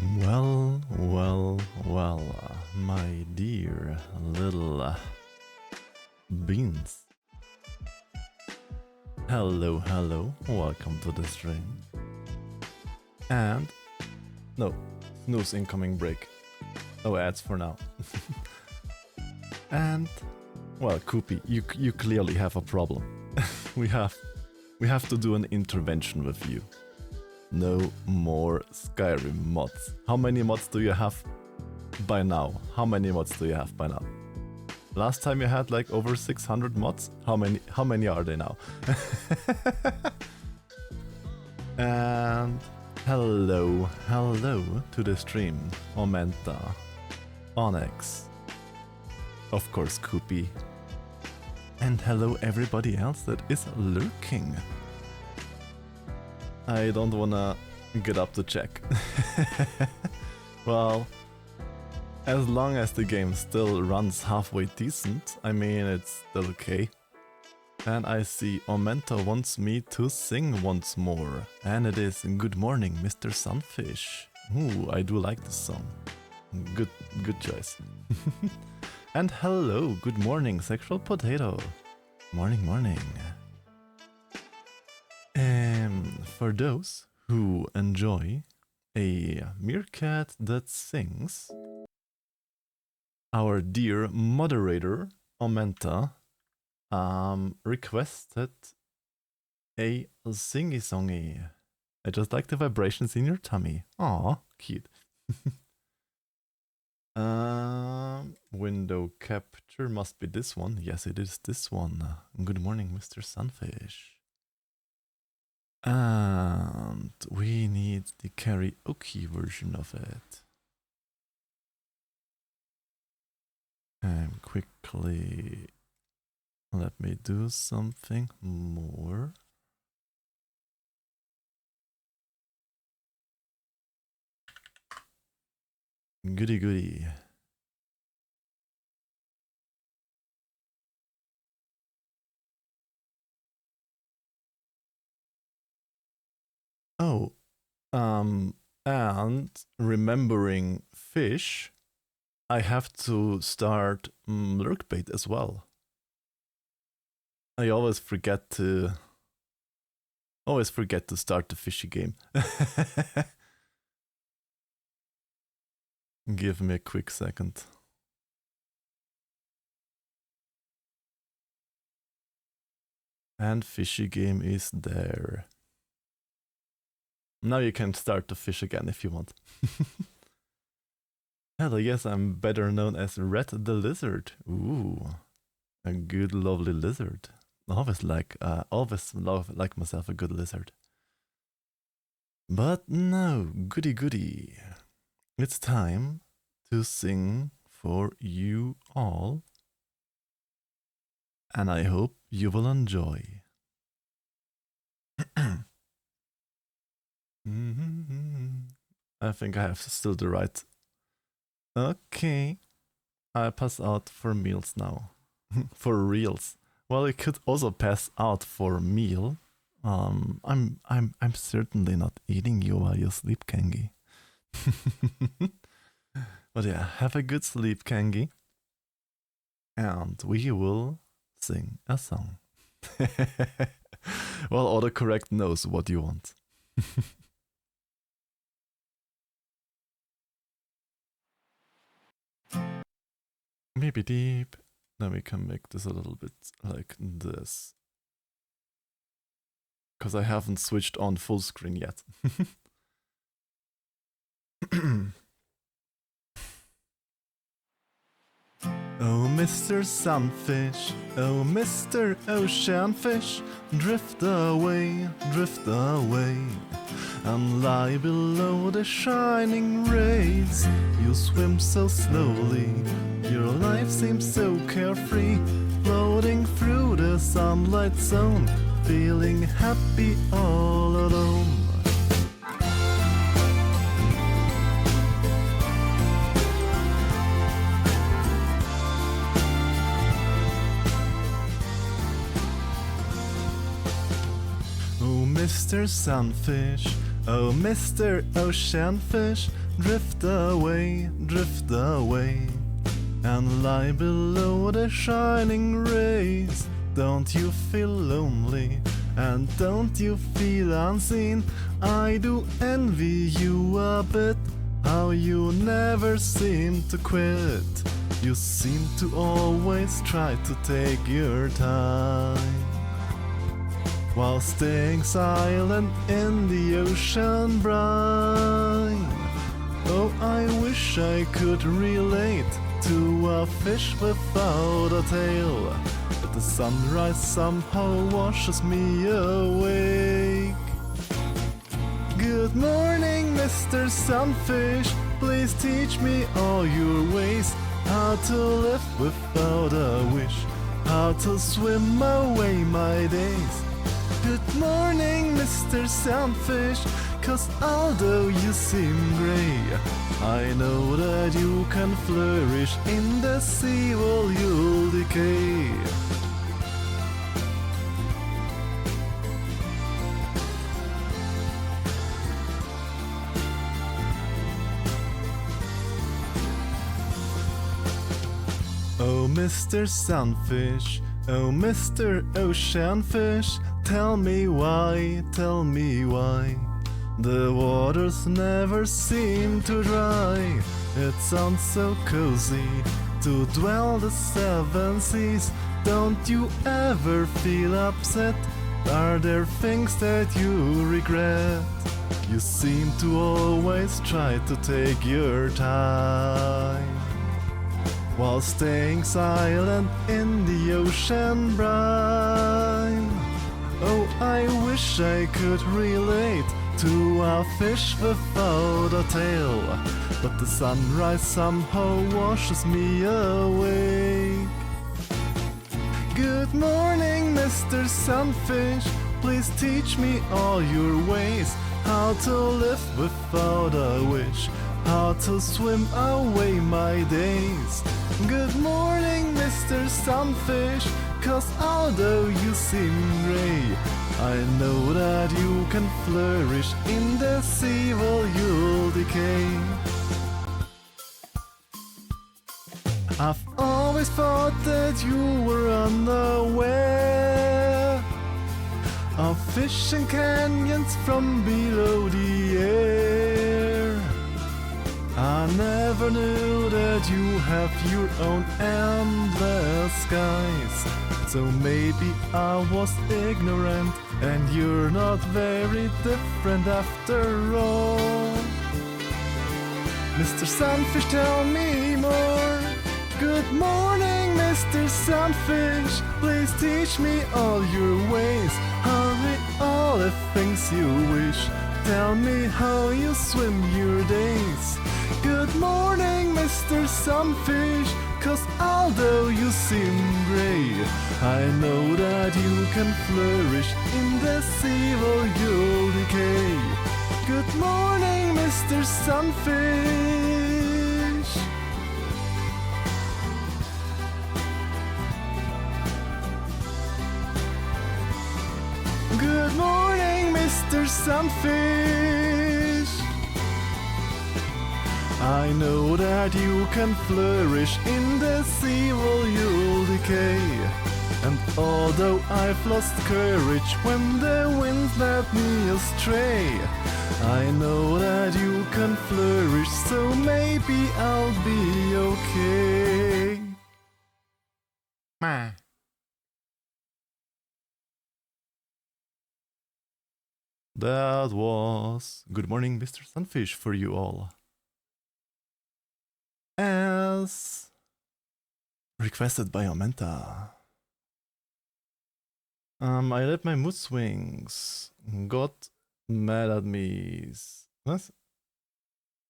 Well, my dear little beans. Hello, welcome to the stream. And, no, snooze incoming break. No ads for now. And, well, Koopy, you clearly have a problem. we have to do an intervention with you. No more Skyrim mods. How many mods do you have by now? Last time you had like over 600 mods. How many are they now? And hello to the stream. Omenta, Onyx, of course Koopy, and hello everybody else that is lurking. I don't wanna get up to check. Well, as long as the game still runs halfway decent, I mean it's still okay. And I see Omenta wants me to sing once more. And it is Good Morning, Mr. Sunfish. Ooh, I do like this song. Good choice. And hello, good morning, Sexual Potato. Morning. For those who enjoy a meerkat that sings, our dear moderator, Omenta, requested a singy-songy. I just like the vibrations in your tummy. Aw, cute. Window capture must be this one. Yes, it is this one. Good morning, Mr. Sunfish. And we need the karaoke version of it. And quickly, let me do something more. Goody. Oh, and remembering fish, I have to start lurkbait as well. I always forget to start the fishy game. Give me a quick second. And fishy game is there. Now you can start to fish again if you want. Hello, yes, I'm better known as Red the Lizard. Ooh, a good, lovely lizard. Always love like myself a good lizard. But no, goody. It's time to sing for you all. And I hope you will enjoy. I think I have still the right. Okay. I pass out for meals now. For reals. Well, it could also pass out for a meal. I'm certainly not eating you while you sleep, Kangi. But yeah, have a good sleep, Kangi. And we will sing a song. Well, autocorrect knows what you want. Maybe deep. Then we can make this a little bit like this. Because I haven't switched on full screen yet. Oh, Mr. Sunfish, oh, Mr. Ocean Fish, drift away, and lie below the shining rays. You swim so slowly, your life seems so carefree, floating through the sunlight zone, feeling happy all alone. Oh, Mr. Sunfish, oh, Mr. Ocean Fish, drift away, and lie below the shining rays. Don't you feel lonely, and don't you feel unseen? I do envy you a bit, how you never seem to quit. You seem to always try to take your time, while staying silent in the ocean brine. Oh, I wish I could relate to a fish without a tail, but the sunrise somehow washes me awake. Good morning, Mr. Sunfish, please teach me all your ways. How to live without a wish, how to swim away my days. Good morning, Mr. Sunfish, 'cause although you seem grey, I know that you can flourish in the sea while you'll decay. Oh, Mr. Sunfish, oh, Mr. Ocean Fish, tell me why, the waters never seem to dry. It sounds so cozy to dwell the seven seas. Don't you ever feel upset? Are there things that you regret? You seem to always try to take your time, while staying silent in the ocean brine. Oh, I wish I could relate to a fish without a tail, but the sunrise somehow washes me awake. Good morning, Mr. Sunfish, please teach me all your ways. How to live without a wish, how to swim away my days. Good morning, Mr. Sunfish, 'cause although you seem grey, I know that you can flourish in the sea while you'll decay. I've always thought that you were unaware of fishing canyons from below the air. I never knew that you have your own endless skies. So maybe I was ignorant, and you're not very different after all. Mr. Sunfish, tell me more. Good morning, Mr. Sunfish, please teach me all your ways. Hurry all the things you wish, tell me how you swim your days. Good morning, Mr. Sunfish, 'cause although you seem grey, I know that you can flourish in the sea while you'll decay. Good morning, Mr. Sunfish. Good morning, Mr. Sunfish. I know that you can flourish in the sea while you'll decay. And although I've lost courage when the wind led me astray, I know that you can flourish, so maybe I'll be okay. That was Good Morning, Mr. Sunfish for you all. As requested by Aug05. I let my mood swings. Got mad at me. What?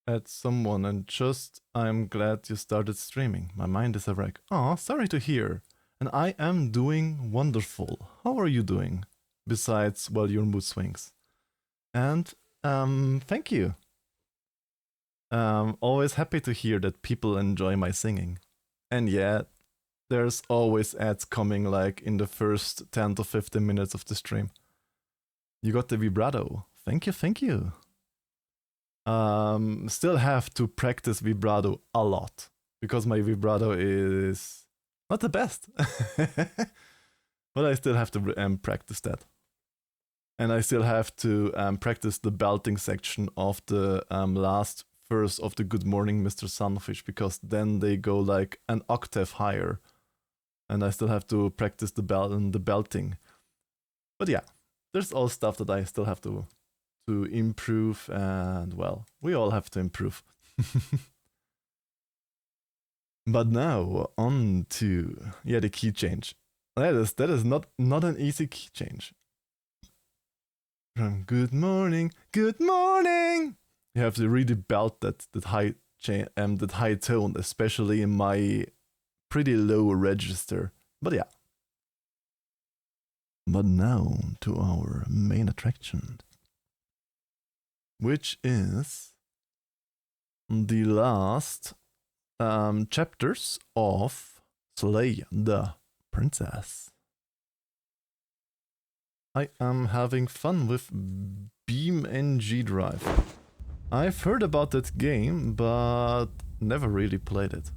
At someone, and just I'm glad you started streaming. My mind is a wreck. Aw, sorry to hear. And I am doing wonderful. How are you doing? Besides, well, your mood swings. And thank you. Always happy to hear that people enjoy my singing. And yeah, there's always ads coming like in the first 10 to 15 minutes of the stream. You got the vibrato. Thank you, thank you. Still have to practice vibrato a lot because my vibrato is not the best. But I still have to practice that. And I still have to practice the belting section of the last verse of the Good Morning Mr. Sunfish, because then they go like an octave higher. And I still have to practice the belting. But yeah, there's all stuff that I still have to improve, and well, we all have to improve. But now on to the key change. That is not an easy key change. From good morning, good morning. You have to really belt that high tone, especially in my pretty low register. But yeah. But now to our main attraction, which is the last chapters of Slay the Princess. I am having fun with BeamNG Drive. I've heard about that game, but never really played it.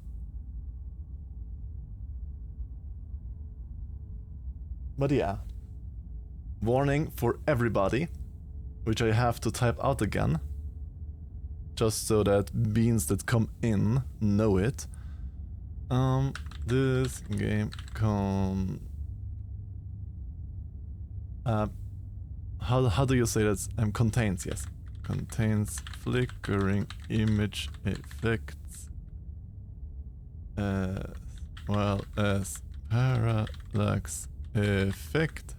But yeah. Warning for everybody, which I have to type out again, just so that beans that come in know it. This game how do you say that? Contains, yes. Contains flickering image effects as well as parallax effect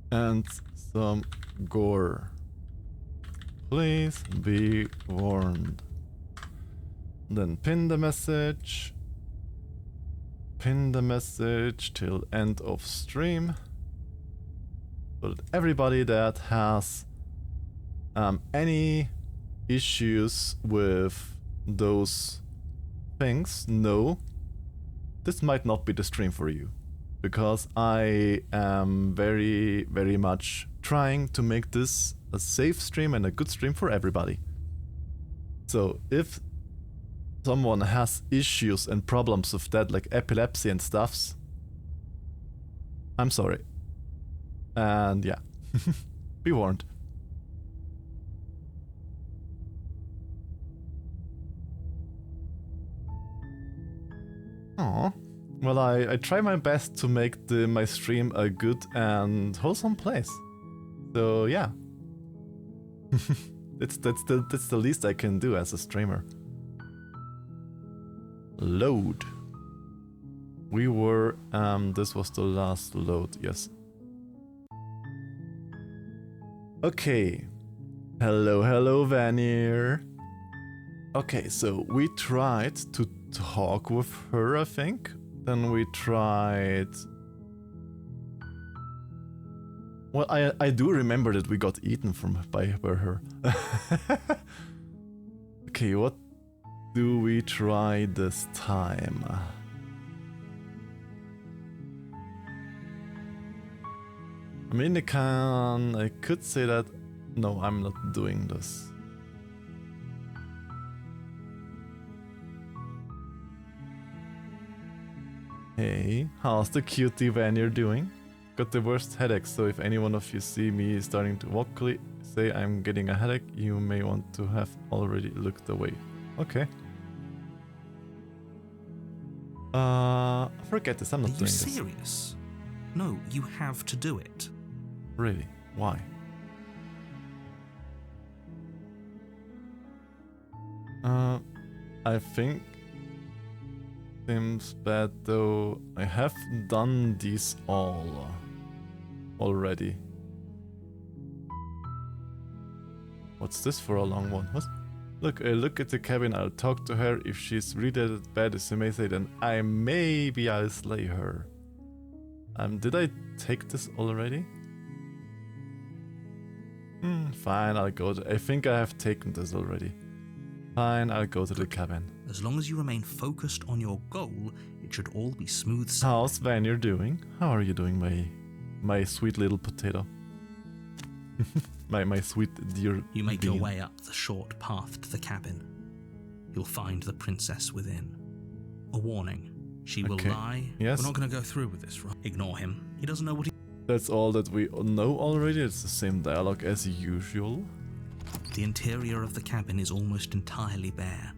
and some gore. Please be warned. Then pin the message. Pin the message till end of stream. So that everybody that has any issues with those things know this might not be the stream for you. Because I am very, very much trying to make this a safe stream and a good stream for everybody. So if someone has issues and problems with that, like epilepsy and stuffs, I'm sorry. And yeah, be warned. Aww. Well, I try my best to make my stream a good and wholesome place. So yeah. that's the least I can do as a streamer. Load. We were this was the last load, yes. Okay. Hello Vanir. Okay, so we tried to talk with her, I think. Then we tried... Well, I do remember that we got eaten by her. Okay, what do we try this time? I mean, I could say that... No, I'm not doing this. Hey, how's the cutie Vanir doing? Got the worst headache, so if any one of you see me starting to vocally say I'm getting a headache, you may want to have already looked away. Okay. Forget this, I'm not doing this. Are you serious? No, you have to do it. Really? Why? I think... Seems bad though. I have done these all already. What's this for a long one? What? Look, I look at the cabin. I'll talk to her. If she's really as bad as you may say, then maybe I'll slay her. Did I take this already? Fine, I'll go. I think I have taken this already. Fine, I'll go to the cabin. As long as you remain focused on your goal, it should all be smooth sailing. How's Vanir doing? How are you doing, my sweet little potato? my sweet dear You make bean. your way up the short path to the cabin. You'll find the princess within. A warning. She will lie. Yes. We're not going to go through with this, right? Ignore him. He doesn't know what he... That's all that we know already. It's the same dialogue as usual. The interior of the cabin is almost entirely bare.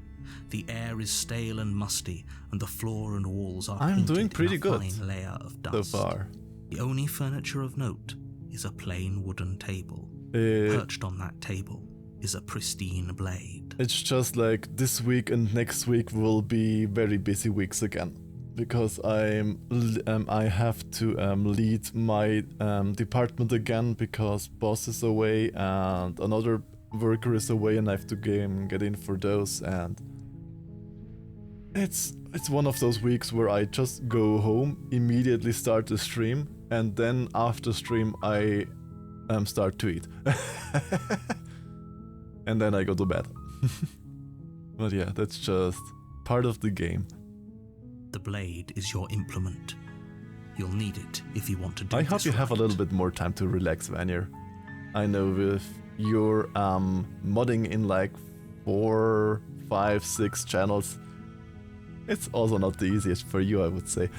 The air is stale and musty, and the floor and walls are I'm doing painted pretty in a good fine layer of so dust. far. The only furniture of note is a plain wooden table. Uh, Perched on that table is a pristine blade. It's just like this week and next week will be very busy weeks again, because I have to lead my department again because boss is away and another worker is away, and I have to get in for those, and it's one of those weeks where I just go home, immediately start the stream, and then after stream I start to eat. And then I go to bed. But yeah, that's just part of the game. The blade is your implement. You'll need it if you want to do I this hope you have a right. little bit more time to relax, Vanier. I know with your modding in like 4, 5, 6 channels, it's also not the easiest for you, I would say.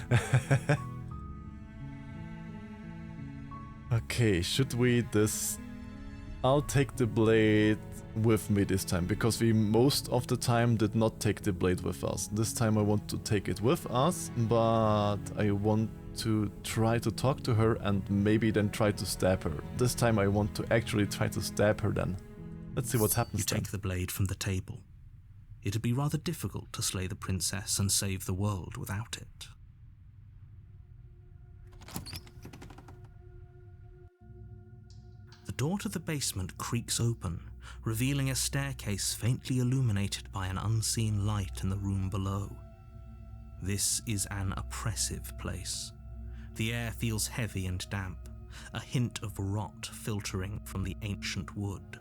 Okay, should we this... I'll take the blade with me this time, because we most of the time did not take the blade with us. This time I want to take it with us, but I want to try to talk to her and maybe then try to stab her. This time I want to actually try to stab her then. Let's see what happens You then. take the blade from the table. It'd be rather difficult to slay the princess and save the world without it. The door to the basement creaks open, revealing a staircase faintly illuminated by an unseen light in the room below. This is an oppressive place. The air feels heavy and damp, a hint of rot filtering from the ancient wood.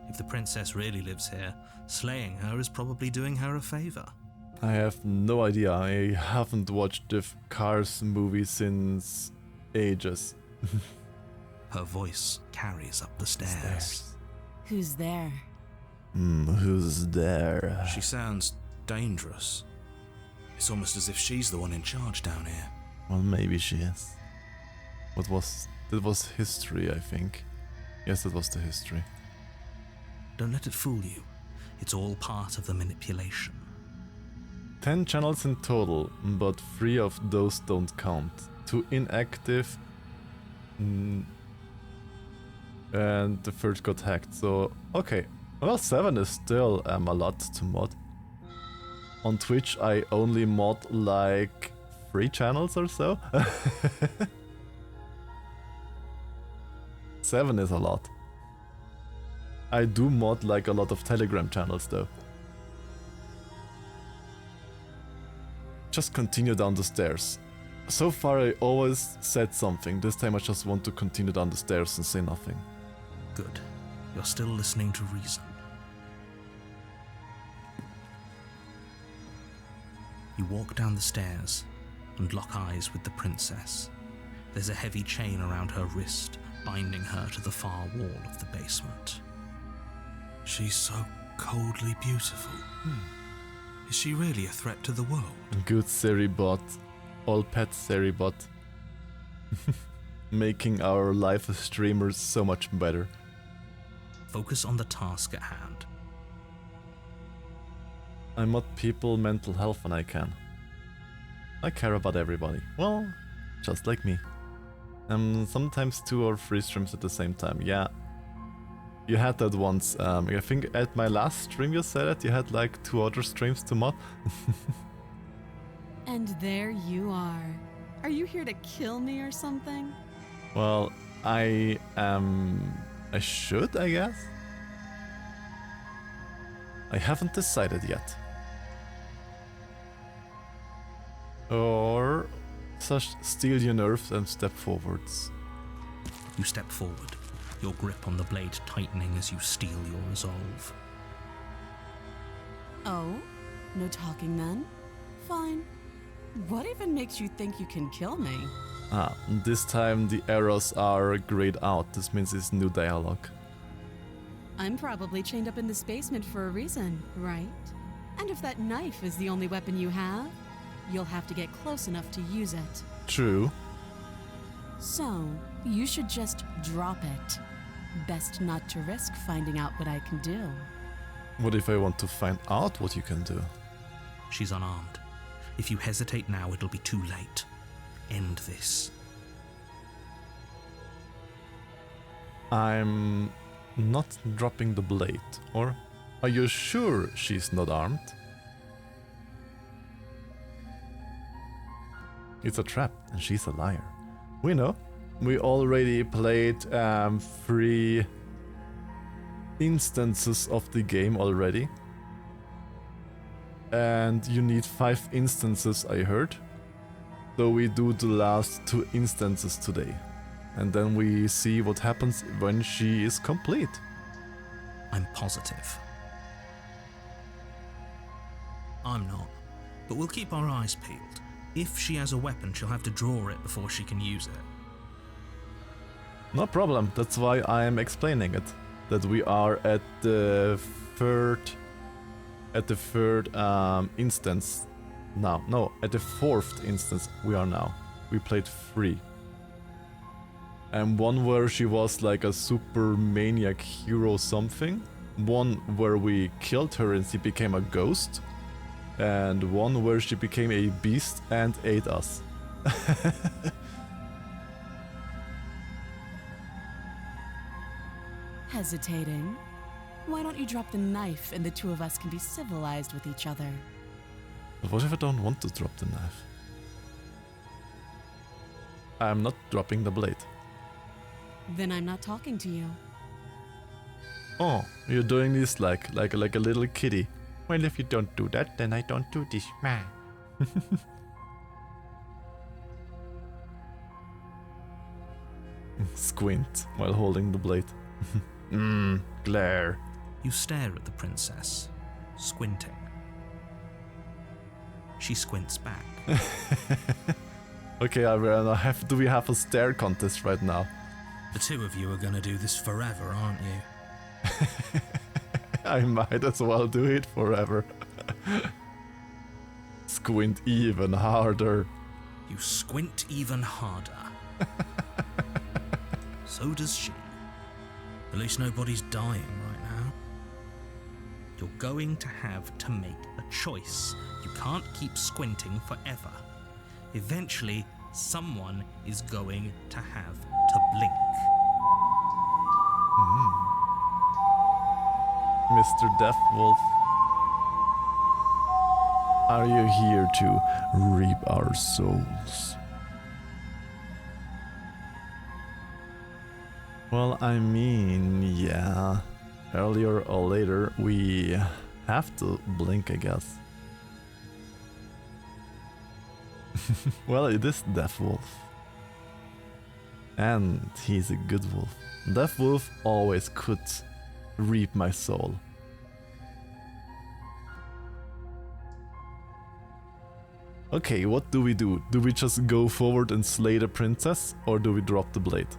If the princess really lives here, slaying her is probably doing her a favor. I have no idea. I haven't watched the Cars movie since ages. Her voice carries up the stairs. Who's there? Who's there? She sounds dangerous. It's almost as if she's the one in charge down here. Well, maybe she is. That was history, I think. Yes, that was the history. Don't let it fool you. It's all part of the manipulation. 10 channels in total, but 3 of those don't count. 2 inactive, and the third got hacked, so okay. Well, 7 is still a lot to mod. On Twitch I only mod like 3 channels or so. 7 is a lot. I do mod like a lot of Telegram channels though. Just continue down the stairs. So far I always said something, this time I just want to continue down the stairs and say nothing. Good. You're still listening to reason. You walk down the stairs and lock eyes with the princess. There's a heavy chain around her wrist, binding her to the far wall of the basement. She's so coldly beautiful. Is she really a threat to the world? Good Seribot. All pet Seribot. Making our life as streamers so much better. Focus on the task at hand. I mod people mental health when I can. I care about everybody. Well, just like me. Sometimes 2 or 3 streams at the same time, yeah. You had that once. I think at my last stream you said that you had like 2 other streams to mod. And there you are. Are you here to kill me or something? Well, I should, I guess. I haven't decided yet. Or just steal your nerves and step forwards. You step forward, your grip on the blade tightening as you steel your resolve. Oh? No talking then? Fine. What even makes you think you can kill me? This time the arrows are grayed out. This means it's new dialogue. I'm probably chained up in this basement for a reason, right? And if that knife is the only weapon you have, you'll have to get close enough to use it. True. So, you should just drop it. Best not to risk finding out what I can do. What if I want to find out what you can do? She's unarmed. If you hesitate now, it'll be too late. End this. I'm not dropping the blade, or are you sure she's not armed? It's a trap, and she's a liar. We know. We already played 3 instances of the game already. And you need 5 instances, I heard. So we do the last 2 instances today. And then we see what happens when she is complete. I'm positive. I'm not. But we'll keep our eyes peeled. If she has a weapon, she'll have to draw it before she can use it. No problem, that's why I am explaining it. That we are at the third instance now. No, at the 4th instance we are now. We played 3. And one where she was like a super maniac hero something. One where we killed her and she became a ghost. And one where she became a beast and ate us. Hesitating? Why don't you drop the knife and the two of us can be civilized with each other? But what if I don't want to drop the knife? I'm not dropping the blade. Then I'm not talking to you. Oh, you're doing this like a little kitty. Well, if you don't do that, then I don't do this. Squint while holding the blade. Glare. You stare at the princess, squinting. She squints back. Okay, do we have a stare contest right now? The two of you are gonna do this forever, aren't you? I might as well do it forever. Squint even harder. You squint even harder. So does she. At least nobody's dying right now. You're going to have to make a choice. You can't keep squinting forever. Eventually, someone is going to have to blink. Mr. Deathwolf, are you here to reap our souls? Well, I mean, yeah. Earlier or later, we have to blink, I guess. Well, it is Deathwolf. And he's a good wolf. Deathwolf always could reap my soul. Okay, what do we do? Do we just go forward and slay the princess, or do we drop the blade?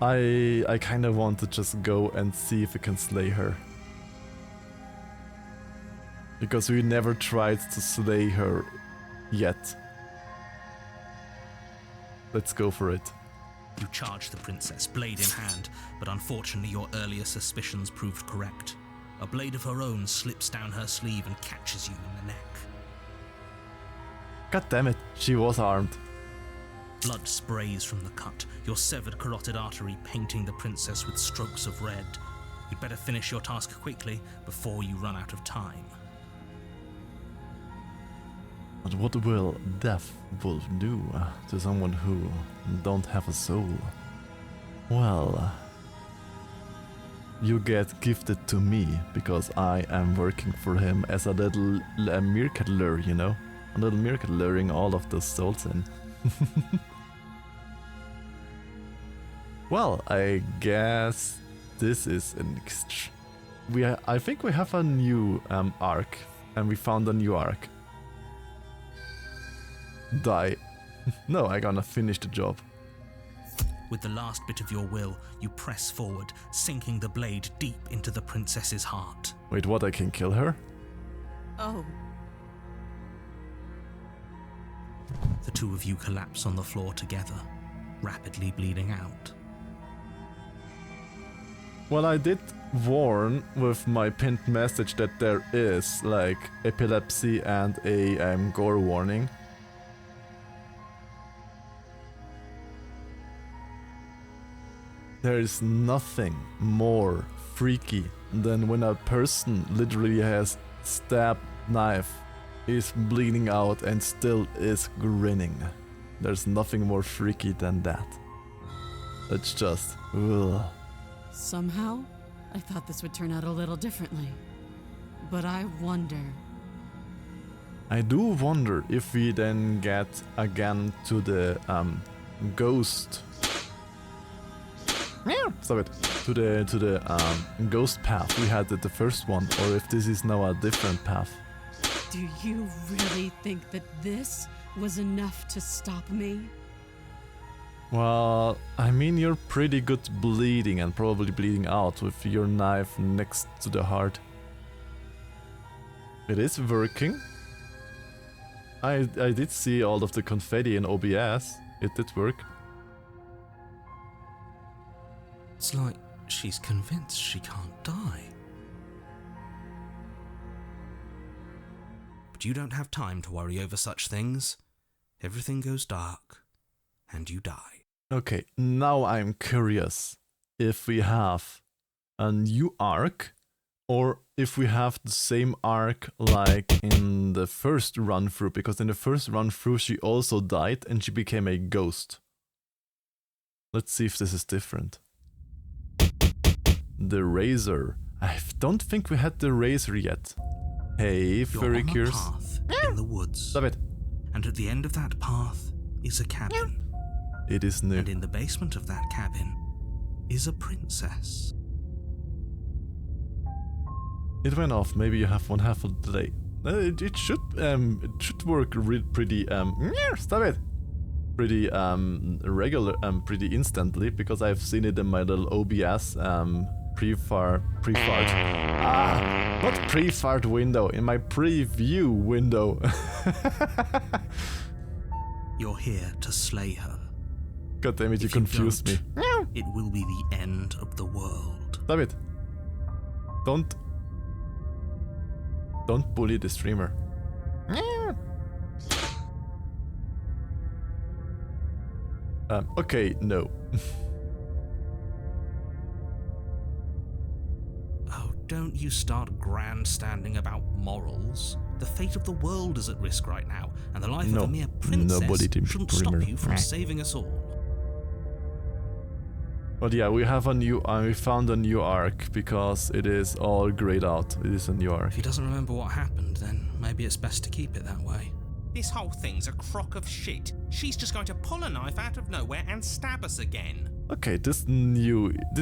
I kind of want to just go and see if we can slay her. Because we never tried to slay her yet. Let's go for it. You charge the princess, blade in hand, but unfortunately your earlier suspicions proved correct. A blade of her own slips down her sleeve and catches you in the neck. God damn it, she was armed. Blood sprays from the cut, your severed carotid artery painting the princess with strokes of red. You'd better finish your task quickly before you run out of time. But what will Deathwolf do to someone who don't have a soul? Well, you get gifted to me because I am working for him as a little meerkat lure, you know? A little meerkat luring all of the souls in. Well, I guess this is an I think we have a new arc, and we found a new arc. Die. No, I'm gonna finish the job. With the last bit of your will, you press forward, sinking the blade deep into the princess's heart. Wait, what? I can kill her? Oh, The two of you collapse on the floor together, rapidly bleeding out. Well, I did warn with my pinned message that there is, like, epilepsy and a gore warning. There is nothing more freaky than when a person literally has stabbed knife, is bleeding out and still is grinning. There's nothing more freaky than that. It's just, ugh. somehow I thought this would turn out a little differently. But I wonder. I do wonder if we then get again to the ghost. Stop it. To the ghost path we had at the first one, or if this is now a different path. Do you really think that this was enough to stop me? Well, I mean, you're pretty good bleeding and probably bleeding out with your knife next to the heart. It is working. I did see all of the confetti in OBS. It did work. It's like she's convinced she can't die. But you don't have time to worry over such things. Everything goes dark, and you die. Okay, now I'm curious if we have a new arc, or if we have the same arc like in the first run through, because in the first run through she also died and she became a ghost. Let's see if this is different. The razor. I don't think we had the razor yet. Hey, Furry You're on a path in the woods. Stop it. And at the end of that path is a cabin. It is new. And in the basement of that cabin is a princess. It went off. Maybe you have one half of the delay. It should work pretty stop it. Pretty regular pretty instantly, because I've seen it in my little OBS pre-fart not pre-fart window, in my preview window. You're here to slay her. God damn it, you If confused me. don't, it will be the end of the world. Stop it. Don't bully the streamer. Okay, no. Oh, don't you start grandstanding about morals. The fate of the world is at risk right now, and the life No, of a mere princess nobody did shouldn't stop remember. you from saving us all. But yeah, we have a new. We found a new arc because it is all grayed out. It is a new arc. If he doesn't remember what happened, then maybe it's best to keep it that way. This whole thing's a crock of shit. She's just going to pull a knife out of nowhere and stab us again. Okay, this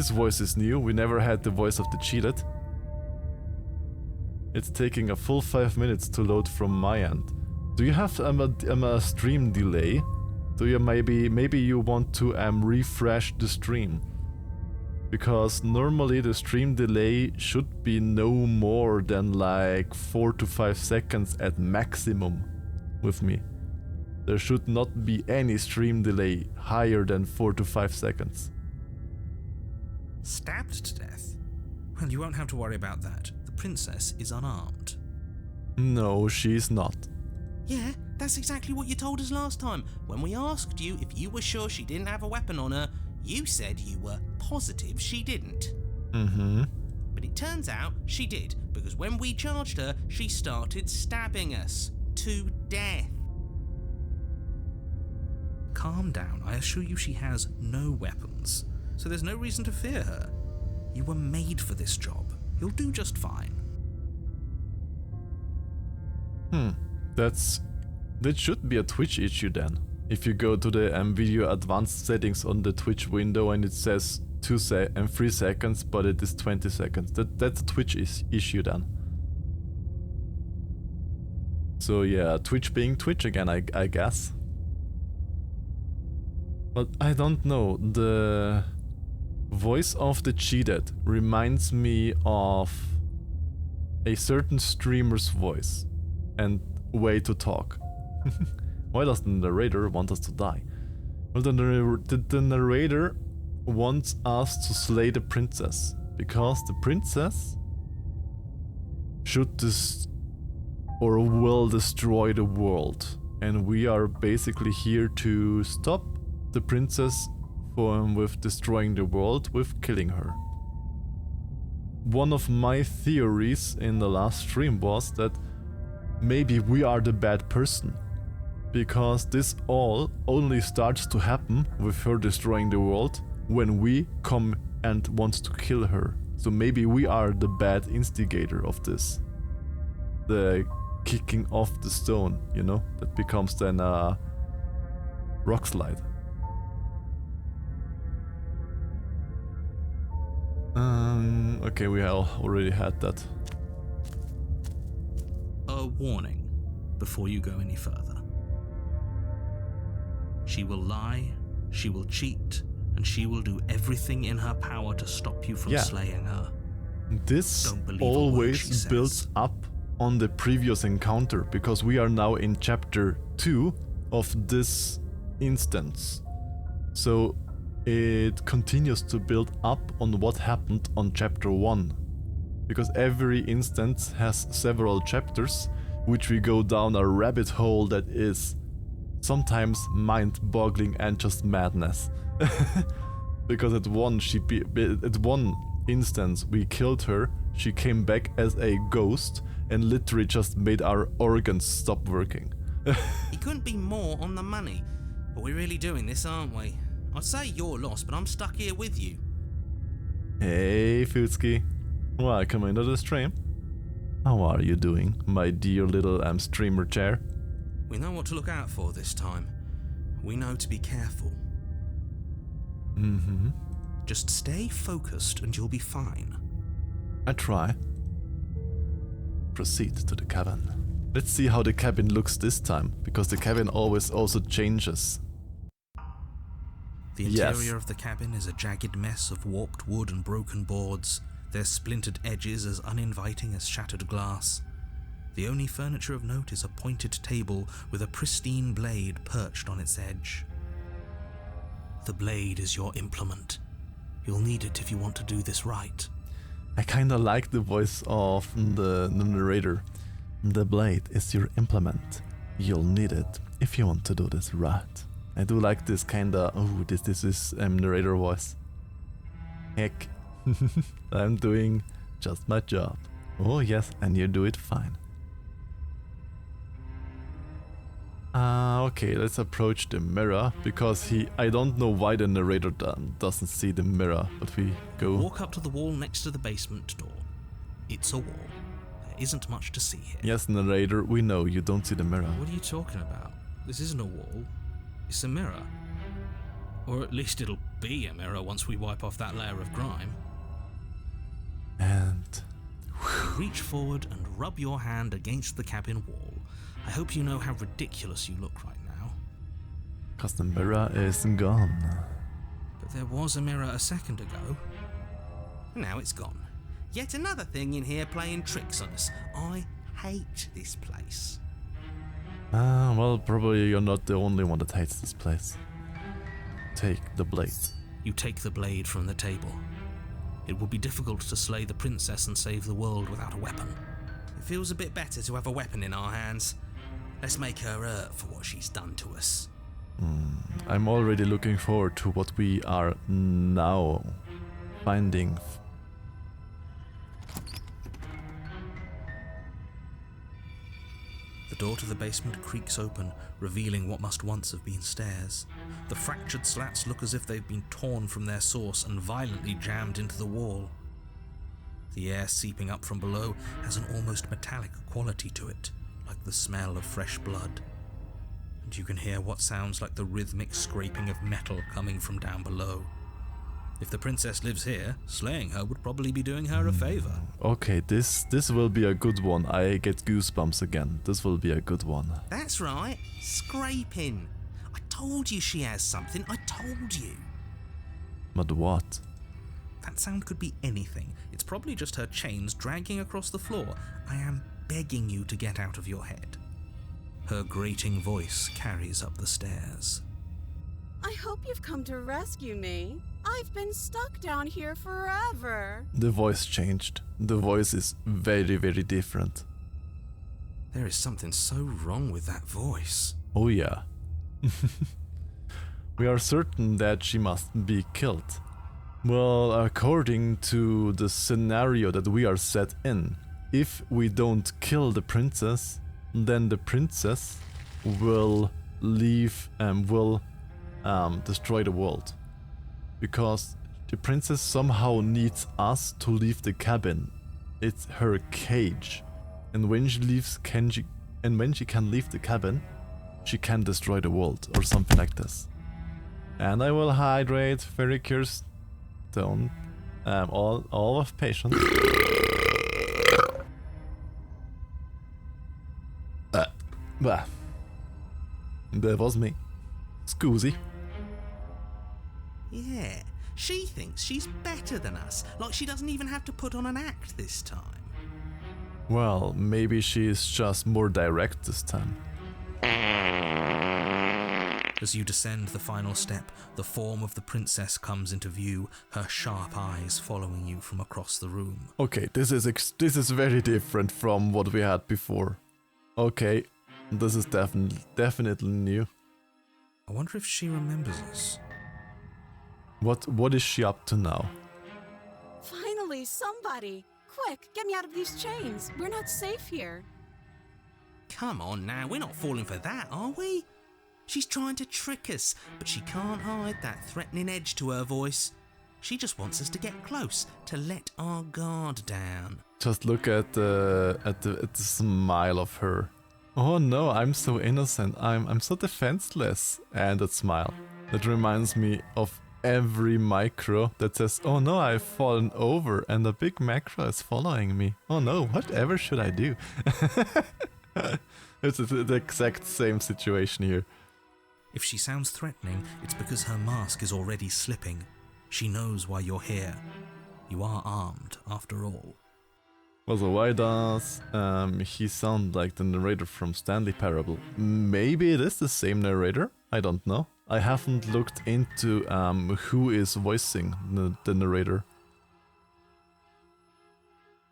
voice is new. We never had the voice of the cheated. It's taking a full 5 minutes to load from my end. Do you have a stream delay? Do you maybe you want to refresh the stream? Because normally the stream delay should be no more than like 4 to 5 seconds at maximum with me. There should not be any stream delay higher than 4 to 5 seconds. Stabbed to death? Well, you won't have to worry about that. The princess is unarmed. No, she's not. Yeah, that's exactly what you told us last time. When we asked you if you were sure she didn't have a weapon on her, you said you were positive she didn't. Mm-hmm. But it turns out she did, because when we charged her, she started stabbing us to death. Calm down. I assure you she has no weapons, so there's no reason to fear her. You were made for this job. You'll do just fine. That should be a Twitch issue then. If you go to the video advanced settings on the Twitch window and it says 3 seconds, but it is 20 seconds. That's a Twitch issue then. So yeah, Twitch being Twitch again, I guess. But I don't know, the voice of the cheated reminds me of a certain streamer's voice and way to talk. Why does the narrator want us to die? Well, the narrator wants us to slay the princess, because the princess should will destroy the world, and we are basically here to stop the princess with destroying the world with killing her. One of my theories in the last stream was that maybe we are the bad person, because this all only starts to happen with her destroying the world when we come and want to kill her. So maybe we are the bad instigator of this. The kicking off the stone, you know, that becomes then a rock slide. Okay, we already had that. A warning before you go any further. She will lie, she will cheat, and she will do everything in her power to stop you from slaying her. This always builds up on the previous encounter, because we are now in chapter 2 of this instance. So it continues to build up on what happened on chapter 1. Because every instance has several chapters, which we go down a rabbit hole that is sometimes mind-boggling and just madness. Because at one instance we killed her, she came back as a ghost and literally just made our organs stop working. You couldn't be more on the money. But we're really doing this, aren't we? I'd say you're lost, but I'm stuck here with you. Hey, Futski. Welcome into the stream. How are you doing, my dear little streamer chair? We know what to look out for this time. We know to be careful. Mm-hmm. Just stay focused and you'll be fine. I try. Proceed to the cabin. Let's see how the cabin looks this time, because the cabin always also changes. The interior of the cabin is a jagged mess of warped wood and broken boards, their splintered edges as uninviting as shattered glass. The only furniture of note is a pointed table with a pristine blade perched on its edge. The blade is your implement. You'll need it if you want to do this right. I kinda like the voice of the narrator. The blade is your implement. You'll need it if you want to do this right. I do like this kinda, this is narrator voice. Heck, I'm doing just my job. Oh yes, and you do it fine. Okay, let's approach the mirror, because I don't know why the narrator doesn't see the mirror, but we go. Walk up to the wall next to the basement door. It's a wall. There isn't much to see here. Yes, narrator, we know you don't see the mirror. What are you talking about? This isn't a wall. It's a mirror. Or at least it'll be a mirror once we wipe off that layer of grime. And reach forward and rub your hand against the cabin wall. I hope you know how ridiculous you look right now. 'Cause the mirror is gone. But there was a mirror a second ago. Now it's gone. Yet another thing in here playing tricks on us. I hate this place. Well, probably you're not the only one that hates this place. Take the blade. You take the blade from the table. It will be difficult to slay the princess and save the world without a weapon. It feels a bit better to have a weapon in our hands. Let's make her hurt for what she's done to us. I'm already looking forward to what we are now finding. The door to the basement creaks open, revealing what must once have been stairs. The fractured slats look as if they've been torn from their source and violently jammed into the wall. The air seeping up from below has an almost metallic quality to it, like the smell of fresh blood. And you can hear what sounds like the rhythmic scraping of metal coming from down below. If the princess lives here, slaying her would probably be doing her a favor. Okay, this will be a good one. I get goosebumps again. This will be a good one. That's right, scraping. I told you she has something. I told you. But what? That sound could be anything. It's probably just her chains dragging across the floor. I am begging you to get out of your head. Her grating voice carries up the stairs. I hope you've come to rescue me. I've been stuck down here forever. The voice changed. The voice is very, very different. There is something so wrong with that voice. Oh yeah. We are certain that she must be killed. Well, according to the scenario that we are set in, if we don't kill the princess, then the princess will leave and will destroy the world. Because the princess somehow needs us to leave the cabin. It's her cage. And when she can leave the cabin, she can destroy the world or something like this. And I will hydrate very curious. Don't all of patience. Bah. That was me. Scoozy. Yeah, she thinks she's better than us, like she doesn't even have to put on an act this time. Well, maybe she's just more direct this time. As you descend the final step, the form of the princess comes into view, her sharp eyes following you from across the room. Okay, this is very different from what we had before. Okay, this is definitely new. I wonder if she remembers us. What is she up to now? Finally, somebody! Quick, get me out of these chains. We're not safe here. Come on now, we're not falling for that, are we? She's trying to trick us, but she can't hide that threatening edge to her voice. She just wants us to get close, to let our guard down. Just look at the smile of her. Oh no, I'm so innocent. I'm so defenseless. And that smile. That reminds me of every micro that says, oh no, I've fallen over and a big macro is following me. Oh no, whatever should I do? It's the exact same situation here. If she sounds threatening, it's because her mask is already slipping. She knows why you're here. You are armed, after all. Well, so why does he sound like the narrator from Stanley Parable? Maybe it is the same narrator? I don't know. I haven't looked into who is voicing the narrator.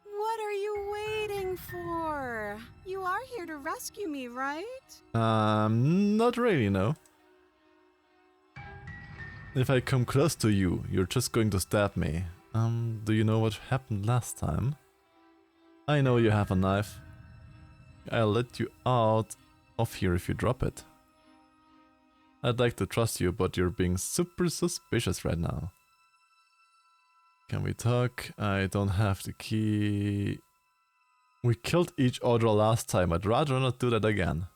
What are you waiting for? You are here to rescue me, right? Not really, no. If I come close to you, you're just going to stab me. Do you know what happened last time? I know you have a knife. I'll let you out of here if you drop it. I'd like to trust you, but you're being super suspicious right now. Can we talk? I don't have the key. We killed each other last time. I'd rather not do that again.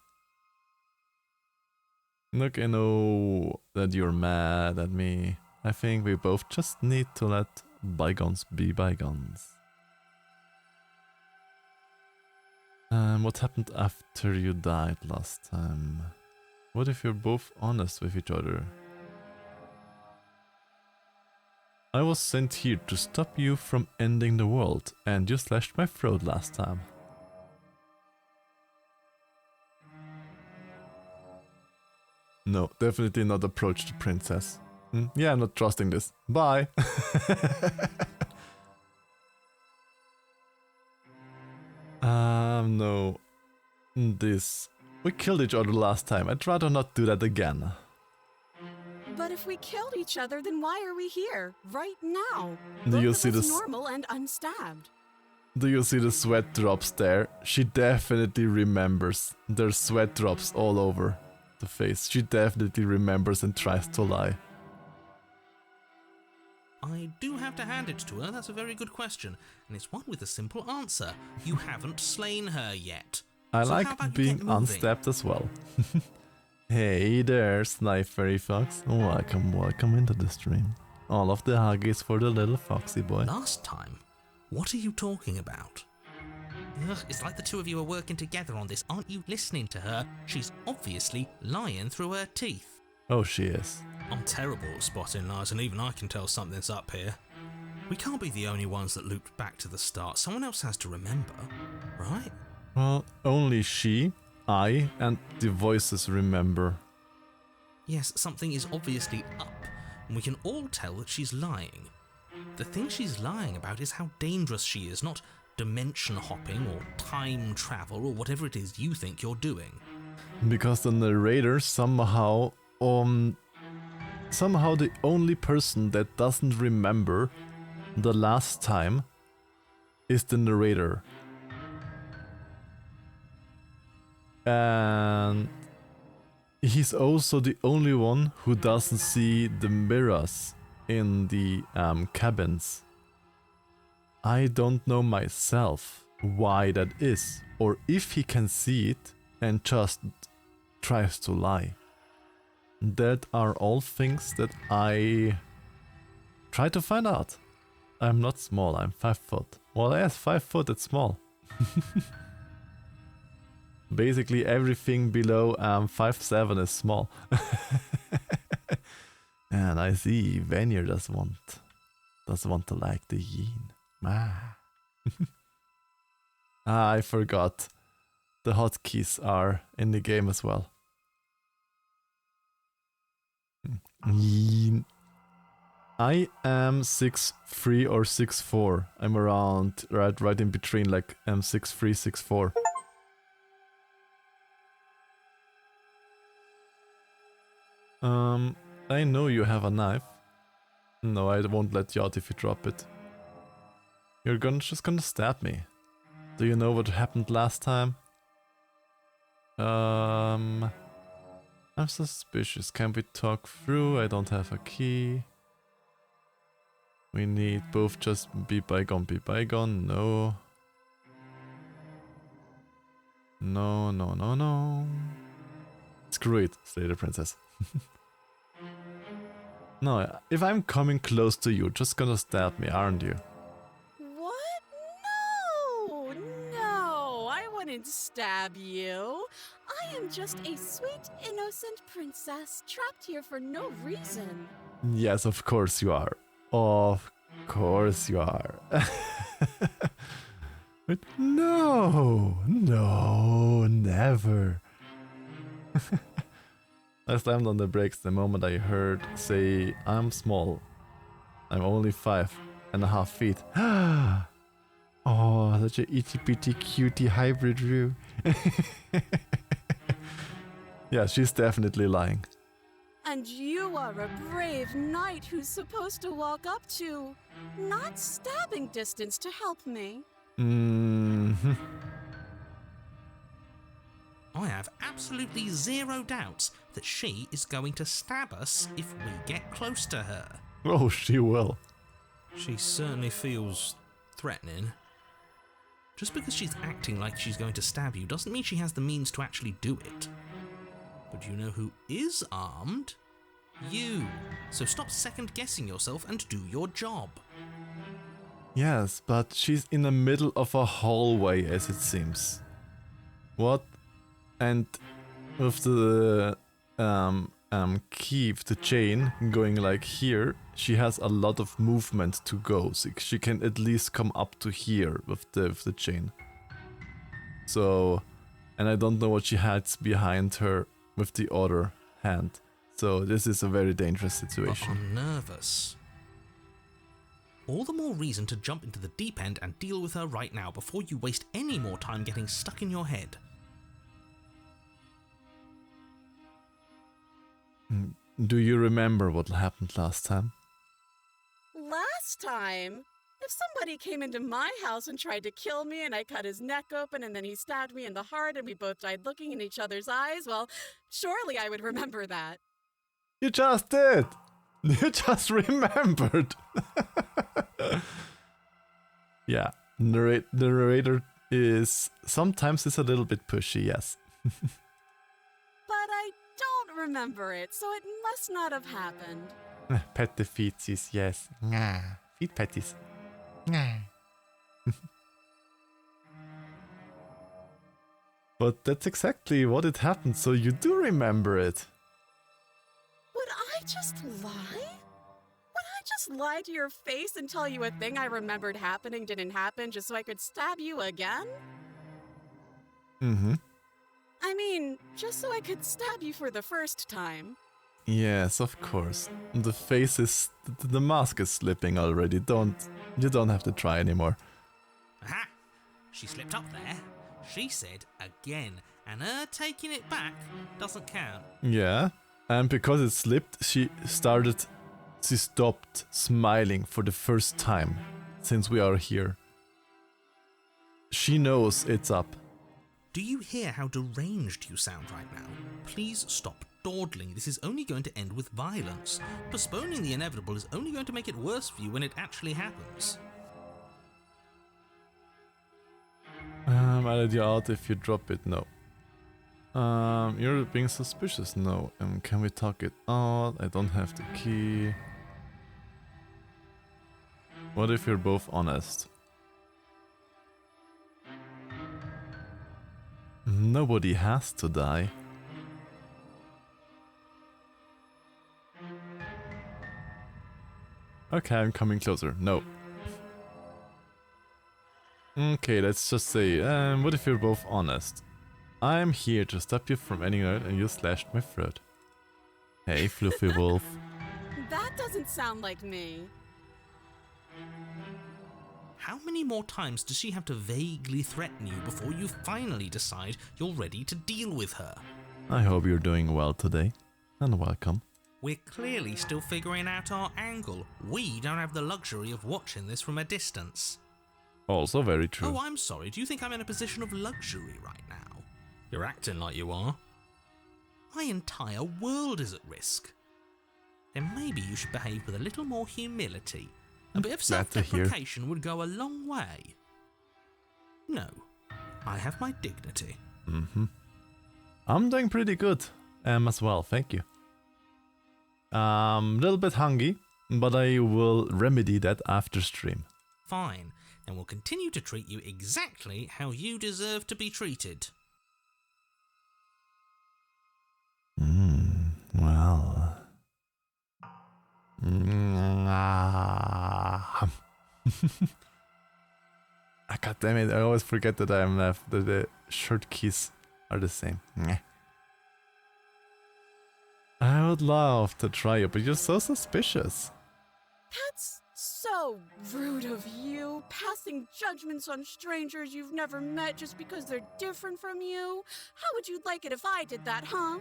Look, I know that you're mad at me. I think we both just need to let bygones be bygones. What happened after you died last time? What if you're both honest with each other? I was sent here to stop you from ending the world, and you slashed my throat last time. No, definitely not approach the princess. Yeah, I'm not trusting this. Bye! No. This. We killed each other last time. I'd rather not do that again. But if we killed each other, then why are we here? Right now? Do you Both see of us this? normal and unstabbed. Do you see the sweat drops there? She definitely remembers. There's sweat drops all over the face. She definitely remembers and tries to lie. I do have to hand it to her, that's a very good question. And it's one with a simple answer. You haven't slain her yet. I So how like about you being get moving? unstabbed as well. Hey there, Furry Fox. Welcome into the stream. All of the huggies for the little foxy boy. Last time? What are you talking about? Ugh, it's like the two of you are working together on this. Aren't you listening to her? She's obviously lying through her teeth. Oh, she is. I'm terrible at spotting lies, and even I can tell something's up here. We can't be the only ones that looped back to the start. Someone else has to remember, right? Well, only she, I, and the voices remember. Yes, something is obviously up, and we can all tell that she's lying. The thing she's lying about is how dangerous she is, not dimension hopping or time travel or whatever it is you think you're doing. Because the narrator somehow the only person that doesn't remember the last time is the narrator. And he's also the only one who doesn't see the mirrors in the cabins. I don't know myself why that is, or if he can see it and just tries to lie. That are all things that I try to find out. I'm not small, I'm 5 foot. Well, yes, 5 foot, it's small. Basically everything below 5'7" is small. And I see Vanier does want to like the yin. I forgot. The hotkeys are in the game as well. Yin. I am 6'3" or 6'4". I'm around right in between, like 6'3", 6'4". I know you have a knife. No, I won't let you out if you drop it. You're just gonna stab me. Do you know what happened last time? I'm suspicious. Can we talk through? I don't have a key. We need both just be bygone, be bygone. No. No, no, no, no. Screw it, say the princess. No, if I'm coming close to you, just gonna stab me, aren't you? What? No, I wouldn't stab you. I am just a sweet, innocent princess trapped here for no reason. Yes, of course you are. Of course you are. But no, never. I slammed on the brakes the moment I heard say, I'm small. I'm only 5.5 feet. Oh, such a itty bitty cutie hybrid Rue. Yeah, she's definitely lying. And you are a brave knight who's supposed to walk up to, not stabbing distance to help me. Mm-hmm. I have absolutely zero doubts that she is going to stab us if we get close to her. Oh, she will. She certainly feels threatening. Just because she's acting like she's going to stab you doesn't mean she has the means to actually do it. But you know who is armed? You. So stop second-guessing yourself and do your job. Yes, but she's in the middle of a hallway, as it seems. What? And with the key, the chain going like here, she has a lot of movement to go. So she can at least come up to here with the chain. So, and I don't know what she has behind her with the other hand. So this is a very dangerous situation. But I'm nervous. All the more reason to jump into the deep end and deal with her right now before you waste any more time getting stuck in your head. Do you remember what happened last time? Last time? If somebody came into my house and tried to kill me and I cut his neck open and then he stabbed me in the heart and we both died looking in each other's eyes, well, surely I would remember that. You just did! You just remembered! Yeah, the narrator is sometimes a little bit pushy, yes. But I don't remember it, so it must not have happened. Pet the feetsies, yes. Feet patties. But that's exactly what it happened, so you do remember it. just lie? Would I just lie to your face and tell you a thing I remembered happening didn't happen just so I could stab you again? Mm-hmm. I mean, just so I could stab you for the first time. Yes, of course. The face is... the mask is slipping already. You don't have to try anymore. Aha! She slipped up there. She said again, and her taking it back doesn't count. Yeah, and because it slipped, she stopped smiling for the first time since we are here. She knows it's up. Do you hear how deranged you sound right now? Please stop dawdling. This is only going to end with violence. Postponing the inevitable is only going to make it worse for you when it actually happens. I let you out if you drop it. No. You're being suspicious. No. Can we talk it out? I don't have the key. What if you're both honest? Nobody has to die. Okay, I'm coming closer. No. Okay, let's just say, what if you're both honest? I'm here to stop you from ending out and you slashed my throat. Hey, Fluffy Wolf. That doesn't sound like me. How many more times does she have to vaguely threaten you before you finally decide you're ready to deal with her? I hope you're doing well today, and welcome. We're clearly still figuring out our angle. We don't have the luxury of watching this from a distance. Also very true. Oh, I'm sorry. Do you think I'm in a position of luxury right now? You're acting like you are. My entire world is at risk. Then maybe you should behave with a little more humility. A bit of self-deprecation would go a long way. No, I have my dignity. Mm-hmm. I'm doing pretty good, as well, thank you. Little bit hungry, but I will remedy that after stream. Fine, then we'll continue to treat you exactly how you deserve to be treated. Well... God damn it, I always forget that I'm left. The shirt keys are the same. I would love to try it, but you're so suspicious. That's so rude of you, passing judgments on strangers you've never met just because they're different from you. How would you like it if I did that, huh?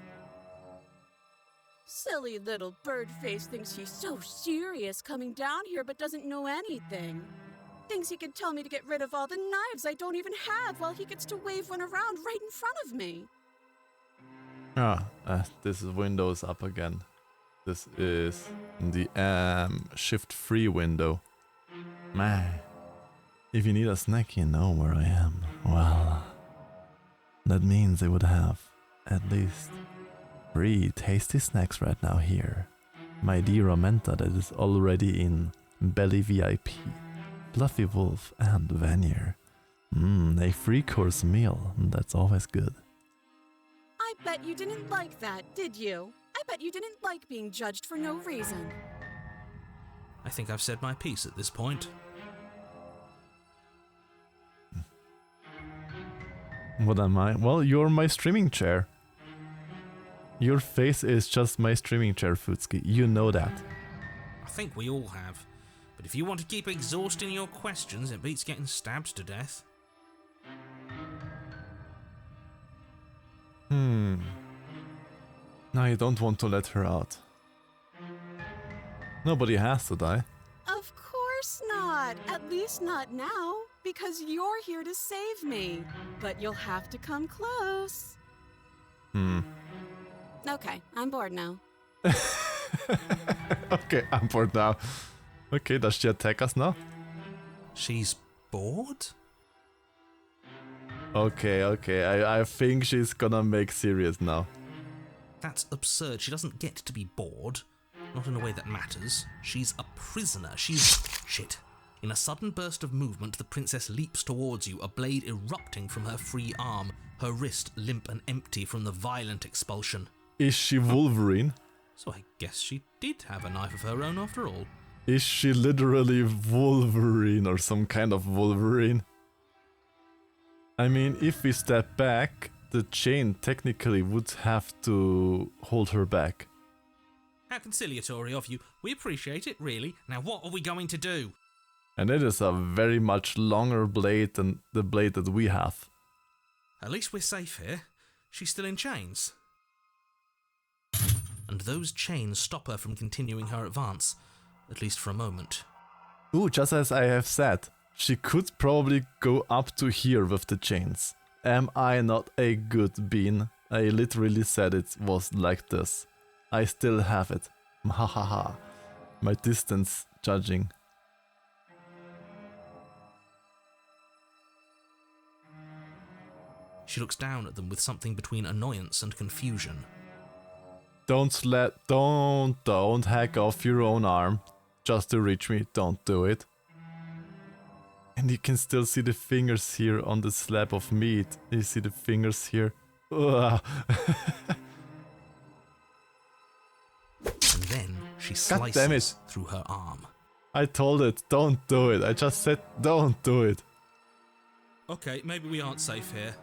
Silly little bird-face thinks he's so serious coming down here but doesn't know anything. Thinks he can tell me to get rid of all the knives I don't even have while he gets to wave one around right in front of me. This is Windows up again. This is the Shift-free window. Man, if you need a snack, you know where I am. Well, that means I would have at least 3 tasty snacks right now here. My dear Amenta that is already in Belly VIP, Fluffy Wolf and Vanier. A 3-course meal, that's always good. I bet you didn't like that, did you? I bet you didn't like being judged for no reason. I think I've said my piece at this point. What am I? Well, you're my streaming chair. Your face is just my streaming chair, Futski. You know that. I think we all have. But if you want to keep exhausting your questions, it beats getting stabbed to death. No, you don't want to let her out. Nobody has to die. Of course not. At least not now. Because you're here to save me. But you'll have to come close. Okay, I'm bored now. Okay, I'm bored now. Okay, does she attack us now? She's bored? Okay, I think she's gonna make serious now. That's absurd. She doesn't get to be bored. Not in a way that matters. She's a prisoner. She's... Shit. In a sudden burst of movement, the princess leaps towards you, a blade erupting from her free arm, her wrist limp and empty from the violent expulsion. Is she Wolverine? So I guess she did have a knife of her own after all. Is she literally Wolverine or some kind of Wolverine? I mean, if we step back, the chain technically would have to hold her back. How conciliatory of you. We appreciate it, really. Now what are we going to do? And it is a very much longer blade than the blade that we have. At least we're safe here. She's still in chains. And those chains stop her from continuing her advance, at least for a moment. Ooh, just as I have said, she could probably go up to here with the chains. Am I not a good bean? I literally said it was like this. I still have it. Hahaha. My distance judging. She looks down at them with something between annoyance and confusion. Don't hack off your own arm just to reach me. Don't do it. And you can still see the fingers here on the slab of meat. You see the fingers here. Ugh. And then she God damn it. slices through her arm. I told it, don't do it. I just said, don't do it. Okay, maybe we aren't safe here.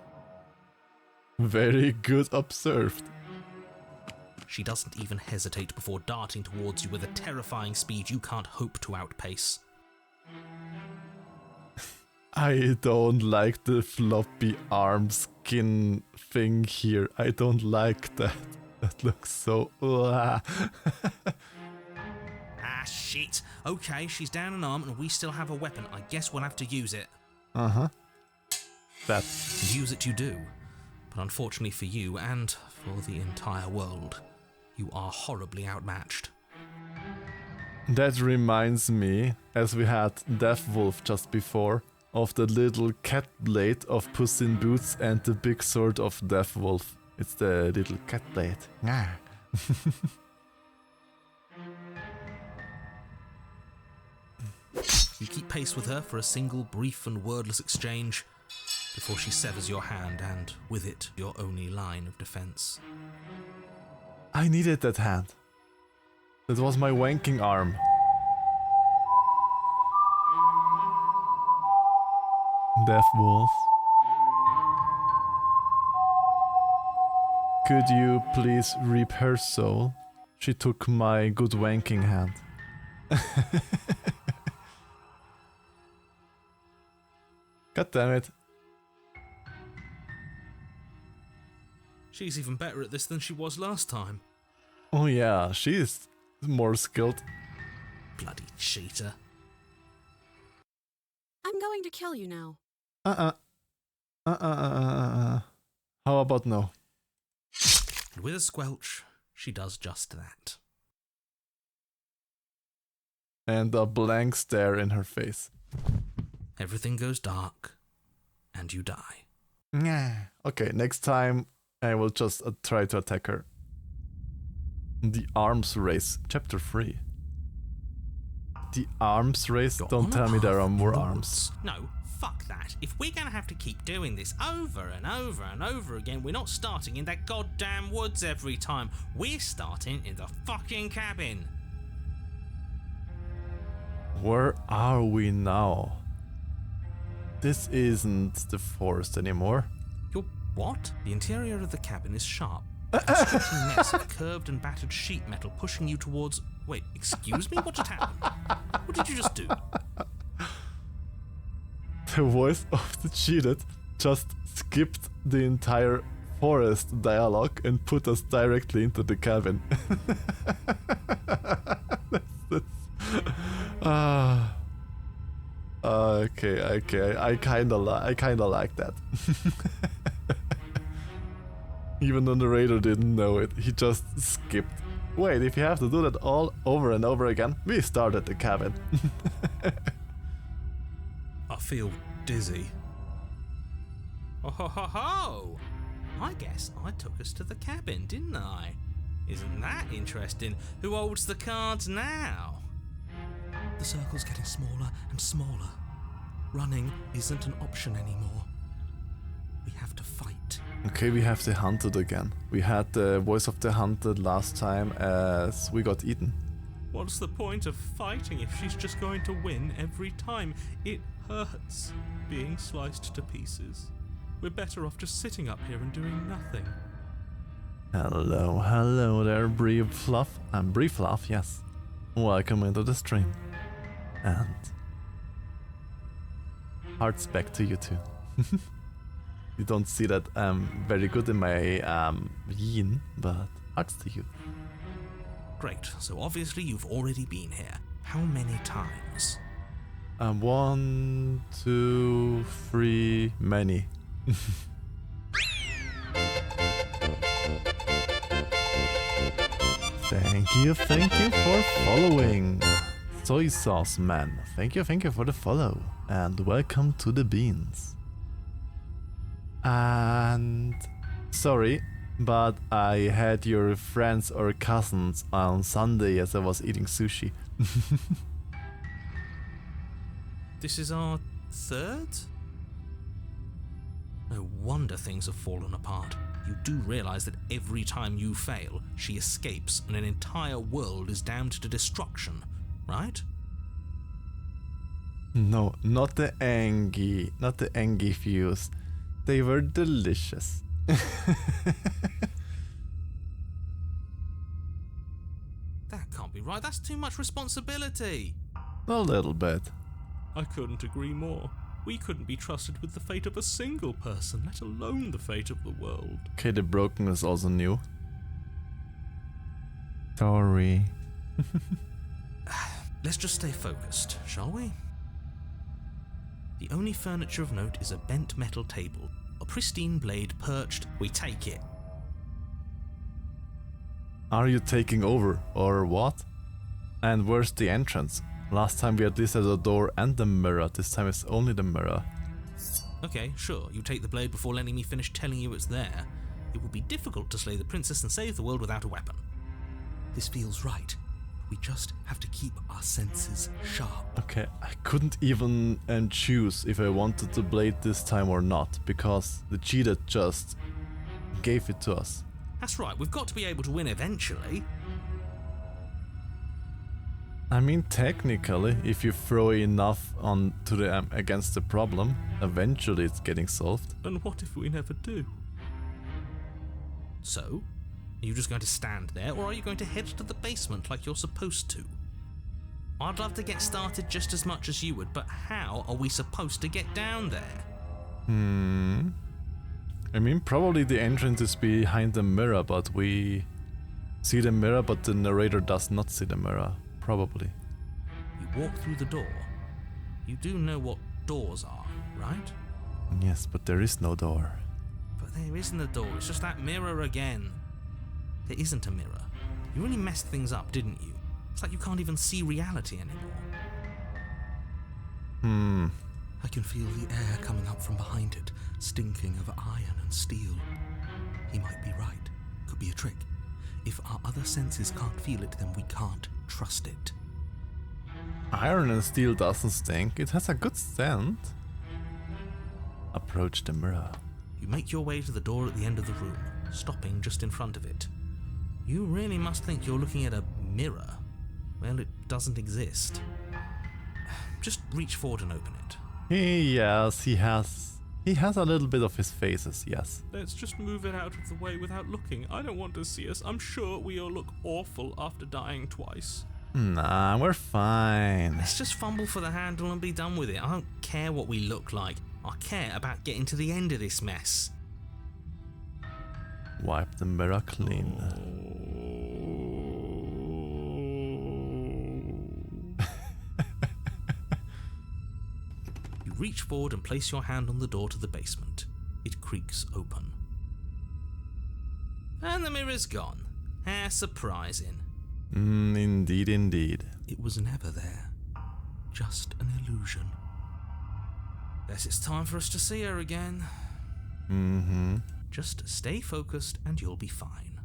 Very good observed. She doesn't even hesitate before darting towards you with a terrifying speed you can't hope to outpace. I don't like the floppy arm skin thing here. I don't like that. That looks so... Ah, shit. Okay, she's down an arm and we still have a weapon. I guess we'll have to use it. Uh-huh. That. Use it you do. But unfortunately for you and for the entire world, you are horribly outmatched. That reminds me, as we had Death Wolf just before, of the little cat blade of Puss in Boots and the big sword of Death Wolf. It's the little cat blade. You keep pace with her for a single brief and wordless exchange before she severs your hand and, with it, your only line of defense. I needed that hand. That was my wanking arm. Death Wolf. Could you please reap her soul? She took my good wanking hand. God damn it. She's even better at this than she was last time. Oh yeah, she's more skilled. Bloody cheater. I'm going to kill you now. How about no? And with a squelch, she does just that. And a blank stare in her face. Everything goes dark, and you die. Okay, next time I will just try to attack her. The Arms Race, Chapter 3. The Arms Race? You're Don't on a tell me there path are more north. arms. No, fuck that. If we're gonna have to keep doing this over and over and over again, we're not starting in that goddamn woods every time. We're starting in the fucking cabin. Where are we now? This isn't the forest anymore. You're what? The interior of the cabin is sharp. A constricting mess of curved and battered sheet metal pushing you towards... Wait, excuse me? What just happened? What did you just do? The voice of the cheated just skipped the entire forest dialogue and put us directly into the cabin. Okay. I kinda like that. Even the narrator didn't know it. He just skipped. Wait, if you have to do that all over and over again, we start at the cabin. I feel dizzy. Oh ho ho ho! I guess I took us to the cabin, didn't I? Isn't that interesting? Who holds the cards now? The circle's getting smaller and smaller. Running isn't an option anymore. We have to fight. Okay, we have the hunted again. We had the voice of the hunted last time as we got eaten. What's the point of fighting if she's just going to win every time? It hurts being sliced to pieces. We're better off just sitting up here and doing nothing. Hello there, Brie Fluff. I'm Brie Fluff, yes. Welcome into the stream. And hearts back to you too. You don't see that I'm very good in my yin, but hearts to you. Great, so obviously you've already been here. How many times? 1, 2, 3, many. Thank you for following. Soy Sauce Man, thank you for the follow. And welcome to the beans. And sorry, but I had your friends or cousins on Sunday as I was eating sushi. This is our third? No wonder things have fallen apart. You do realize that every time you fail, she escapes and an entire world is damned to destruction, right? No, not the Angie views. They were delicious. That can't be right, that's too much responsibility. A little bit. I couldn't agree more. We couldn't be trusted with the fate of a single person, let alone the fate of the world. Okay, the broken is also new. Sorry. Let's just stay focused, shall we? The only furniture of note is a bent metal table, a pristine blade perched. We take it. Are you taking over, or what? And where's the entrance? Last time we had this as a door and the mirror, this time it's only the mirror. Okay, sure, you take the blade before letting me finish telling you it's there. It would be difficult to slay the princess and save the world without a weapon. This feels right. We just have to keep our senses sharp. Okay, I couldn't even choose if I wanted the blade this time or not, because the cheetah just gave it to us. That's right, we've got to be able to win eventually. I mean, technically, if you throw enough onto the against the problem, eventually it's getting solved. And what if we never do? So, are you just going to stand there, or are you going to head to the basement like you're supposed to? I'd love to get started just as much as you would, but how are we supposed to get down there? I mean, probably the entrance is behind the mirror, but we see the mirror, but the narrator does not see the mirror. Probably. You walk through the door. You do know what doors are, right? Yes, but there is no door. But there isn't a door, it's just that mirror again. There isn't a mirror. You really messed things up, didn't you? It's like you can't even see reality anymore. I can feel the air coming up from behind it, stinking of iron and steel. He might be right. Could be a trick. If our other senses can't feel it, then we can't trust it. Iron and steel doesn't stink. It has a good scent. Approach the mirror. You make your way to the door at the end of the room, stopping just in front of it. You really must think you're looking at a mirror. Well, it doesn't exist. Just reach forward and open it. Yes, he has a little bit of his faces, yes. Let's just move it out of the way without looking. I don't want to see us. I'm sure we all look awful after dying twice. Nah, we're fine. Let's just fumble for the handle and be done with it. I don't care what we look like. I care about getting to the end of this mess. Wipe the mirror clean. You reach forward and place your hand on the door to the basement. It creaks open. And the mirror's gone. How surprising. Indeed. It was never there. Just an illusion. Guess it's time for us to see her again. Just stay focused and you'll be fine.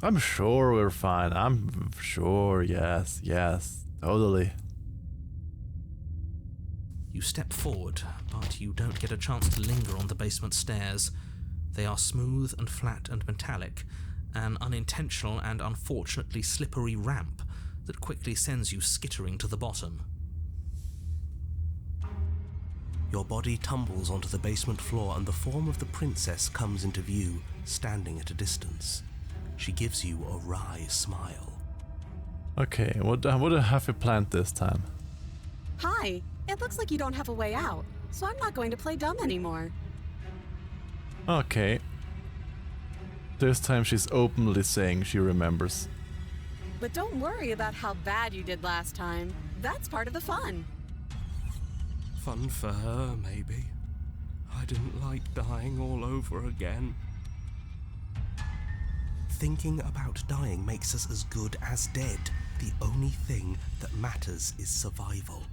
I'm sure we're fine. I'm sure, yes, totally. You step forward, but you don't get a chance to linger on the basement stairs. They are smooth and flat and metallic, an unintentional and unfortunately slippery ramp that quickly sends you skittering to the bottom. Your body tumbles onto the basement floor and the form of the princess comes into view, standing at a distance. She gives you a wry smile. Okay, what have you planned this time? Hi, it looks like you don't have a way out, so I'm not going to play dumb anymore. Okay. This time she's openly saying she remembers. But don't worry about how bad you did last time. That's part of the fun. Fun for her, maybe. I didn't like dying all over again. Thinking about dying makes us as good as dead. The only thing that matters is survival.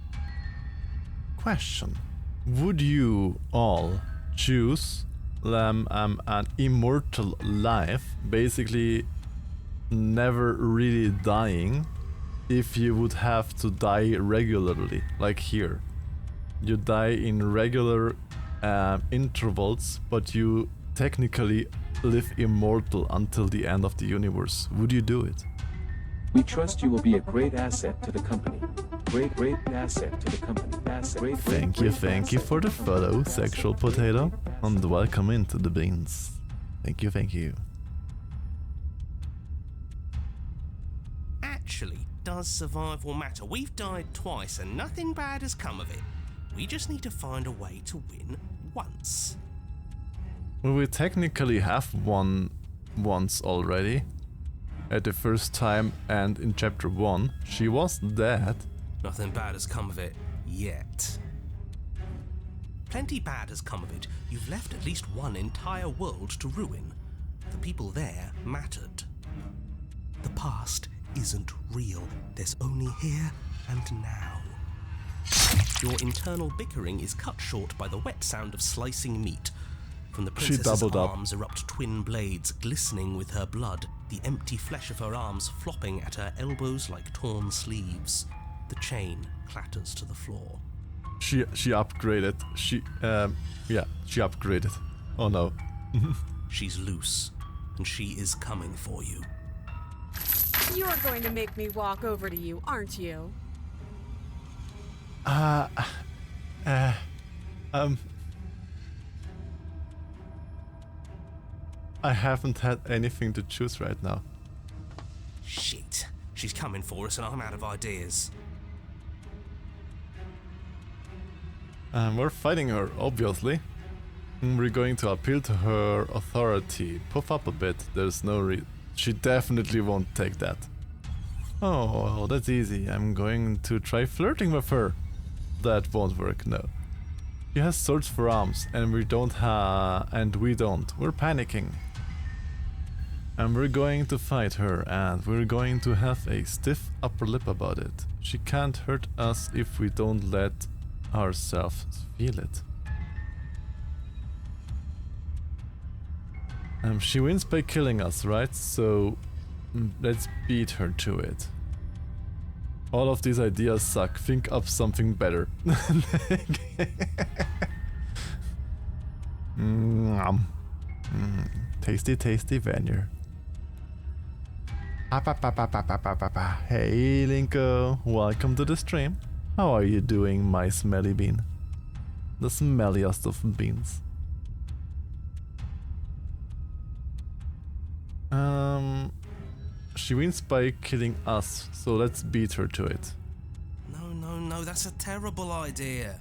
Question. Would you all choose an immortal life, basically never really dying, if you would have to die regularly, like here? You die in regular intervals, but you technically live immortal until the end of the universe. Would you do it? We trust you will be a great asset to the company. Great asset to the company. Thank you for the follow, sexual potato, and welcome into the beans. Thank you. Actually, does survival matter? We've died twice and nothing bad has come of it. We just need to find a way to win once. Well, we technically have won once already. At the first time and in chapter 1, she was dead. Nothing bad has come of it yet. Plenty bad has come of it. You've left at least one entire world to ruin. The people there mattered. The past isn't real. There's only here and now. Your internal bickering is cut short by the wet sound of slicing meat. From the princess's arms erupt twin blades glistening with her blood, the empty flesh of her arms flopping at her elbows like torn sleeves. The chain clatters to the floor. She upgraded. She upgraded. Oh no. She's loose, and she is coming for you. You're going to make me walk over to you, aren't you? I haven't had anything to choose right now. Shit. She's coming for us and I'm out of ideas. We're fighting her, obviously. We're going to appeal to her authority. Puff up a bit. There's no she definitely won't take that. Oh, well, that's easy. I'm going to try flirting with her. That won't work, no. She has swords for arms, and we don't. We're panicking. And we're going to fight her, and we're going to have a stiff upper lip about it. She can't hurt us if we don't let ourselves feel it. She wins by killing us, right? So let's beat her to it. All of these ideas suck. Think up something better. Tasty, tasty Vanier. Hey Linko, welcome to the stream. How are you doing, my smelly bean? The smelliest of beans. She wins by killing us, so let's beat her to it. No, that's a terrible idea.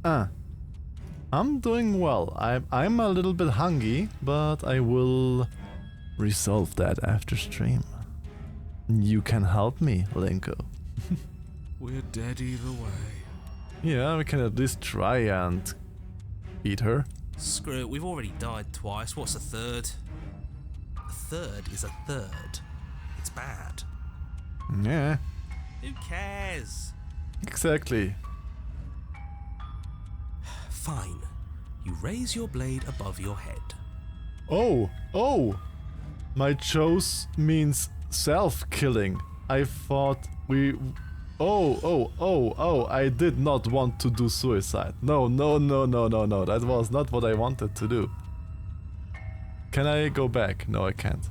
I'm doing well. I'm a little bit hungry, but I will resolve that after stream. You can help me, Linko. We're dead either way. Yeah, we can at least try and beat her. Screw it, we've already died twice. What's a third? A third is a third. It's bad. Yeah. Who cares? Exactly. Fine. You raise your blade above your head. Oh! My chose means self-killing. I thought Oh, I did not want to do suicide. No, that was not what I wanted to do. Can I go back? No, I can't.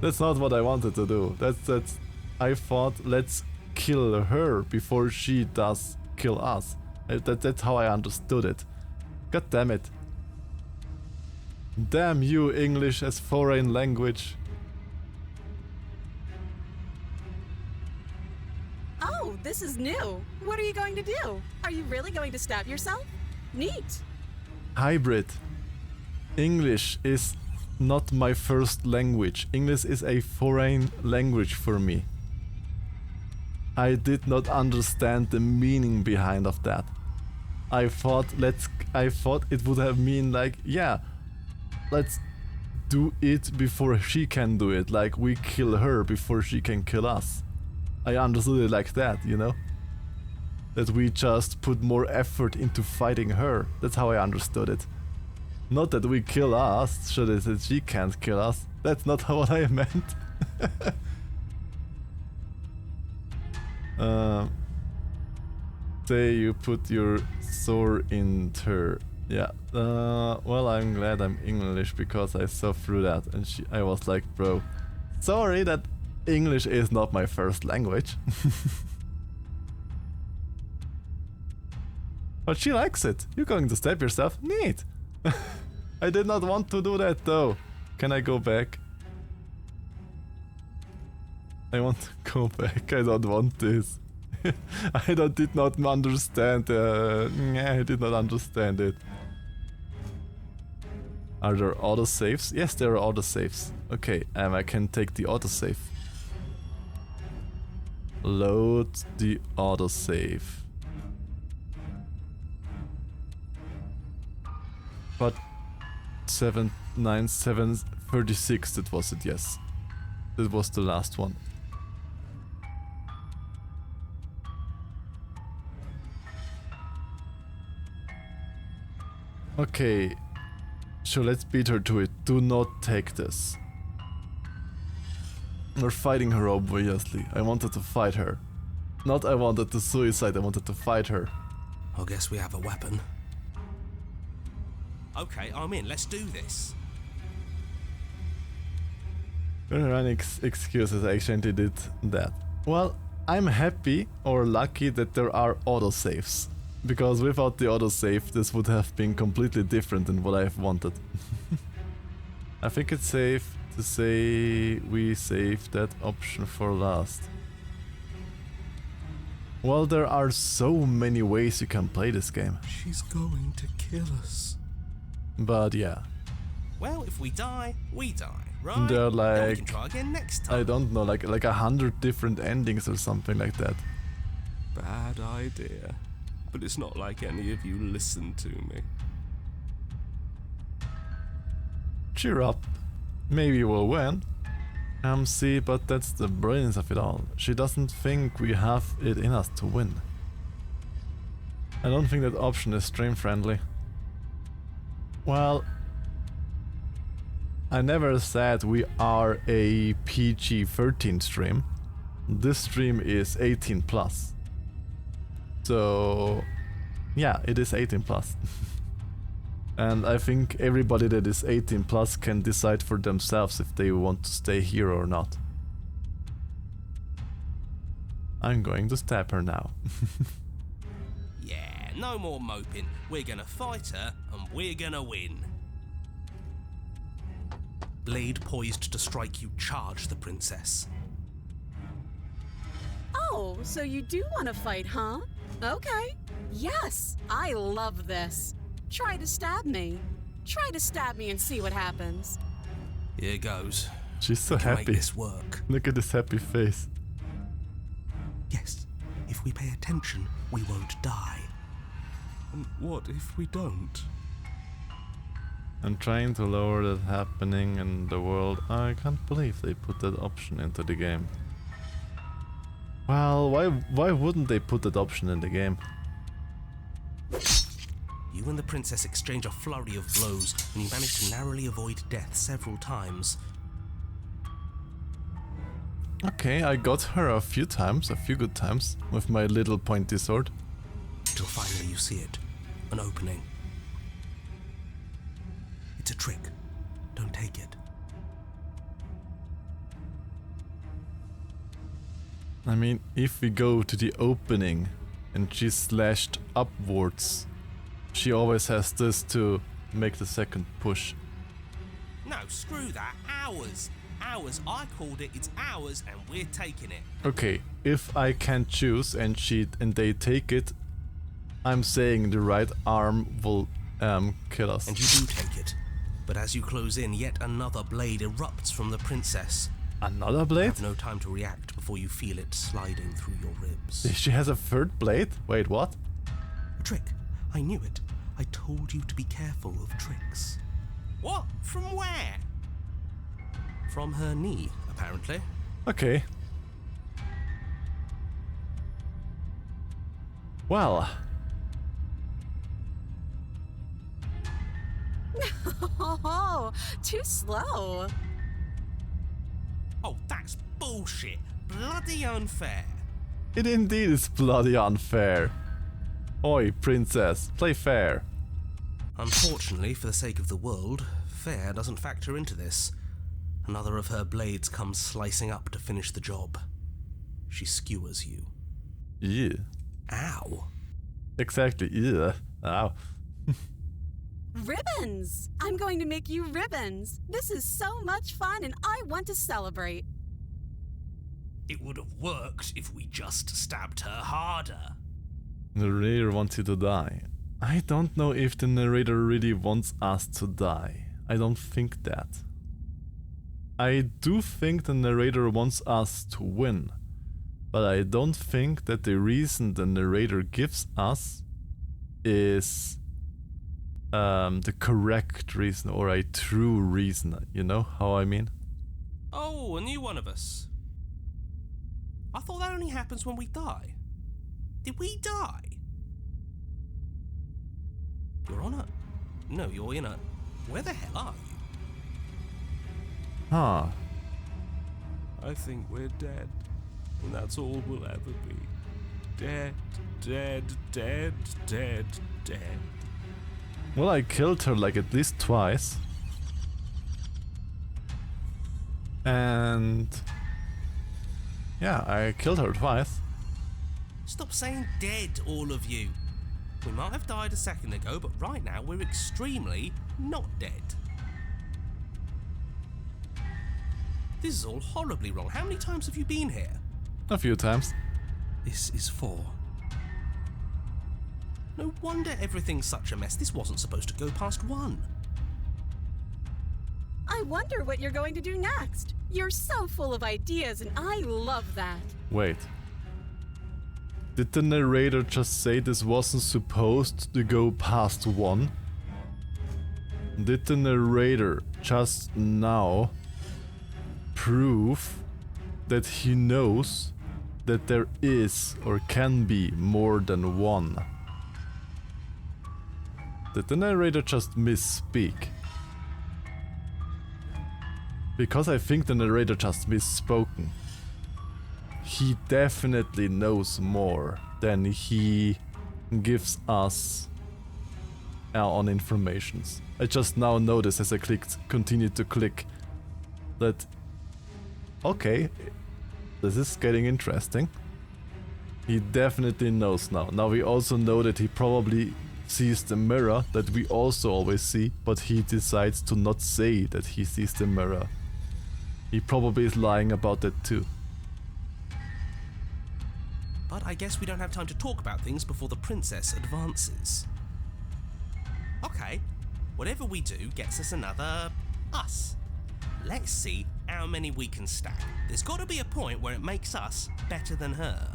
That's not what I wanted to do. That's I thought let's kill her before she does kill us. That's how I understood it. God damn it. Damn you, English as foreign language. Oh, this is new. What are you going to do? Are you really going to stab yourself? Neat. Hybrid. English is not my first language. English is a foreign language for me. I did not understand the meaning behind of that. I thought it would have mean like, yeah, let's do it before she can do it. Like we kill her before she can kill us. I understood it like that, you know? That we just put more effort into fighting her. That's how I understood it. Not that we kill us, so that she can't kill us. That's not what I meant. Say you put your sword in her. Yeah. Well, I'm glad I'm English because I saw through that, and I was like, bro, sorry that English is not my first language. But she likes it. You're going to stab yourself? Neat. I did not want to do that though. Can I go back? I want to go back. I don't want this. I did not understand. I did not understand it. Are there autosaves? Yes, there are autosaves. Okay, I can take the autosave. Load the autosave. But 79736, that was it, yes. That was the last one. Okay, so let's beat her to it. Do not take this. We're fighting her, obviously. I wanted to fight her. Not I wanted to suicide, I wanted to fight her. I guess we have a weapon. Okay, I'm in. Let's do this. There are any excuses, I actually did that. Well, I'm happy or lucky that there are autosaves. Because without the autosave, this would have been completely different than what I've wanted. I think it's safe to say we save that option for last. Well, there are so many ways you can play this game. She's going to kill us. But yeah. Well, if we die, we die, right? There are Then we like, can try again next time. I don't know, like 100 different endings or something like that. Bad idea. But it's not like any of you listen to me. Cheer up. Maybe we'll win. See, but that's the brilliance of it all. She doesn't think we have it in us to win. I don't think that option is stream friendly. Well, I never said we are a PG-13 stream. This stream is 18 plus. So, yeah, it is 18 plus. And I think everybody that is 18 plus can decide for themselves if they want to stay here or not. I'm going to stab her now. Yeah, no more moping. We're gonna fight her, and we're gonna win. Blade poised to strike, you charge the princess. Oh, so you do want to fight, huh? Okay. Yes, I love this. Try to stab me. Try to stab me and see what happens. Here goes. She's so We can make happy. this work. Look at this happy face. Yes, if we pay attention, we won't die. And what if we don't? I'm trying to lower that happening in the world. I can't believe they put that option into the game. Well, why wouldn't they put that option in the game? You and the princess exchange a flurry of blows, and you manage to narrowly avoid death several times. Okay, I got her a few good times, with my little pointy sword. Till finally you see it. An opening. It's a trick. Don't take it. I mean, if we go to the opening and she's slashed upwards, she always has this to make the second push. No, screw that. Ours. Ours. I called it. It's ours, and we're taking it. Okay, if I can choose and they take it, I'm saying the right arm will kill us. And you do take it. But as you close in, yet another blade erupts from the princess. Another You blade? have no time to react before you feel it sliding through your ribs. She has a third blade? Wait, what? A trick. I knew it. I told you to be careful of tricks. What? From where? From her knee, apparently. Okay. Well, Oh, too slow. Oh, that's bullshit. Bloody unfair. it indeed is bloody unfair. Oi, princess, play fair. Unfortunately, for the sake of the world, fair doesn't factor into this. Another of her blades comes slicing up to finish the job. She skewers you. Yeah. Ow. Exactly, yeah. Ow. Ribbons! I'm going to make you ribbons. This is so much fun and I want to celebrate. It would have worked if we just stabbed her harder. The narrator wants you to die. I don't know if the narrator really wants us to die. I don't think that. I do think the narrator wants us to win. But I don't think that the reason the narrator gives us is the correct reason or a true reason. You know how I mean? Oh, a new one of us. I thought that only happens when we die. Did we die? You're on a... No, you're in a... Where the hell are you? Huh. I think we're dead, and that's all we'll ever be. Dead, dead, dead, dead, dead. Well, I killed her like at least twice. And... yeah, I killed her twice. Stop saying dead, all of you. We might have died a second ago, but right now we're extremely not dead. This is all horribly wrong. How many times have you been here? A few times. This is 4. No wonder everything's such a mess. This wasn't supposed to go past 1. I wonder what you're going to do next. You're so full of ideas and I love that. Wait. Did the narrator just say this wasn't supposed to go past 1? Did the narrator just now prove that he knows that there is or can be more than 1? Did the narrator just misspeak? Because I think the narrator just misspoken. He definitely knows more than he gives us on informations. I just now noticed as I continued to click that, okay, this is getting interesting. He definitely knows now. Now we also know that he probably sees the mirror that we also always see, but he decides to not say that he sees the mirror. He probably is lying about that too. But I guess we don't have time to talk about things before the princess advances. Okay, whatever we do gets us another us. Let's see how many we can stack. There's got to be a point where it makes us better than her.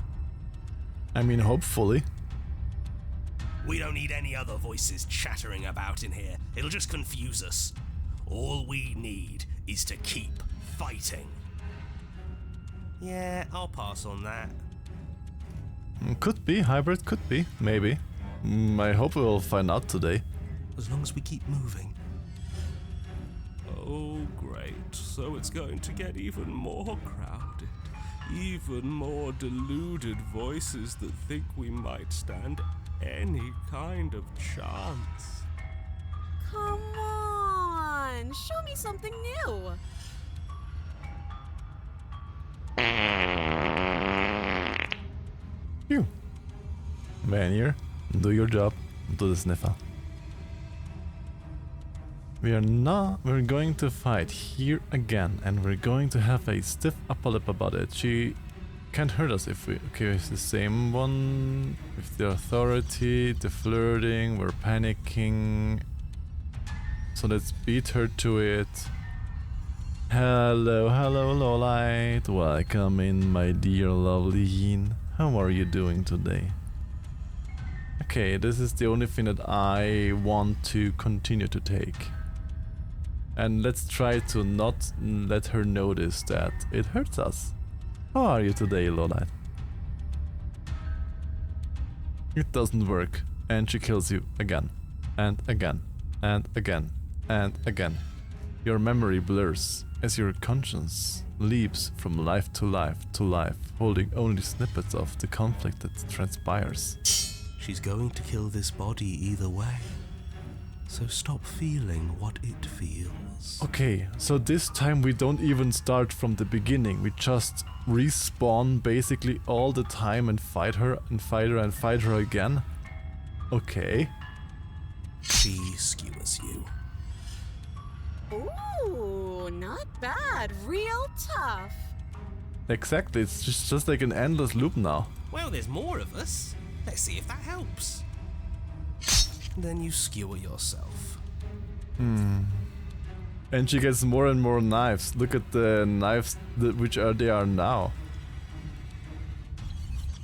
I mean, hopefully. We don't need any other voices chattering about in here. It'll just confuse us. All we need is to keep fighting. Yeah, I'll pass on that. Could be, hybrid could be, maybe. I hope we'll find out today. As long as we keep moving. Oh, great. So it's going to get even more crowded. even more deluded voices that think we might stand any kind of chance. Come on, show me something new. You. Vanier, do your job. Do the sniffer. We're going to fight here again, and we're going to have a stiff upper lip about it. She can't hurt us if we... Okay, it's the same one. With the authority, the flirting, we're panicking. So let's beat her to it. Hello, Lowlight. Welcome in, my dear Loveleen. How are you doing today? Okay, this is the only thing that I want to continue to take. And let's try to not let her notice that it hurts us. How are you today, Lowlight? It doesn't work, and she kills you again, and again, and again, and again. Your memory blurs as your conscience leaps from life to life to life, holding only snippets of the conflict that transpires. She's going to kill this body either way. So stop feeling what it feels. Okay, so this time we don't even start from the beginning. We just respawn basically all the time and fight her and fight her and fight her again. Okay. She skewers you. Ooh, not bad. Real tough. Exactly, it's just like an endless loop now. Well, there's more of us. Let's see if that helps. Then you skewer yourself. And she gets more and more knives. Look at the knives which they are now.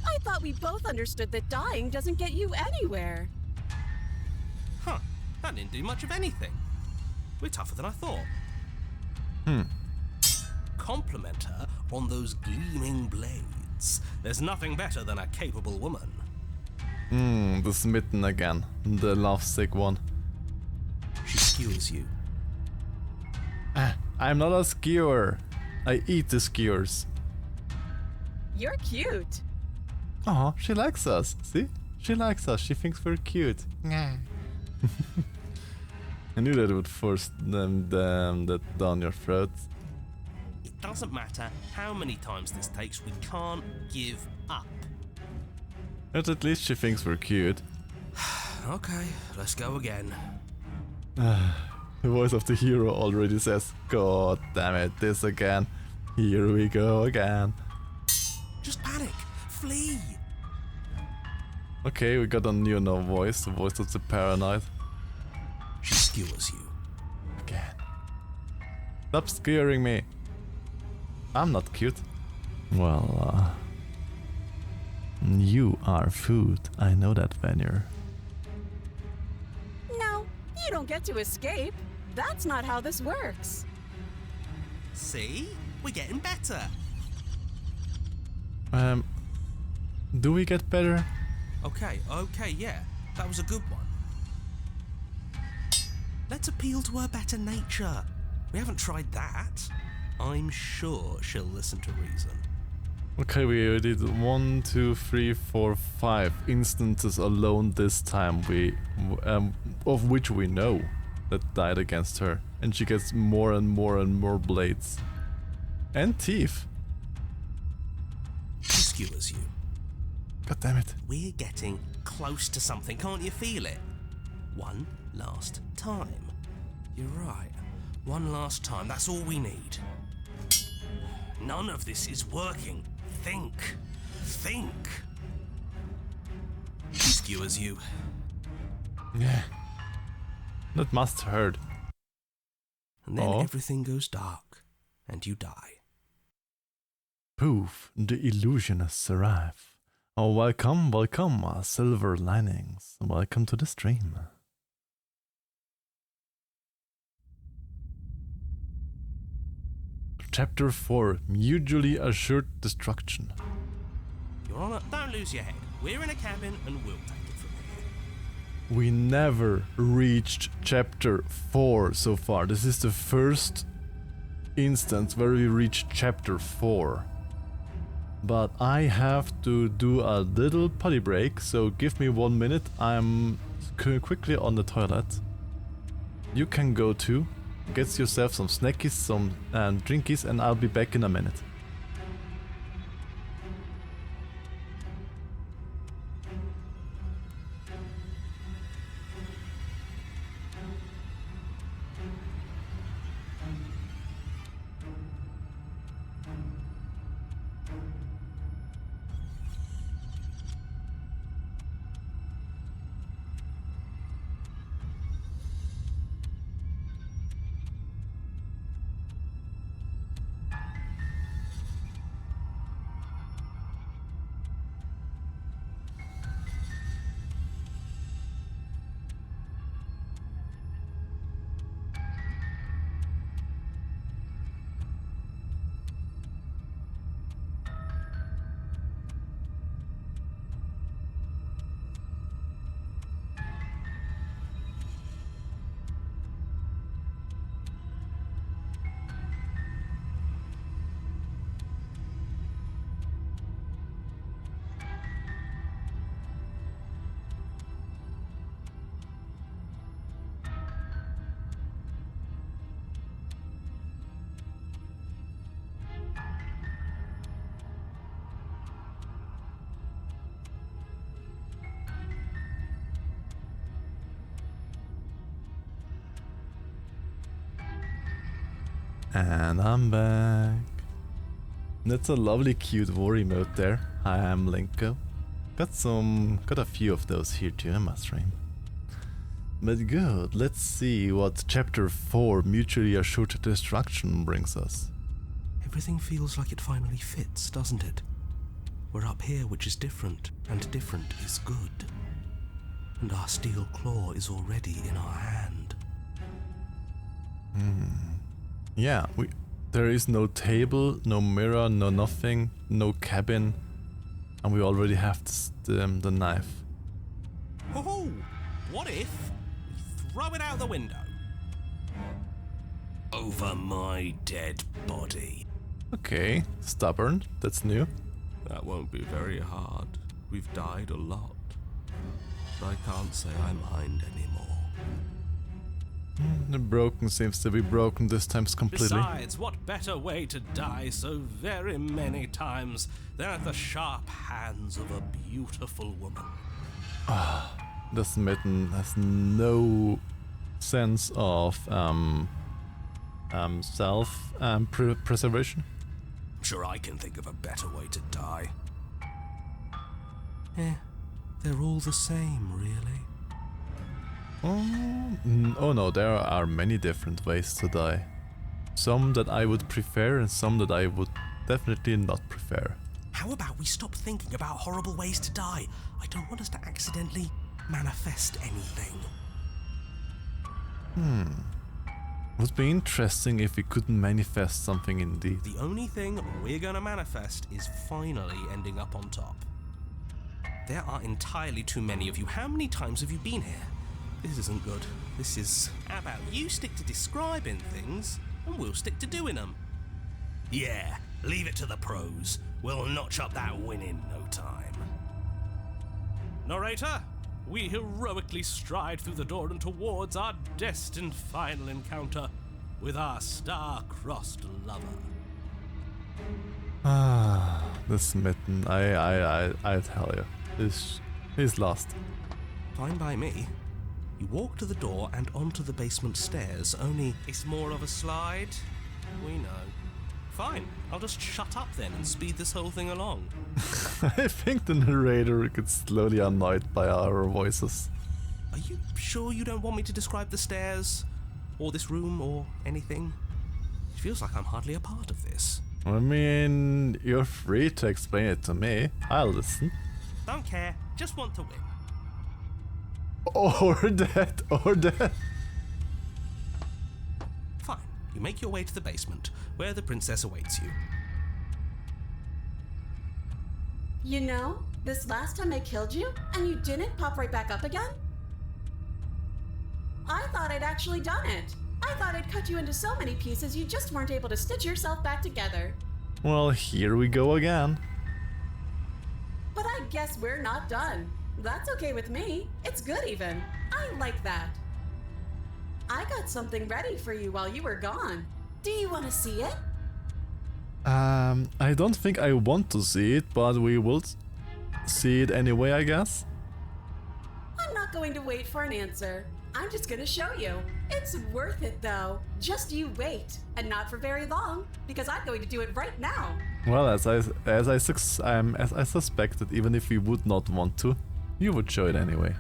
I thought we both understood that dying doesn't get you anywhere. Huh, that didn't do much of anything. We're tougher than I thought. Compliment her on those gleaming blades. There's nothing better than a capable woman. The smitten again. The lovesick one. She skewers you. I'm not a skewer. I eat the skewers. You're cute. Oh, she likes us. See? She likes us. She thinks we're cute. I knew that would force that down your throat. It doesn't matter how many times this takes, we can't give up. But at least she thinks we're cute. Okay, let's go again. The voice of the hero already says, God damn it, this again. Here we go again. Just panic! Flee! Okay, we got a new voice, the voice of the paranoid. She skewers you. Again. Stop skewering me. I'm not cute. Well, you are food. I know that, Vanier. No, you don't get to escape. That's not how this works. See? We're getting better. Do we get better? Okay, yeah. That was a good one. Let's appeal to her better nature. We haven't tried that. I'm sure she'll listen to reason. Okay, we did 1, 2, 3, 4, 5 instances alone this time. Of which we know that died against her, and she gets more and more and more blades and teeth. She skewers you. God damn it! We're getting close to something. Can't you feel it? One last time. You're right. One last time. That's all we need. None of this is working. Think. She skewers you. Yeah. That must hurt. And then everything goes dark, and you die. Poof, the illusionists arrive. Oh, welcome, silver linings. Welcome to the stream. Chapter 4, Mutually Assured Destruction. Your Honor, don't lose your head. We're in a cabin, and we'll take it from here. We never reached chapter 4 so far. This is the first instance where we reached chapter 4. But I have to do a little potty break, so give me 1 minute. I'm quickly on the toilet. You can go too. Get yourself some snackies, some drinkies, and I'll be back in a minute. And I'm back. That's a lovely cute war emote there. Hi, I'm Linko. Got a few of those here too in my stream. But good, let's see what chapter 4 Mutually Assured Destruction brings us. Everything feels like it finally fits, doesn't it? We're up here, which is different, and different is good. And our steel claw is already in our hand. Yeah, there is no table, no mirror, no nothing, no cabin, and we already have the knife. Oh, what if we throw it out the window? Over my dead body. Okay, stubborn, that's new. That won't be very hard. We've died a lot. But I can't say I mind anymore. The broken seems to be broken this time completely. Besides, what better way to die so very many times than at the sharp hands of a beautiful woman? The smitten has no sense of self preservation. I'm sure I can think of a better way to die. They're all the same, really. Oh no, there are many different ways to die. Some that I would prefer and some that I would definitely not prefer. How about we stop thinking about horrible ways to die? I don't want us to accidentally manifest anything. Would be interesting if we couldn't manifest something indeed. The only thing we're gonna manifest is finally ending up on top. There are entirely too many of you. How many times have you been here? This isn't good. This is... How about you stick to describing things, and we'll stick to doing them? Yeah, leave it to the pros. We'll notch up that win in no time. Narrator, we heroically stride through the door and towards our destined final encounter with our star-crossed lover. The smitten, I tell you, he's lost. Fine by me. You walk to the door and onto the basement stairs, only it's more of a slide. We know. Fine, I'll just shut up then and speed this whole thing along. I think the narrator gets slowly annoyed by our voices. Are you sure you don't want me to describe the stairs? Or this room, or anything? It feels like I'm hardly a part of this. I mean, you're free to explain it to me. I'll listen. Don't care, just want to win. Or that. Fine, you make your way to the basement, where the princess awaits you. You know, this last time I killed you, and you didn't pop right back up again? I thought I'd actually done it. I thought I'd cut you into so many pieces you just weren't able to stitch yourself back together. Well, here we go again. guess we're not done. That's okay with me. It's good even. I like that. I got something ready for you while you were gone. Do you want to see it? I don't think I want to see it, but we will see it anyway, I guess. I'm not going to wait for an answer. I'm just going to show you. It's worth it though. Just you wait, and not for very long, because I'm going to do it right now. Well, as I suspected, even if we would not want to, you would show it anyway.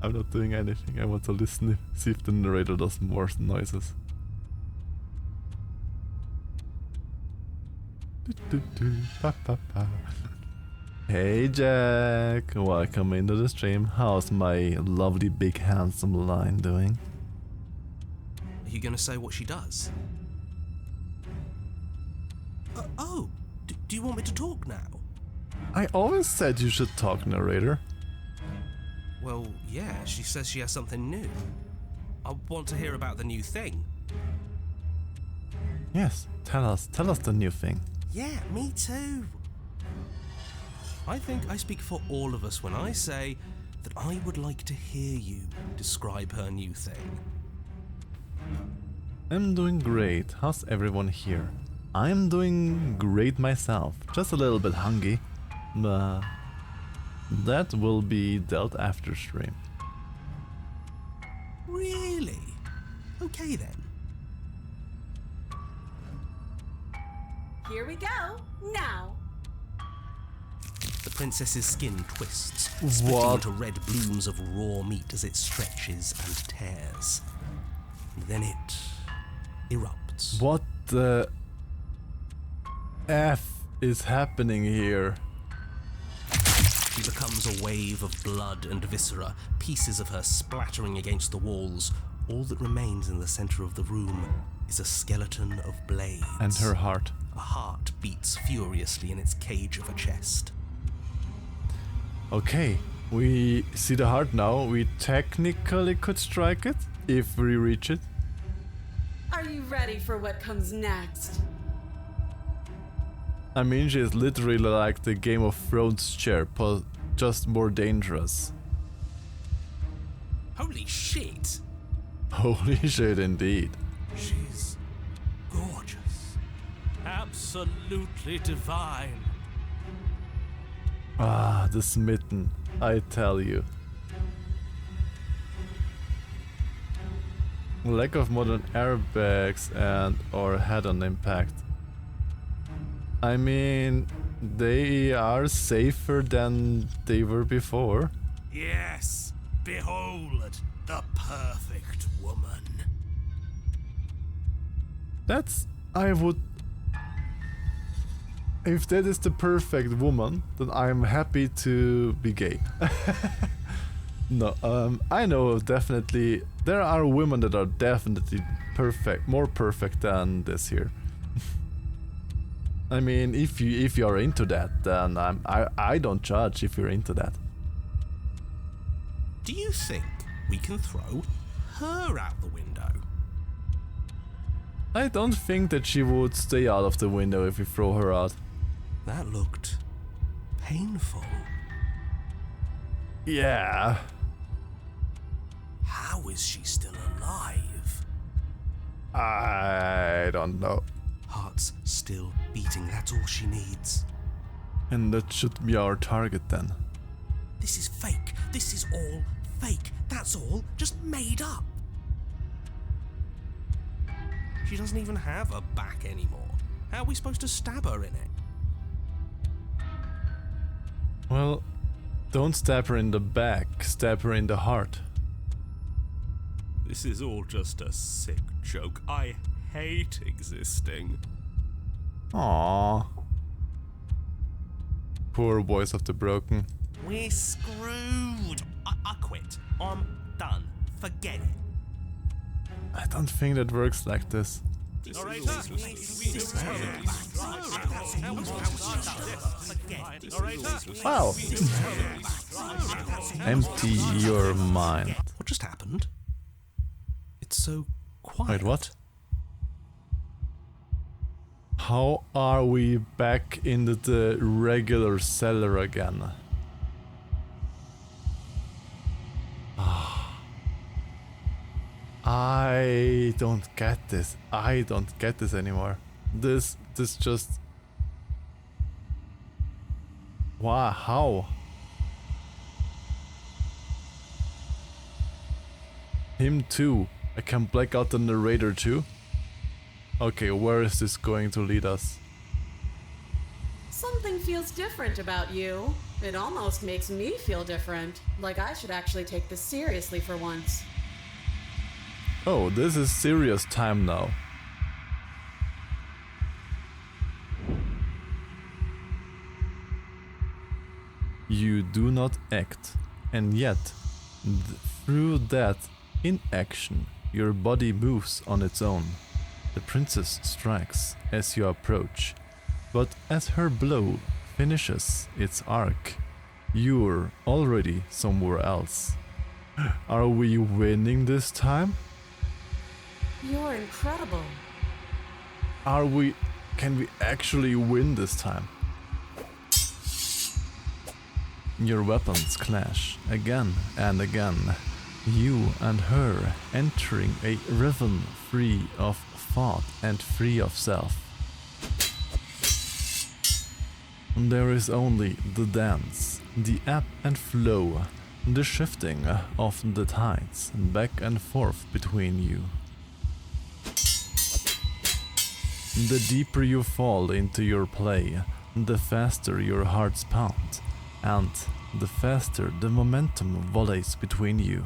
I'm not doing anything. I want to listen, see if the narrator does more noises. Hey Jack, welcome into the stream. How's my lovely big handsome lion doing? Are you going to say what she does? Do you want me to talk now? I always said you should talk, narrator. Well, yeah, she says she has something new. I want to hear about the new thing. Yes, tell us the new thing. Yeah, me too. I think I speak for all of us when I say that I would like to hear you describe her new thing. I'm doing great. How's everyone here? I'm doing great myself. Just a little bit hungry. But that will be dealt after stream. Really? Okay then. Here we go. Now. The princess's skin twists, What? splitting into red blooms of raw meat as it stretches and tears. Then it erupts. What the F is happening here? She becomes a wave of blood and viscera, pieces of her splattering against the walls. All that remains in the center of the room is a skeleton of blades. And her heart. A heart beats furiously in its cage of a chest. Okay, we see the heart now. We technically could strike it if we reach it. Are you ready for what comes next? I mean, she is literally like the Game of Thrones chair, but just more dangerous. Holy shit! Holy shit, indeed. She's gorgeous. Absolutely divine. Ah, the smitten, I tell you. Lack of modern airbags and or head-on impact. I mean, they are safer than they were before. Yes, behold the perfect woman. That's... I would... If that is the perfect woman, then I'm happy to be gay. No, I know definitely... There are women that are definitely perfect, more perfect than this here. I mean, if you are into that, then I don't judge if you're into that. Do you think we can throw her out the window? I don't think that she would stay out of the window if we throw her out. That looked painful. Yeah. How is she still alive? I don't know. Heart's still beating, that's all she needs. And that should be our target then. This is fake. This is all fake. That's all just made up. She doesn't even have a back anymore. How are we supposed to stab her in it? Well, don't stab her in the back, stab her in the heart. This is all just a sick joke. I hate existing. Aww. Poor voice of the broken. We're screwed. I quit. I'm done. Forget it. I don't think that works like this. Wow. Empty your mind. What just happened? It's so quiet. Wait, what? How are we back into the regular cellar again? I don't get this. I don't get this anymore. This just... Wow, how? Him too. I can black out the narrator too. Okay, where is this going to lead us? Something feels different about you. It almost makes me feel different. Like I should actually take this seriously for once. Oh, this is serious time now. You do not act, and yet, through that inaction, your body moves on its own. The princess strikes as you approach, but as her blow finishes its arc, you're already somewhere else. Are we winning this time? You're incredible. Can we actually win this time? Your weapons clash again and again. You and her entering a rhythm free of thought and free of self. There is only the dance, the ebb and flow, the shifting of the tides back and forth between you. The deeper you fall into your play, the faster your hearts pound, and the faster the momentum volleys between you.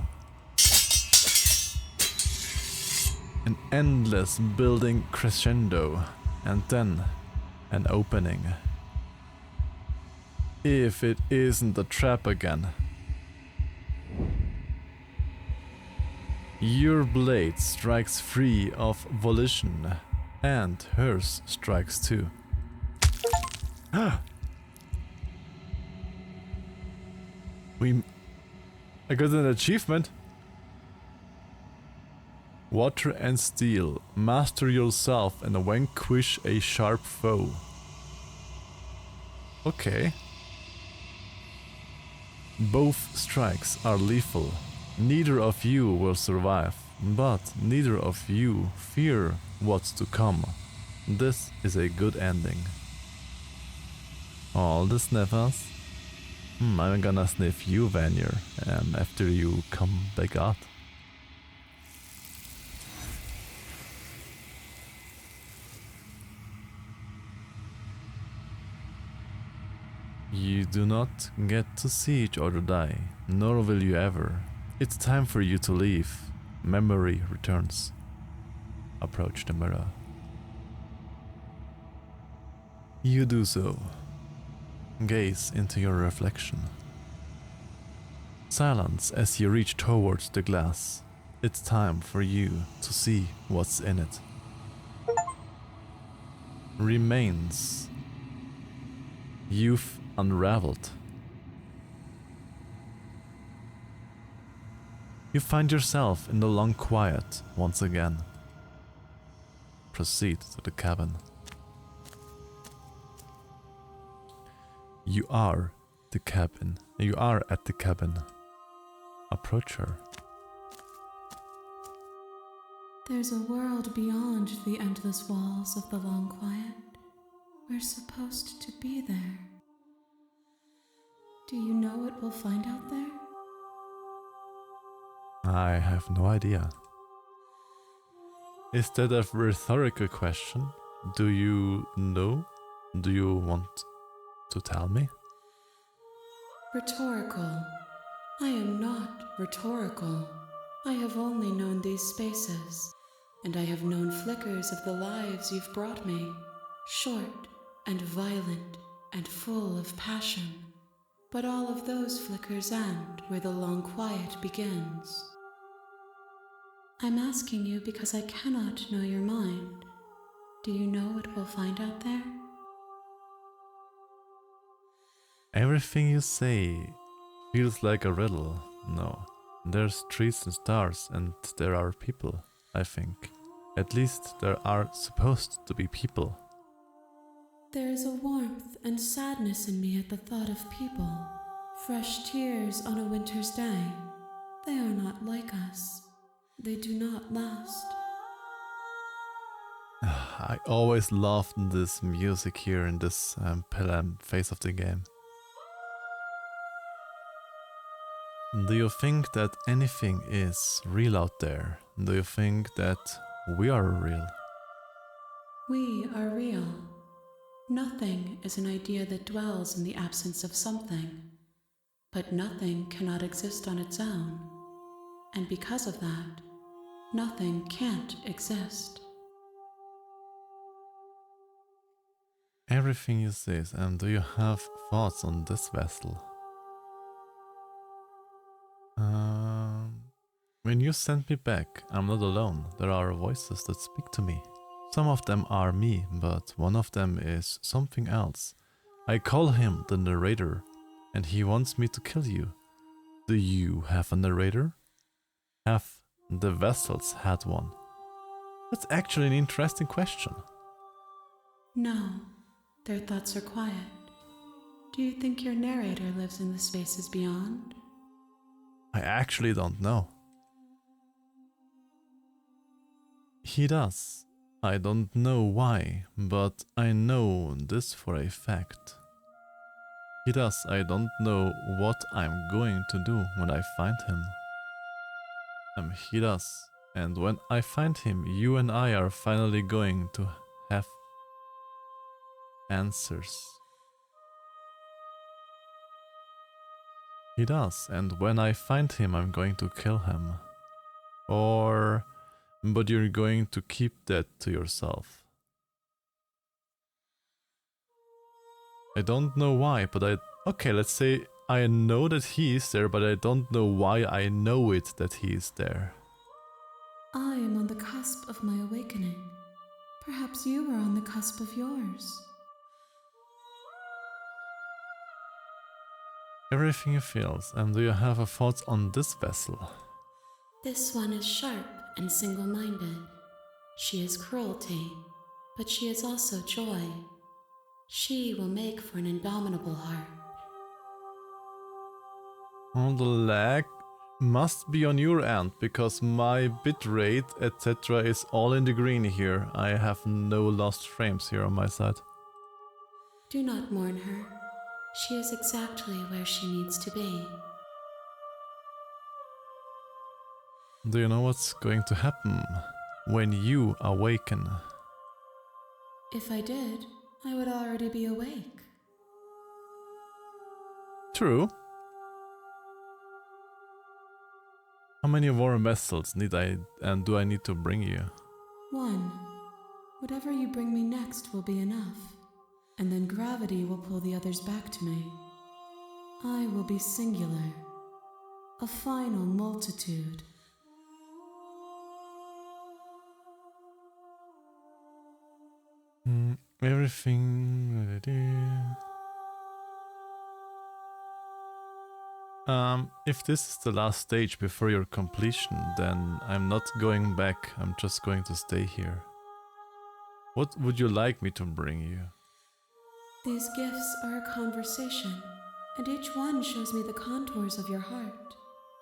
An endless building crescendo, and then an opening. If it isn't a trap again. Your blade strikes free of volition, and hers strikes too. I got an achievement. Water and steel. Master yourself and vanquish a sharp foe. Okay. Both strikes are lethal. Neither of you will survive, but neither of you fear what's to come. This is a good ending. All the sniffers. I'm gonna sniff you, Vanier, after you come back out. You do not get to see each other die, nor will you ever. It's time for you to leave. Memory returns. Approach the mirror. You do so. Gaze into your reflection. Silence as you reach towards the glass. It's time for you to see what's in it. Remains. Youth unraveled. You find yourself in the long quiet once again. Proceed to the cabin. You are the cabin. You are at the cabin. Approach her. There's a world beyond the endless walls of the long quiet. We're supposed to be there. Do you know what we'll find out there? I have no idea. Is that a rhetorical question? Do you know? Do you want to tell me? Rhetorical. I am not rhetorical. I have only known these spaces, and I have known flickers of the lives you've brought me, short and violent and full of passion. But all of those flickers end where the long quiet begins. I'm asking you because I cannot know your mind. Do you know what we'll find out there? Everything you say feels like a riddle. No, there's trees and stars and there are people, I think. At least there are supposed to be people. There is a warmth and sadness in me at the thought of people. Fresh tears on a winter's day. They are not like us. They do not last. I always loved this music here in this phase of the game. Do you think that anything is real out there? Do you think that we are real? We are real. Nothing is an idea that dwells in the absence of something. But nothing cannot exist on its own. And because of that, nothing can't exist. Everything you say, and do you have thoughts on this vessel? When you send me back, I'm not alone. There are voices that speak to me. Some of them are me, but one of them is something else. I call him the narrator, and he wants me to kill you. Do you have a narrator? Have the vessels had one? That's actually an interesting question. No, their thoughts are quiet. Do you think your narrator lives in the spaces beyond? I actually don't know. He does. I don't know why, but I know this for a fact. He does. I don't know what I'm going to do when I find him. He does. And when I find him, you and I are finally going to have answers. He does. And when I find him, I'm going to kill him. But you're going to keep that to yourself. I don't know why, but okay, let's say I know that he is there, but I don't know why I know it that he is there. I am on the cusp of my awakening. Perhaps you are on the cusp of yours. Everything feels, and do you have a thought on this vessel? This one is sharp and single-minded. She is cruelty, but she is also joy. She will make for an indomitable heart. Oh, the lag must be on your end, because my bitrate, etc. is all in the green here. I have no lost frames here on my side. Do not mourn her. She is exactly where she needs to be. Do you know what's going to happen when you awaken? If I did, I would already be awake. True. How many warm vessels do I need to bring you? One. Whatever you bring me next will be enough. And then gravity will pull the others back to me. I will be singular. A final multitude. Everything. If this is the last stage before your completion, then I'm not going back. I'm just going to stay here. What would you like me to bring you? These gifts are a conversation, and each one shows me the contours of your heart.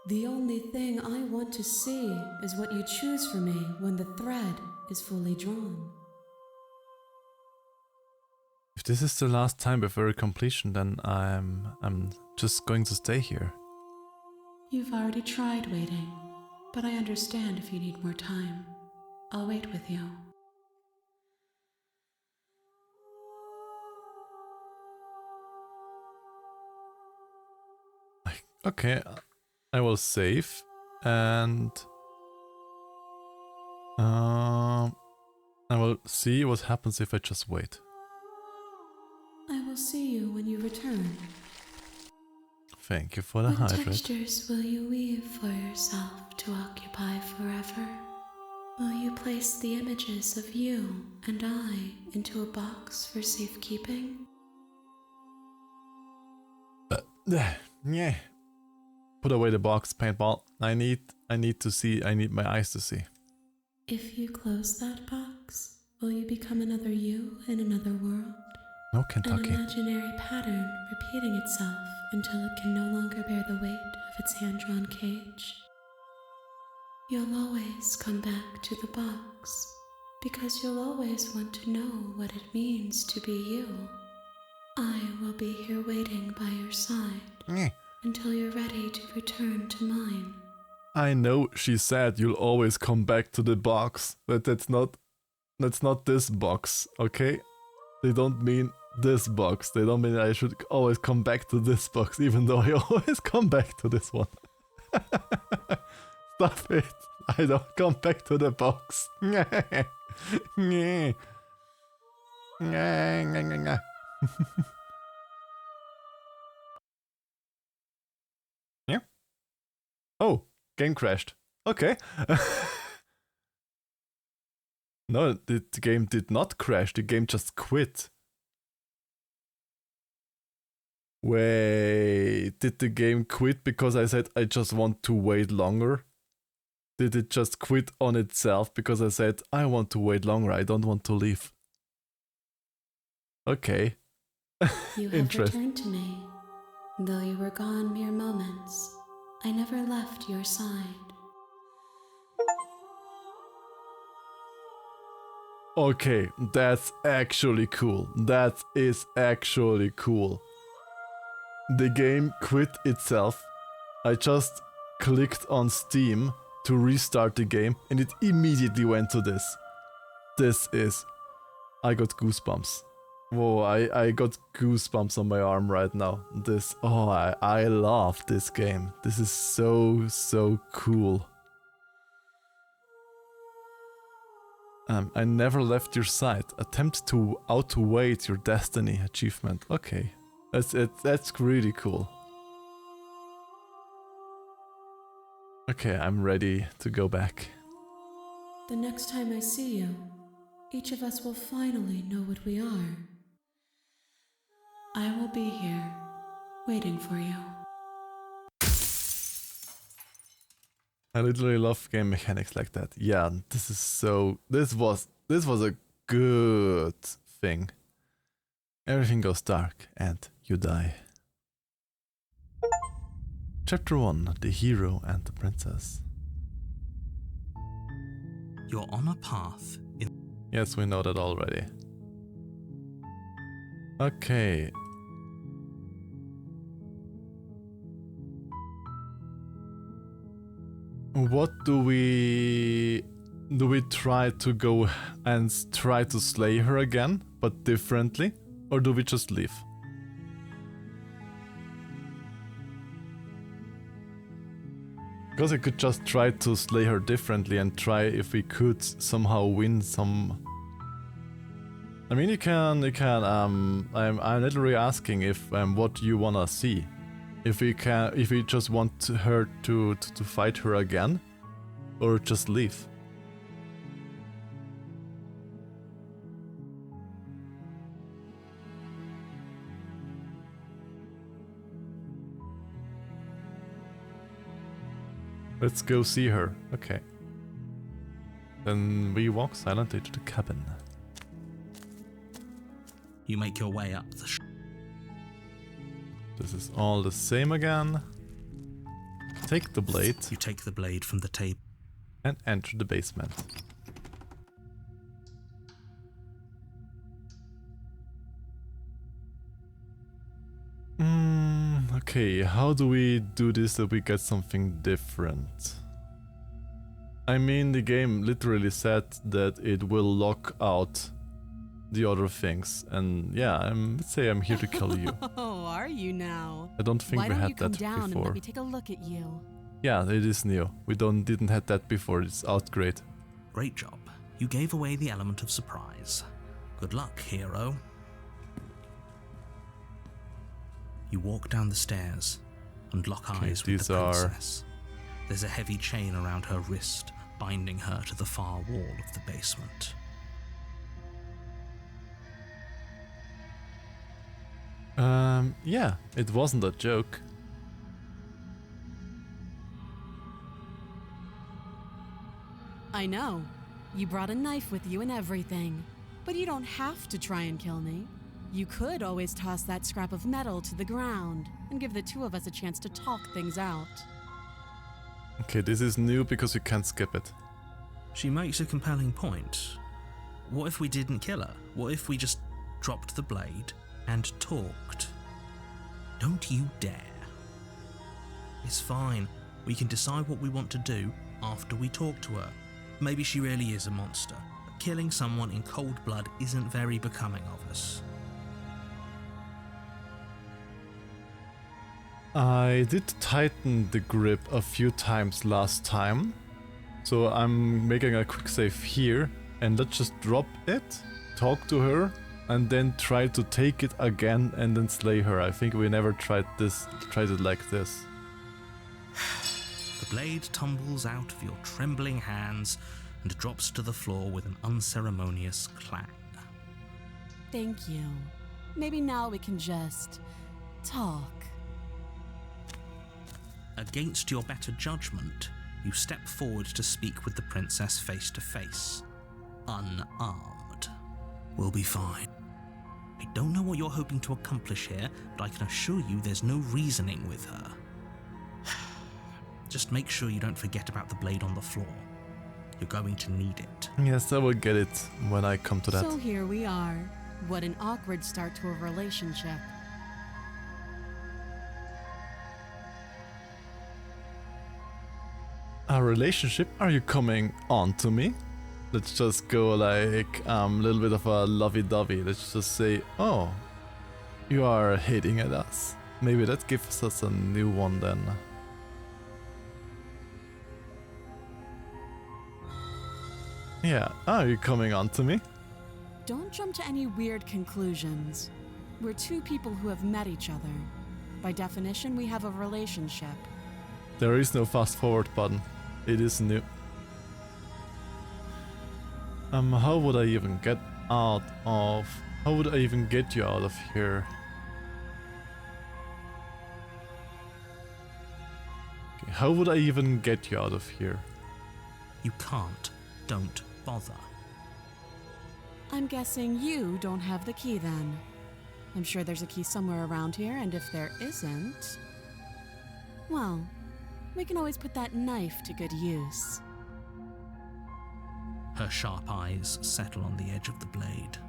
The only thing I want to see is what you choose for me when the thread is fully drawn. If this is the last time before completion, then I'm just going to stay here. You've already tried waiting, but I understand if you need more time. I'll wait with you. Okay, I will save, and I will see what happens if I just wait. I will see you when you return. Thank you for the What hydrate. textures will you weave for yourself to occupy forever? Will you place the images of you and I into a box for safekeeping? Yeah. Put away the box, paintball. I need to see. I need my eyes to see. If you close that box, will you become another you in another world? No An Kentucky. imaginary pattern repeating itself until it can no longer bear the weight of its hand-drawn cage. You'll always come back to the box, because you'll always want to know what it means to be you. I will be here waiting by your side until you're ready to return to mine. I know she said you'll always come back to the box, but that's not this box, okay? They don't mean this box. They don't mean I should always come back to this box, even though I always come back to this one. Stop it. I don't come back to the box. Yeah. Oh, game crashed. Okay. No, the game did not crash. The game just quit. Wait, did the game quit because I said I just want to wait longer? Did it just quit on itself because I said I want to wait longer, I don't want to leave? Okay. You have returned to me. Though you were gone mere moments, I never left your side. Okay, that's actually cool. That is actually cool. The game quit itself. I just clicked on Steam to restart the game and it immediately went to this. This is... I got goosebumps. Whoa, I got goosebumps on my arm right now. This... Oh, I love this game. This is so cool. I never left your side. Attempt to outwait your destiny achievement. Okay. That's really cool. Okay, I'm ready to go back. The next time I see you, each of us will finally know what we are. I will be here, waiting for you. I literally love game mechanics like that. Yeah, this is so... This was a good thing. Everything goes dark and you die. Chapter 1, The Hero and the Princess. You're on a path in... Yes, we know that already. Okay. What do we try to go and try to slay her again, but differently? Or do we just leave? Because I could just try to slay her differently and try if we could somehow win some... I mean, you can, I'm literally asking if, what you wanna see. If we just want her to fight her again, or just leave. Let's go see her. Okay. Then we walk silently to the cabin. You make your way up the This is all the same again. Take the blade. You take the blade from the table and enter the basement. Okay, how do we do this that we get something different? I mean, the game literally said that it will lock out the other things, and yeah, let's say I'm here to kill you. Oh, are you now? I don't think Why we don't had you come that down before. and let me take a look at you? Yeah, it is new. We didn't have that before. It's out great. Great job. You gave away the element of surprise. Good luck, hero. You walk down the stairs and lock eyes with the princess. There's a heavy chain around her wrist, binding her to the far wall of the basement. Yeah, it wasn't a joke. I know. You brought a knife with you and everything. But you don't have to try and kill me. You could always toss that scrap of metal to the ground and give the two of us a chance to talk things out. Okay, this is new because you can't skip it. She makes a compelling point. What if we didn't kill her? What if we just dropped the blade and talked? Don't you dare. It's fine. We can decide what we want to do after we talk to her. Maybe she really is a monster. But killing someone in cold blood isn't very becoming of us. I did tighten the grip a few times last time. So I'm making a quick save here. And let's just drop it, talk to her, and then try to take it again and then slay her. I think we never tried it like this. The blade tumbles out of your trembling hands and drops to the floor with an unceremonious clang. Thank you. Maybe now we can just talk. Against your better judgment, you step forward to speak with the princess face to face. Unarmed. We'll be fine. I don't know what you're hoping to accomplish here, but I can assure you there's no reasoning with her. Just make sure you don't forget about the blade on the floor. You're going to need it. Yes, I will get it when I come to that. So here we are. What an awkward start to a relationship. A relationship? Are you coming on to me? Let's just go like a little bit of a lovey-dovey. Let's just say, oh, you are hating at us. Maybe that gives us a new one then. Yeah, are you coming on to me? Don't jump to any weird conclusions. We're two people who have met each other. By definition, we have a relationship. There is no fast forward button. It is new. How would I even get out of... How would I even get you out of here? Okay, how would I even get you out of here? You can't. Don't bother. I'm guessing you don't have the key then. I'm sure there's a key somewhere around here, and if there isn't... well, we can always put that knife to good use. Her sharp eyes settle on the edge of the blade.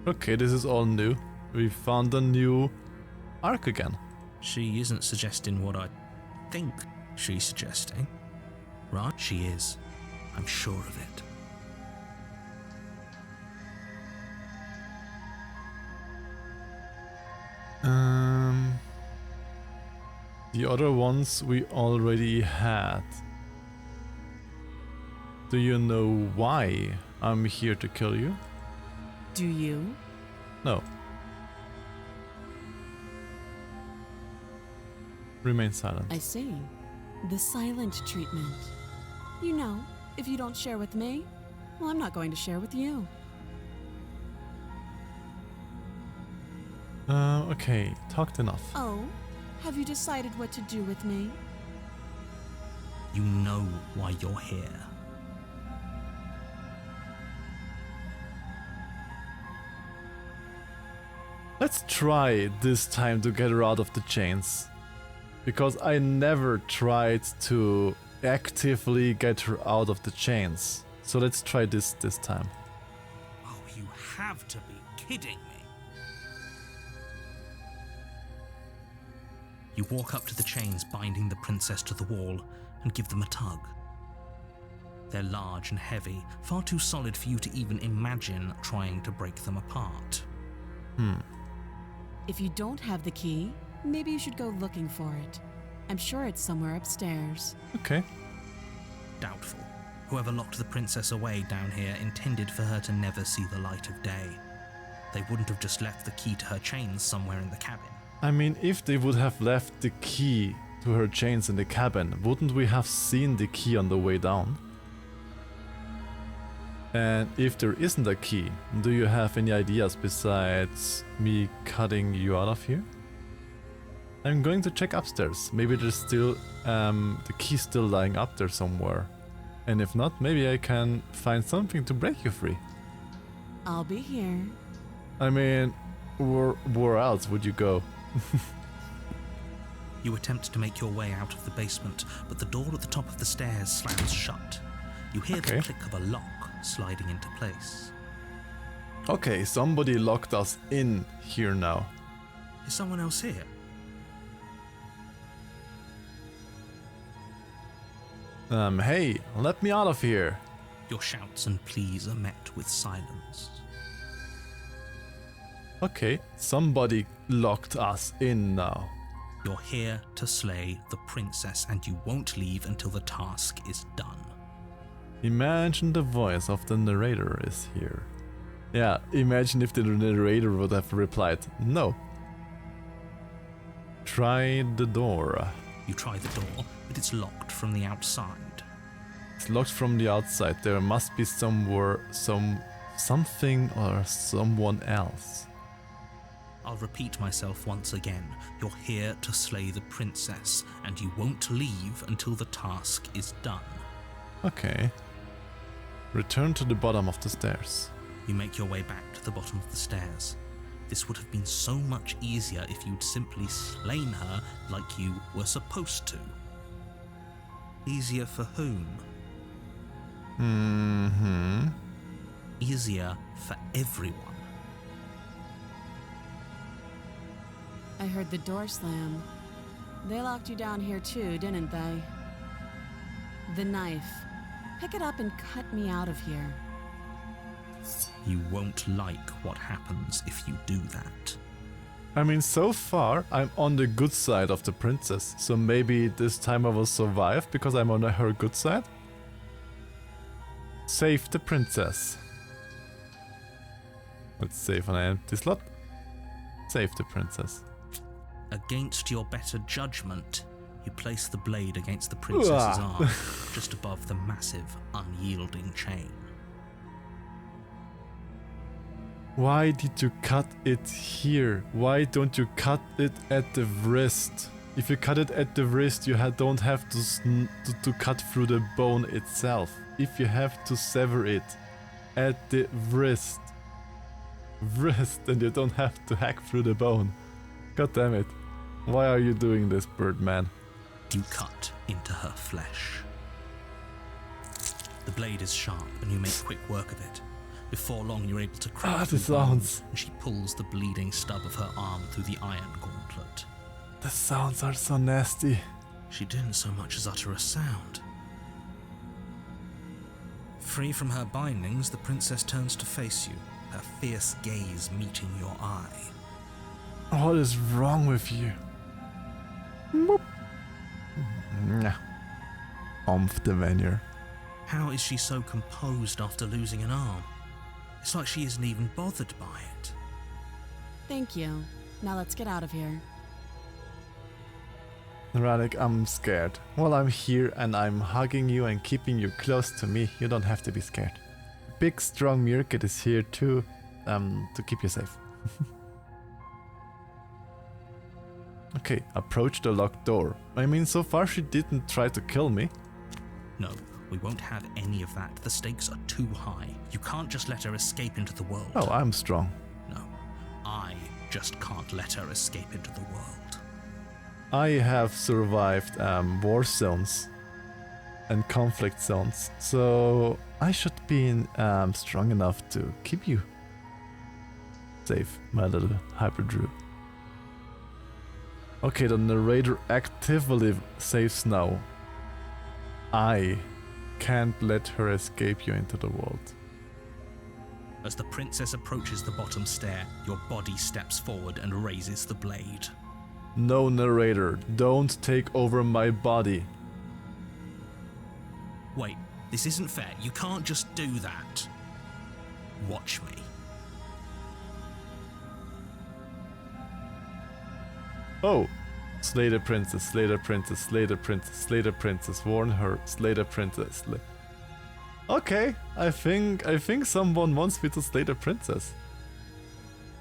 Okay, this is all new. We found a new arc again. She isn't suggesting what I think she's suggesting. Right? She is. I'm sure of it. The other ones we already had. Do you know why I'm here to kill you? Do you? No. Remain silent. I see. The silent treatment. You know, if you don't share with me, well, I'm not going to share with you. Okay, talked enough. Oh, have you decided what to do with me? You know why you're here. Let's try this time to get her out of the chains. Because I never tried to actively get her out of the chains. So let's try this time. Oh, you have to be kidding me. You walk up to the chains binding the princess to the wall and give them a tug. They're large and heavy, far too solid for you to even imagine trying to break them apart. If you don't have the key, maybe you should go looking for it. I'm sure it's somewhere upstairs. Okay. Doubtful. Whoever locked the princess away down here intended for her to never see the light of day. They wouldn't have just left the key to her chains somewhere in the cabin. I mean, if they would have left the key to her chains in the cabin, wouldn't we have seen the key on the way down? And if there isn't a key, do you have any ideas besides me cutting you out of here? I'm going to check upstairs. Maybe there's still the key still lying up there somewhere. And if not, maybe I can find something to break you free. I'll be here. I mean, where else would you go? You attempt to make your way out of the basement, but the door at the top of the stairs slams shut. You hear the click of a lock sliding into place. Okay, somebody locked us in here now. Is someone else here? Hey, let me out of here. Your shouts and pleas are met with silence. Okay, somebody locked us in now. You're here to slay the princess, and you won't leave until the task is done. Imagine the voice of the narrator is here. Yeah, imagine if the narrator would have replied, no. Try the door. You try the door, but it's locked from the outside. It's locked from the outside. There must be somewhere, something or someone else. I'll repeat myself once again. You're here to slay the princess, and you won't leave until the task is done. Okay. Return to the bottom of the stairs. You make your way back to the bottom of the stairs. This would have been so much easier if you'd simply slain her like you were supposed to. Easier for whom? Easier for everyone. I heard the door slam. They locked you down here too, didn't they? The knife. Pick it up and cut me out of here. You won't like what happens if you do that. I mean, so far, I'm on the good side of the princess, so maybe this time I will survive because I'm on her good side? Save the princess. Let's save an empty slot. Save the princess. Against your better judgment, you place the blade against the princess's arm, just above the massive, unyielding chain. Why did you cut it here? Why don't you cut it at the wrist? If you cut it at the wrist, you don't have to cut through the bone itself. If you have to sever it at the wrist, then you don't have to hack through the bone. God damn it. Why are you doing this, Birdman? You cut into her flesh. The blade is sharp and you make quick work of it. Before long, you're able to crack the sounds. And she pulls the bleeding stub of her arm through the iron gauntlet. The sounds are so nasty. She didn't so much as utter a sound. Free from her bindings, the princess turns to face you, her fierce gaze meeting your eye. What is wrong with you? Boop. The manure. How is she so composed after losing an arm? It's like she isn't even bothered by it. Thank you. Now let's get out of here. Radek, I'm scared. Well, I'm here and I'm hugging you and keeping you close to me. You don't have to be scared. Big, strong Meerkat is here too, to keep you safe. Okay, approach the locked door. I mean, so far she didn't try to kill me. No, we won't have any of that. The stakes are too high. You can't just let her escape into the world. Oh, I'm strong. No, I just can't let her escape into the world. I have survived war zones and conflict zones, so I should be strong enough to keep you safe, my little hyper Drew. Okay, the narrator actively says now. I can't let her escape you into the world. As the princess approaches the bottom stair, your body steps forward and raises the blade. No, narrator, don't take over my body. Wait, this isn't fair. You can't just do that. Watch me. Oh, slay the princess, slay the princess, slay the princess, slay the princess, warn her, slay the princess. Okay, I think someone wants me to slay the princess.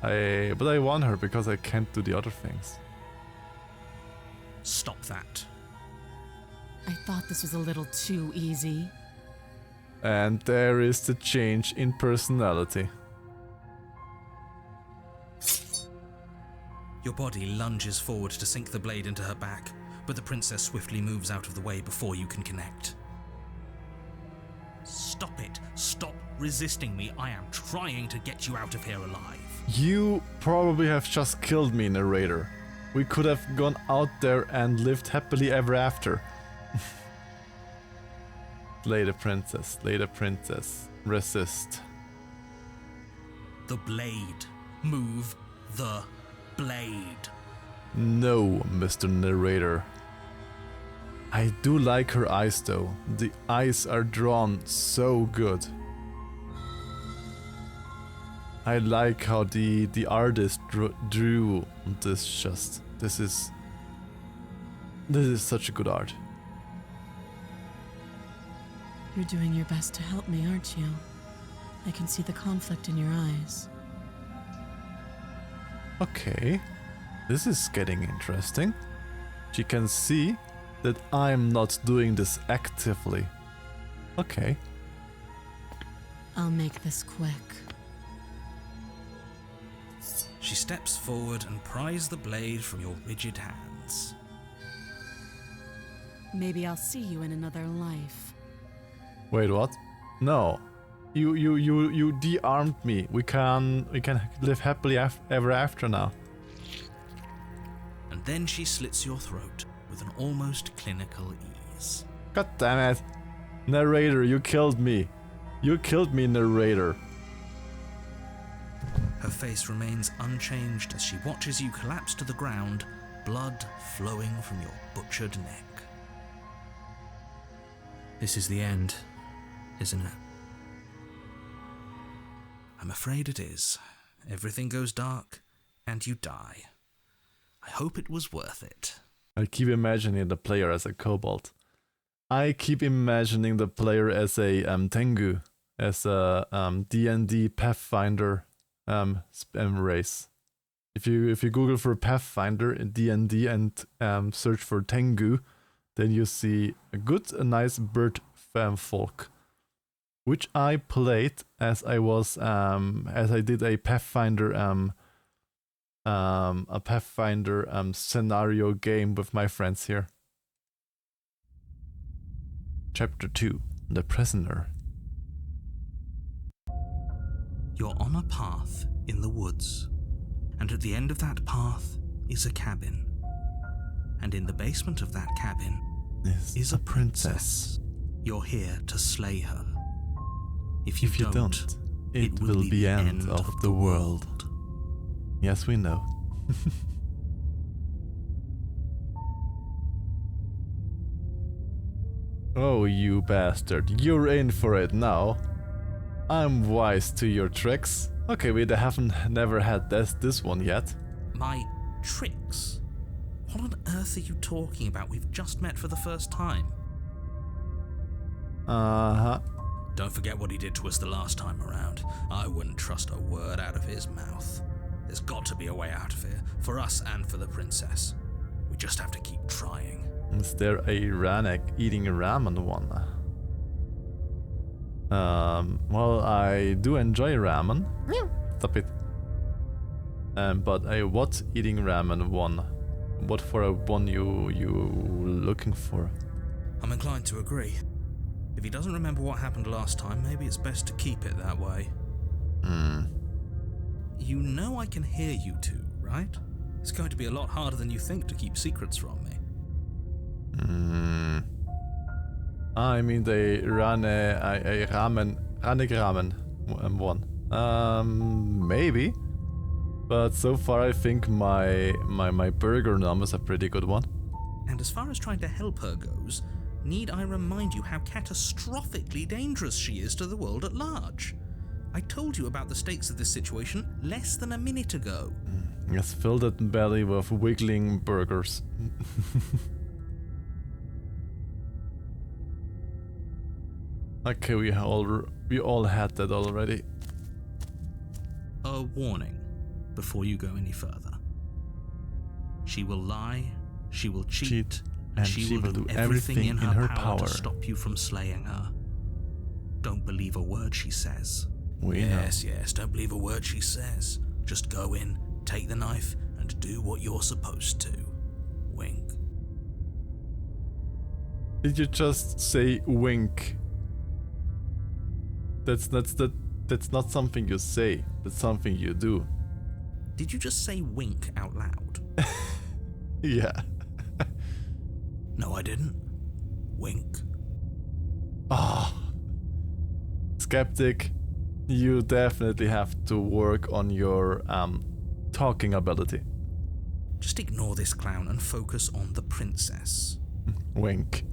But I want her because I can't do the other things. Stop that. I thought this was a little too easy. And there is the change in personality. Your body lunges forward to sink the blade into her back, but the princess swiftly moves out of the way before you can connect. Stop it. Stop resisting me. I am trying to get you out of here alive. You probably have just killed me, narrator. We could have gone out there and lived happily ever after. Slay the princess, resist. The blade. Move the blade. No, Mr. Narrator. I do like her eyes though. The eyes are drawn so good. I like how the artist drew this just. This is such a good art. You're doing your best to help me, aren't you? I can see the conflict in your eyes. Okay, this is getting interesting. She can see that I'm not doing this actively. Okay. I'll make this quick. She steps forward and pries the blade from your rigid hands. Maybe I'll see you in another life. Wait, what? No. You de-armed me. We can live happily ever after now. And then she slits your throat with an almost clinical ease. God damn it. Narrator, you killed me. You killed me, narrator. Her face remains unchanged as she watches you collapse to the ground, blood flowing from your butchered neck. This is the end, isn't it? I'm afraid it is. Everything goes dark, and you die. I hope it was worth it. I keep imagining the player as a kobold. I keep imagining the player as a Tengu, as a D&D Pathfinder race. If you Google for Pathfinder in D&D and search for Tengu, then you see a nice bird folk, which I played as I was as I did a Pathfinder scenario game with my friends here. Chapter 2: The Prisoner. You're on a path in the woods, and at the end of that path is a cabin. And in the basement of that cabin is a princess. You're here to slay her. If you don't, it will be the end of the world. Yes, we know. Oh, you bastard. You're in for it now. I'm wise to your tricks. Okay, we never had this one yet. My tricks? What on earth are you talking about? We've just met for the first time. Uh-huh. Don't forget what he did to us the last time around. I wouldn't trust a word out of his mouth. There's got to be a way out of here, for us and for the princess. We just have to keep trying. Is there a Ranek eating ramen one? Well, I do enjoy ramen. Stop it. But a what eating ramen one? What for a one you looking for? I'm inclined to agree. If he doesn't remember what happened last time, maybe it's best to keep it that way. You know I can hear you two, right? It's going to be a lot harder than you think to keep secrets from me. I mean the ramen one. Maybe. But so far I think my burger nom is a pretty good one. And as far as trying to help her goes, need I remind you how catastrophically dangerous she is to the world at large? I told you about the stakes of this situation less than a minute ago. Yes, fill that belly with wiggling burgers. Okay, we all had that already. A warning before you go any further. She will lie, she will cheat, and she will do everything in her power to stop you from slaying her. Don't believe a word she says. We know. Yes, don't believe a word she says. Just go in, take the knife, and to do what you're supposed to. Wink. Did you just say wink? That's not something you say, that's something you do. Did you just say wink out loud? Yeah. No, I didn't. Wink. Ah. Skeptic, you definitely have to work on your talking ability. Just ignore this clown and focus on the princess. Wink.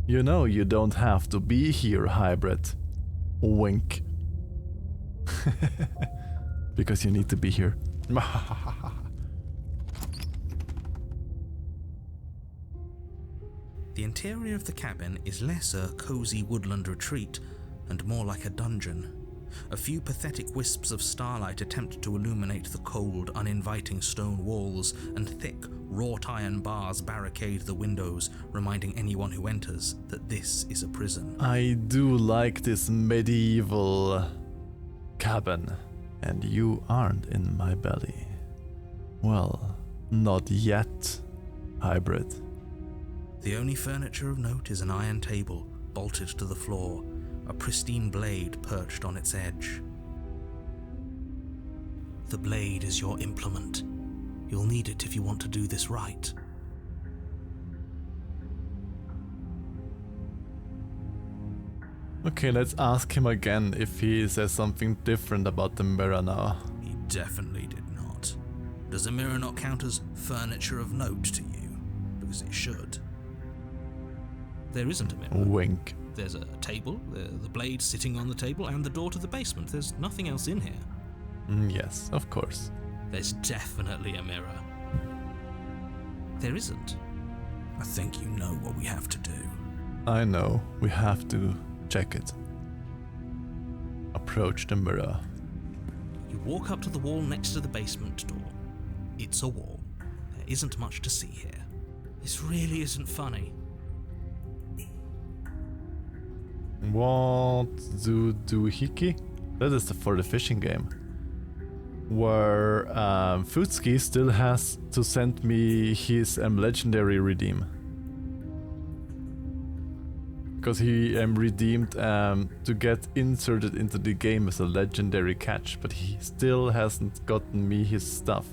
You know you don't have to be here, hybrid. Wink. Because you need to be here. The interior of the cabin is less a cozy woodland retreat and more like a dungeon. A few pathetic wisps of starlight attempt to illuminate the cold, uninviting stone walls, and thick, wrought iron bars barricade the windows, reminding anyone who enters that this is a prison. I do like this medieval cabin, and you aren't in my belly. Well, not yet, hybrid. The only furniture of note is an iron table, bolted to the floor, a pristine blade perched on its edge. The blade is your implement. You'll need it if you want to do this right. Okay, let's ask him again if he says something different about the mirror now. He definitely did not. Does the mirror not count as furniture of note to you? Because it should. There isn't a mirror. Wink. There's a table, the blade sitting on the table, and the door to the basement. There's nothing else in here. Yes, of course. There's definitely a mirror. There isn't. I think you know what we have to do. I know, we have to check it. Approach the mirror. You walk up to the wall next to the basement door. It's a wall. There isn't much to see here. This really isn't funny. What do hiki? That is for the fishing game. Where Futski still has to send me his legendary redeem. Because he redeemed to get inserted into the game as a legendary catch, but he still hasn't gotten me his stuff.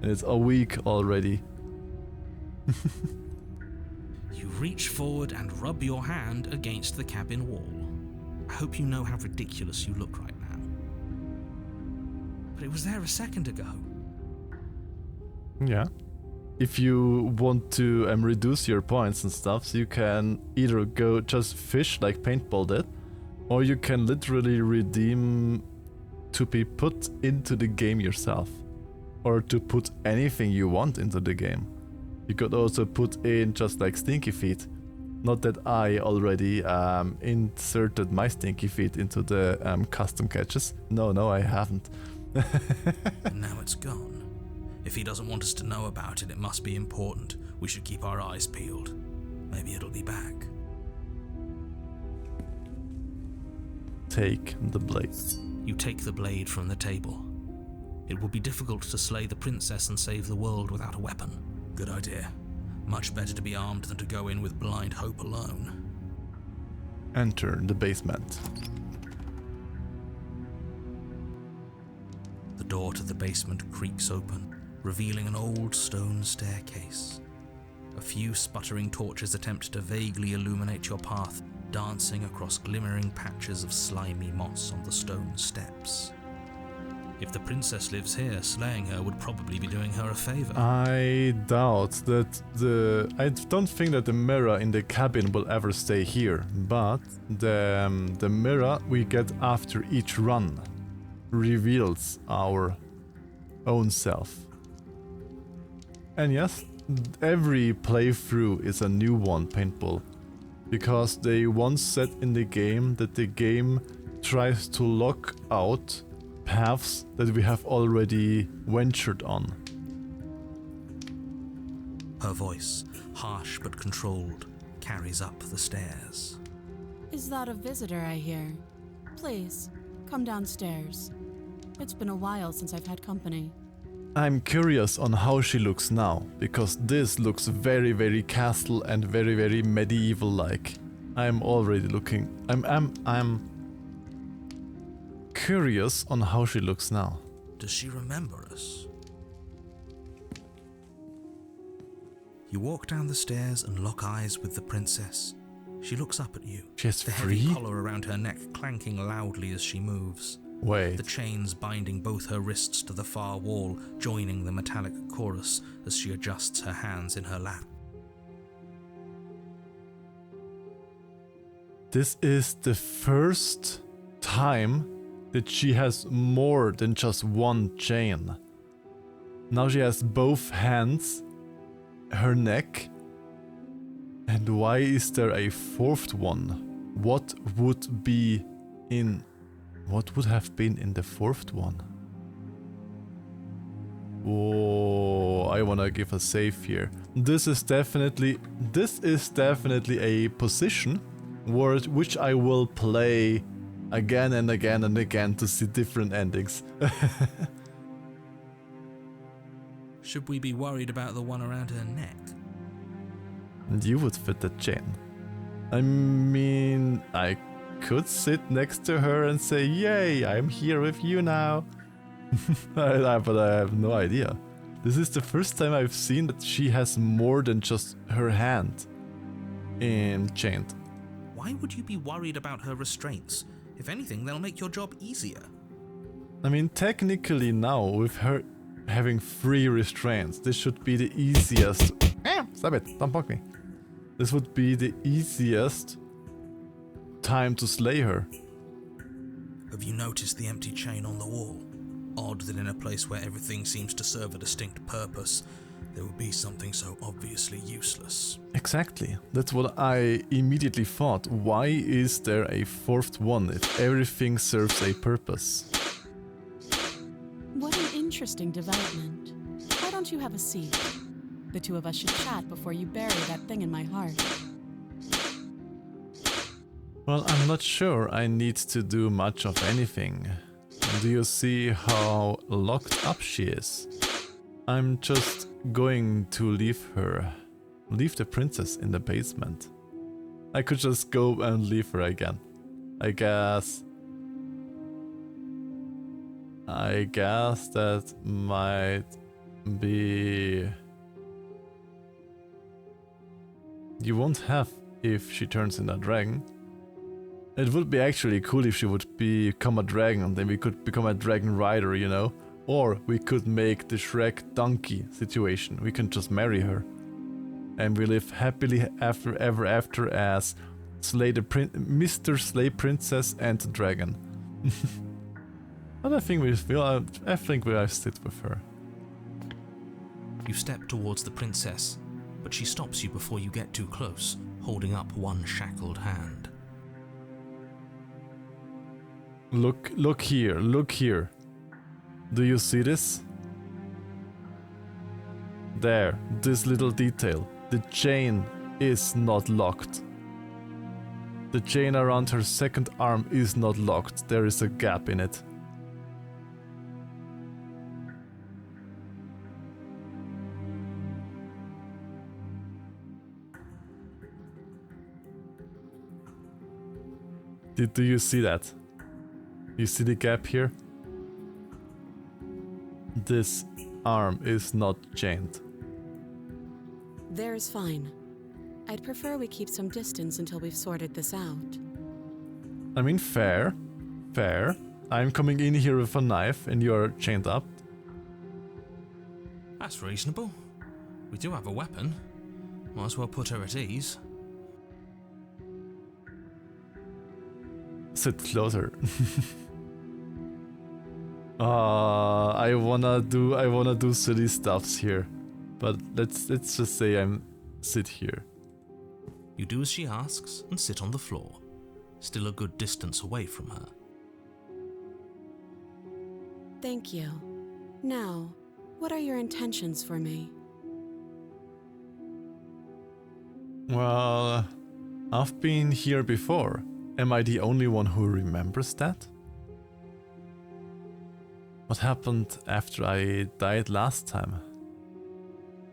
And it's a week already. You reach forward and rub your hand against the cabin wall. I hope you know how ridiculous you look right now. But it was there a second ago. Yeah. If you want to reduce your points and stuff, so you can either go just fish like Paintball did, or you can literally redeem to be put into the game yourself. Or to put anything you want into the game. You could also put in just like Stinky Feet. Not that I already inserted my Stinky Feet into the custom catches. No, I haven't. And now it's gone. If he doesn't want us to know about it, it must be important. We should keep our eyes peeled. Maybe it'll be back. Take the blade. You take the blade from the table. It will be difficult to slay the princess and save the world without a weapon. Good idea. Much better to be armed than to go in with blind hope alone. Enter the basement. The door to the basement creaks open, revealing an old stone staircase. A few sputtering torches attempt to vaguely illuminate your path, dancing across glimmering patches of slimy moss on the stone steps. If the princess lives here, slaying her would probably be doing her a favor. I doubt that I don't think that the mirror in the cabin will ever stay here, but the mirror we get after each run reveals our own self. And yes, every playthrough is a new one, Paintball, because they once said in the game that the game tries to lock out paths that we have already ventured on. Her voice, harsh but controlled, carries up the stairs. Is that a visitor I hear? Please, come downstairs. It's been a while since I've had company. I'm curious on how she looks now, because this looks very, very castle and very, very medieval-like. I'm already looking. I'm curious on how she looks now. Does she remember us? You walk down the stairs and lock eyes with the princess. She looks up at you, She has the free? heavy collar around her neck clanking loudly as she moves. Wait. The chains binding both her wrists to the far wall, joining the metallic chorus as she adjusts her hands in her lap. This is the first time that she has more than just one chain. Now she has both hands, her neck, and why is there a fourth one? What would have been in the fourth one? Oh, I wanna give a save here. This is definitely a position which I will play again and again and again to see different endings. Should we be worried about the one around her neck? And you would fit that chain. I mean, I could sit next to her and say, yay, I'm here with you now. But I have no idea. This is the first time I've seen that she has more than just her hand chained. Why would you be worried about her restraints? If anything, they'll make your job easier. I mean, technically now, with her having 3 restraints, this should be the easiest... Stop it, don't poke me. This would be the easiest time to slay her. Have you noticed the empty chain on the wall? Odd that in a place where everything seems to serve a distinct purpose, there would be something so obviously useless. Exactly. That's what I immediately thought. Why is there a fourth one if everything serves a purpose? What an interesting development. Why don't you have a seat? The two of us should chat before you bury that thing in my heart. Well, I'm not sure I need to do much of anything. Do you see how locked up she is? I'm just going to leave the princess in the basement. I could just go and leave her again. I guess that might be... You won't have if she turns into a dragon. It would be actually cool if she would become a dragon and then we could become a dragon rider, you know? Or we could make the Shrek donkey situation. We can just marry her. And we live happily ever after as Mr. Slay Princess and the Dragon. But I think we'll sit with her. You step towards the princess, but she stops you before you get too close, holding up one shackled hand. Look here. Do you see this? There, this little detail. The chain is not locked. The chain around her second arm is not locked. There is a gap in it. Do you see that? You see the gap here? This arm is not chained. There's fine. I'd prefer we keep some distance until we've sorted this out. I mean, fair. I'm coming in here with a knife and you're chained up. That's reasonable. We do have a weapon. Might as well put her at ease. Sit closer. I wanna do silly stuffs here, but let's just say sit here. You do as she asks and sit on the floor, still a good distance away from her. Thank you. Now, what are your intentions for me? Well, I've been here before. Am I the only one who remembers that? What happened after I died last time?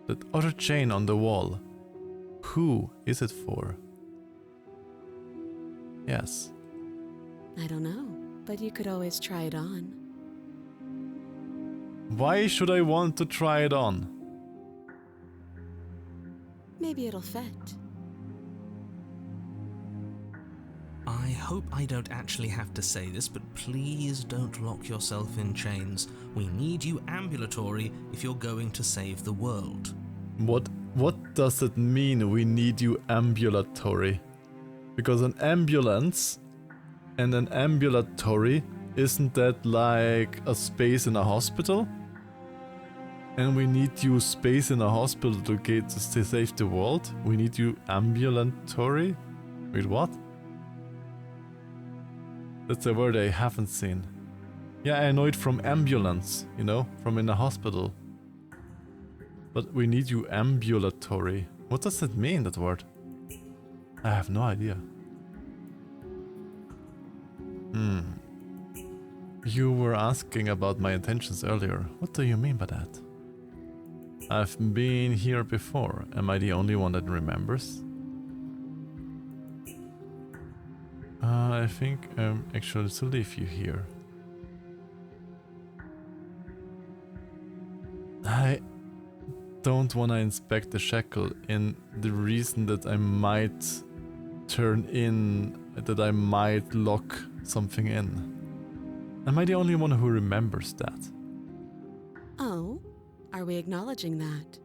That other chain on the wall. Who is it for? Yes. I don't know, but you could always try it on. Why should I want to try it on? Maybe it'll fit. I hope I don't actually have to say this, but please don't lock yourself in chains. We need you ambulatory if you're going to save the world. What does it mean we need you ambulatory? Because an ambulance and an ambulatory, isn't that like a space in a hospital? And we need you space in a hospital to save the world? We need you ambulatory? Wait, what? That's a word I haven't seen. Yeah, I know it from ambulance, you know, from in a hospital. But we need you ambulatory. What does that mean, that word? I have no idea. You were asking about my intentions earlier. What do you mean by that? I've been here before. Am I the only one that remembers? I think I'm actually to leave you here. I don't want to inspect the shackle in the reason that I might that I might lock something in. Am I the only one who remembers that? Oh, are we acknowledging that?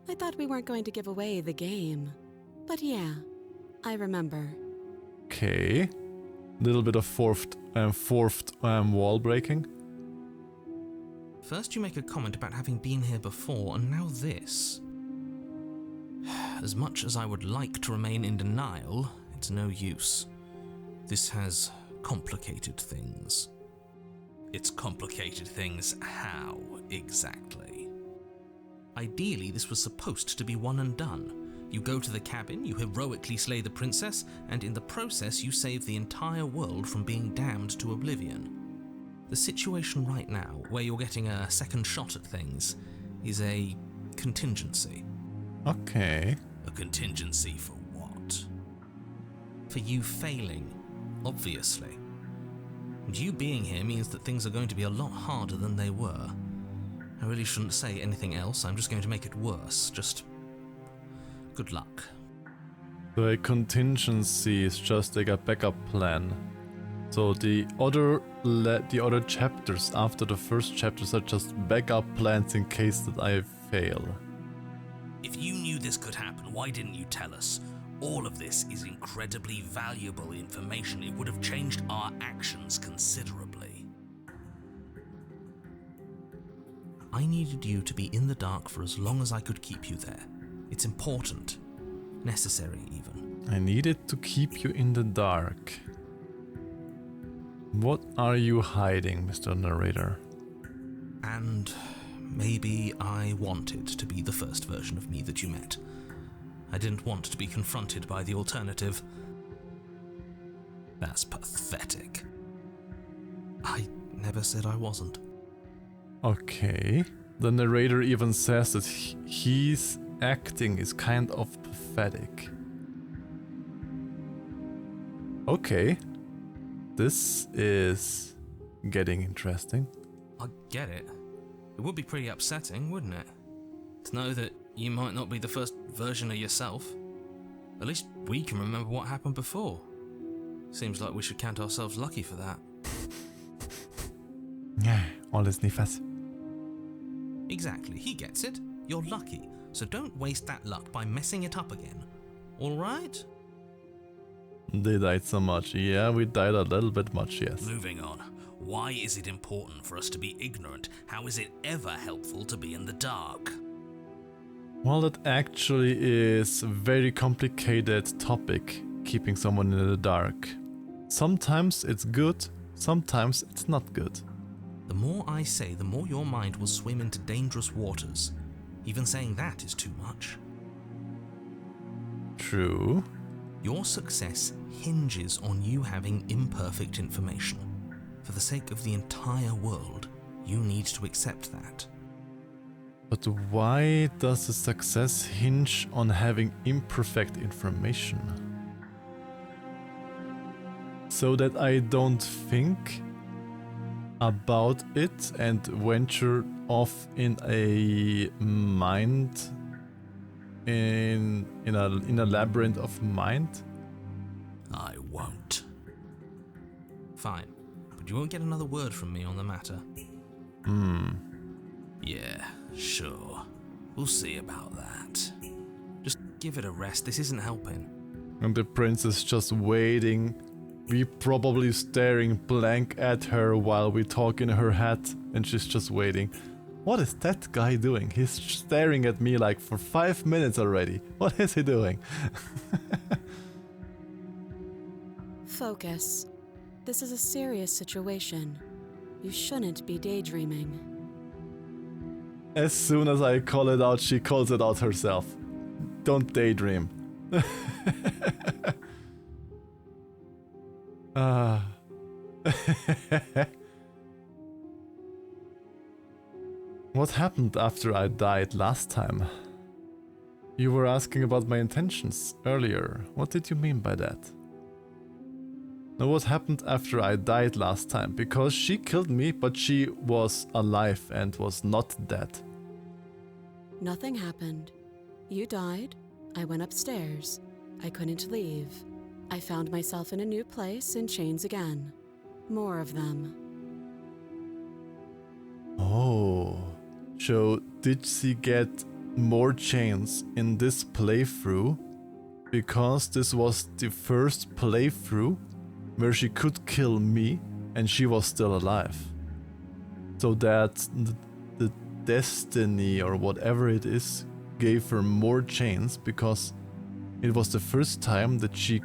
I thought we weren't going to give away the game. But yeah, I remember. Okay. Little bit of fourth wall breaking. First you make a comment about having been here before, and now this. As much as I would like to remain in denial, it's no use. This has complicated things. It's complicated things how, exactly? Ideally, this was supposed to be one and done. You go to the cabin, you heroically slay the princess, and in the process you save the entire world from being damned to oblivion. The situation right now, where you're getting a second shot at things, is a contingency. Okay. A contingency for what? For you failing, obviously. And you being here means that things are going to be a lot harder than they were. I really shouldn't say anything else, I'm just going to make it worse. Just good luck. So a contingency is just like a backup plan. So the other chapters after the first chapters are just backup plans in case that I fail. If you knew this could happen, why didn't you tell us? All of this is incredibly valuable information. It would have changed our actions considerably. I needed you to be in the dark for as long as I could keep you there. It's important. Necessary, even. I needed to keep you in the dark. What are you hiding, Mr. Narrator? And maybe I wanted to be the first version of me that you met. I didn't want to be confronted by the alternative. That's pathetic. I never said I wasn't. Okay. The narrator even says that his acting is kind of pathetic. Okay. This is getting interesting. I get it. It would be pretty upsetting, wouldn't it? To know that you might not be the first version of yourself. At least we can remember what happened before. Seems like we should count ourselves lucky for that. Yeah, alles nie fast. Exactly, he gets it. You're lucky, so don't waste that luck by messing it up again. Alright? They died so much. Yeah, we died a little bit much, yes. Moving on. Why is it important for us to be ignorant? How is it ever helpful to be in the dark? Well, that actually is a very complicated topic, keeping someone in the dark. Sometimes it's good, sometimes it's not good. The more I say, the more your mind will swim into dangerous waters. Even saying that is too much. True. Your success hinges on you having imperfect information. For the sake of the entire world, You need to accept that. But why does the success hinge on having imperfect information? So that I don't think about it and venture off in a mind, in a labyrinth of mind? I won't. Fine, but you won't get another word from me on the matter. Yeah, sure. We'll see about that. Just give it a rest, this isn't helping. And the prince is just waiting. We probably staring blank at her while we talk in her head, and she's just waiting. What is that guy doing? He's staring at me like for 5 minutes already. What is he doing? Focus. This is a serious situation. You shouldn't be daydreaming. As soon as I call it out, she calls it out herself. Don't daydream. What happened after I died last time? You were asking about my intentions earlier. What did you mean by that? Now, what happened after I died last time? Because she killed me, but she was alive and was not dead. Nothing happened. You died. I went upstairs. I couldn't leave. I found myself in a new place in chains again. More of them. Oh. So, did she get more chains in this playthrough? Because this was the first playthrough where she could kill me and she was still alive. So that the destiny or whatever it is gave her more chains because it was the first time that she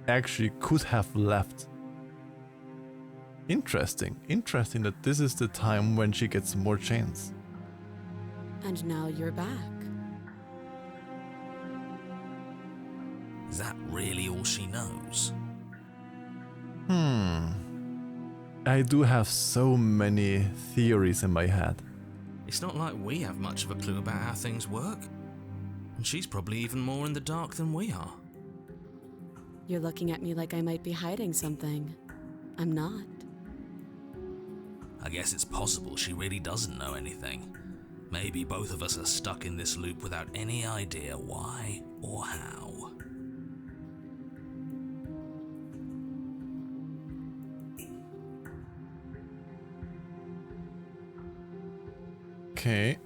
actually could have left. Interesting that this is the time when she gets more chains. And now you're back. Is that really all she knows? I do have so many theories in my head. It's not like we have much of a clue about how things work. And she's probably even more in the dark than we are. You're looking at me like I might be hiding something. I'm not. I guess it's possible she really doesn't know anything. Maybe both of us are stuck in this loop without any idea why or how. Okay.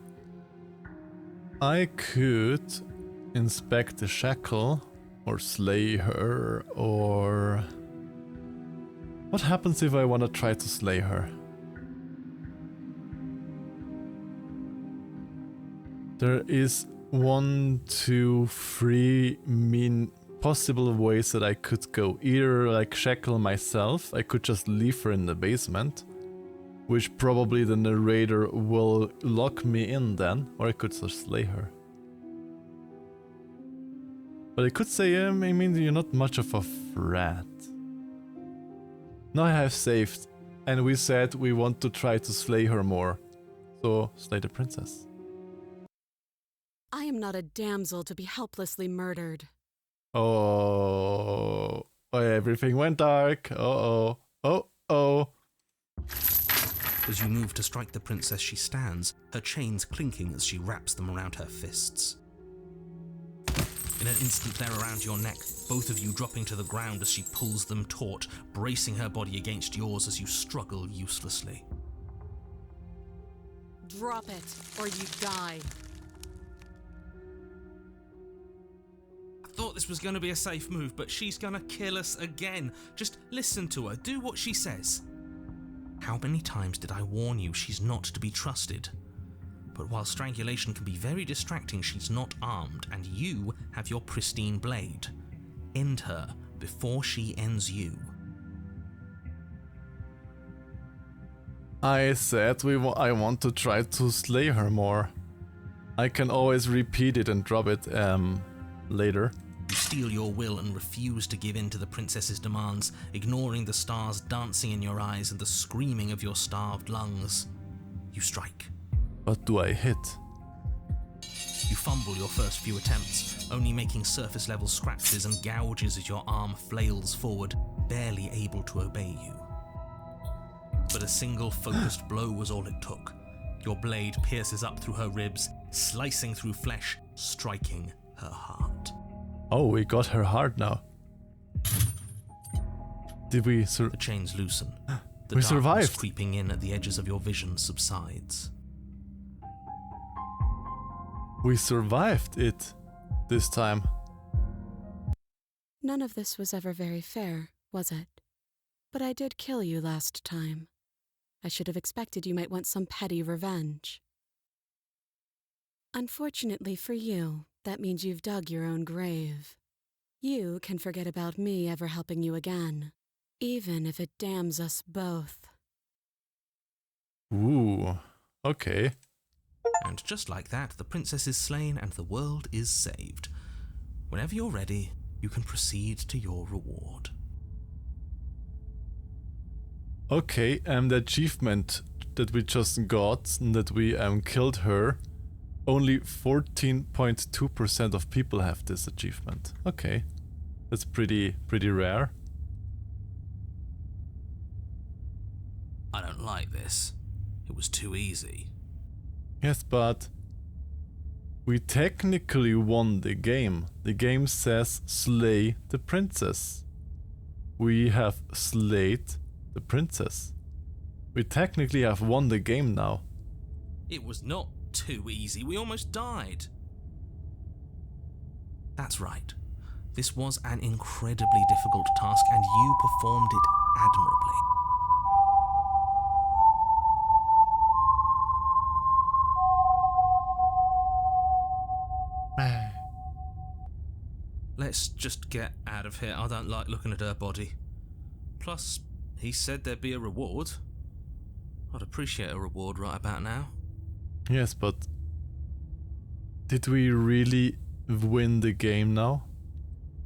I could inspect the shackle, or slay her, or... What happens if I want to try to slay her? There is 1, 2, 3 possible ways that I could go. Either like shackle myself, I could just leave her in the basement, which probably the narrator will lock me in then, or I could just slay her. But I could say, I mean, you're not much of a threat. Now I have saved, and we said we want to try to slay her more. So, slay the princess. I am not a damsel to be helplessly murdered. Oh, everything went dark. Uh-oh. Oh. As you move to strike the princess, she stands, her chains clinking as she wraps them around her fists. In an instant they're around your neck, both of you dropping to the ground as she pulls them taut, bracing her body against yours as you struggle uselessly. Drop it, or you die. I thought this was going to be a safe move, but she's going to kill us again. Just listen to her, do what she says. How many times did I warn you she's not to be trusted? But while strangulation can be very distracting, she's not armed, and you have your pristine blade. End her before she ends you. I said I want to try to slay her more. I can always repeat it and drop it later. You steel your will and refuse to give in to the princess's demands, ignoring the stars dancing in your eyes and the screaming of your starved lungs. You strike. But do I hit? You fumble your first few attempts, only making surface-level scratches and gouges as your arm flails forward, barely able to obey you. But a single focused blow was all it took. Your blade pierces up through her ribs, slicing through flesh, striking her heart. Oh, we got her heart now. Did we The chains loosen. The We darkness survived. creeping in at the edges of your vision subsides. We survived it this time. None of this was ever very fair, was it? But I did kill you last time. I should have expected you might want some petty revenge. Unfortunately for you, that means you've dug your own grave. You can forget about me ever helping you again, even if it damns us both. Ooh, okay. And just like that, the princess is slain and the world is saved. Whenever you're ready, you can proceed to your reward. Okay, the achievement that we just got, that we killed her, only 14.2% of people have this achievement. Okay, that's pretty rare. I don't like this. It was too easy. Yes, but we technically won the game. The game says slay the princess. We have slayed the princess. We technically have won the game now. It was not too easy. We almost died. That's right. This was an incredibly difficult task and you performed it admirably. Let's just get out of here. I don't like looking at her body. Plus, he said there'd be a reward. I'd appreciate a reward right about now. Yes, but did we really win the game now?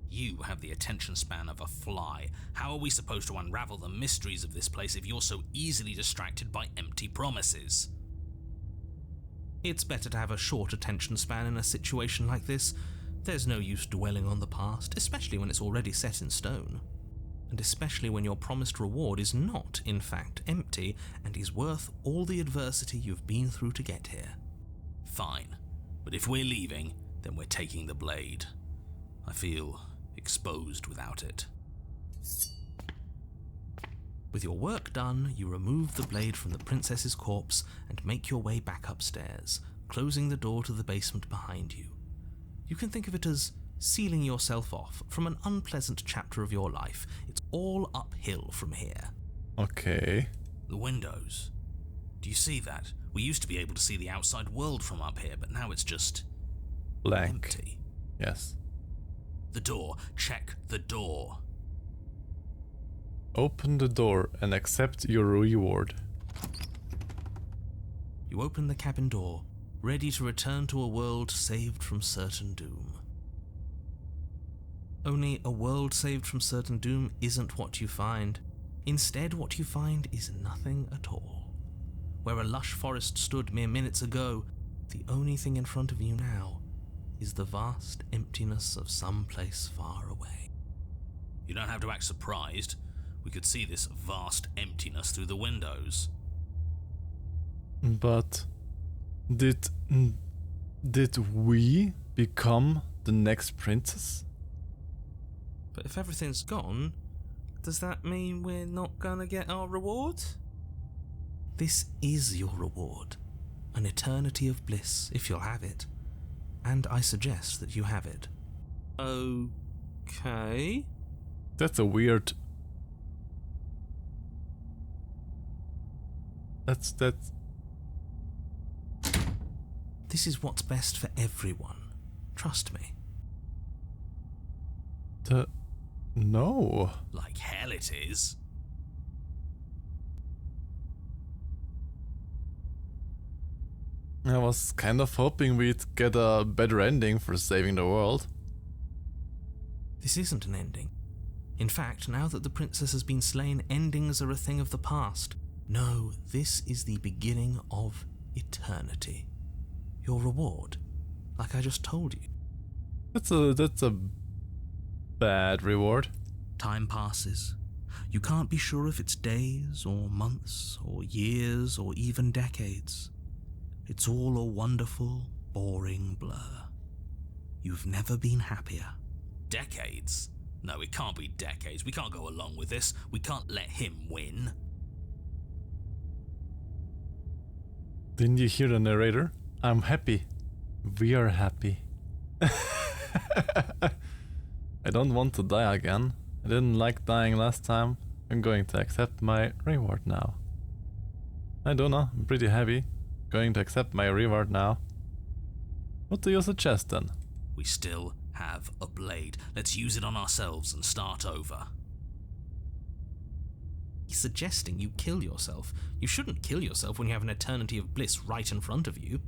You have the attention span of a fly. How are we supposed to unravel the mysteries of this place if you're so easily distracted by empty promises? It's better to have a short attention span in a situation like this. There's no use dwelling on the past, especially when it's already set in stone. And especially when your promised reward is not, in fact, empty and is worth all the adversity you've been through to get here. Fine, but if we're leaving, then we're taking the blade. I feel exposed without it. With your work done, you remove the blade from the princess's corpse and make your way back upstairs, closing the door to the basement behind you. You can think of it as sealing yourself off from an unpleasant chapter of your life. It's all uphill from here. Okay. The windows. Do you see that? We used to be able to see the outside world from up here, but now it's just blank. Empty. Yes. The door. Check the door. Open the door and accept your reward. You open the cabin door, ready to return to a world saved from certain doom. Only a world saved from certain doom isn't what you find. Instead, what you find is nothing at all. Where a lush forest stood mere minutes ago, the only thing in front of you now is the vast emptiness of some place far away. You don't have to act surprised. We could see this vast emptiness through the windows. But did we become the next princess? But if everything's gone, does that mean we're not gonna get our reward? This is your reward. An eternity of bliss, if you'll have it. And I suggest that you have it. Okay. That's a weird... That's... This is what's best for everyone. Trust me. No. Like hell it is. I was kind of hoping we'd get a better ending for saving the world. This isn't an ending. In fact, now that the princess has been slain, endings are a thing of the past. No, this is the beginning of eternity. Your reward, like I just told you. That's a bad reward. Time passes. You can't be sure if it's days or months or years or even decades. It's all a wonderful, boring blur. You've never been happier. Decades? No, it can't be decades. We can't go along with this. We can't let him win. Didn't you hear the narrator? I'm happy. We are happy. I don't want to die again. I didn't like dying last time. I'm going to accept my reward now. I don't know, I'm pretty happy. Going to accept my reward now. What do you suggest then? We still have a blade. Let's use it on ourselves and start over. He's suggesting you kill yourself. You shouldn't kill yourself when you have an eternity of bliss right in front of you.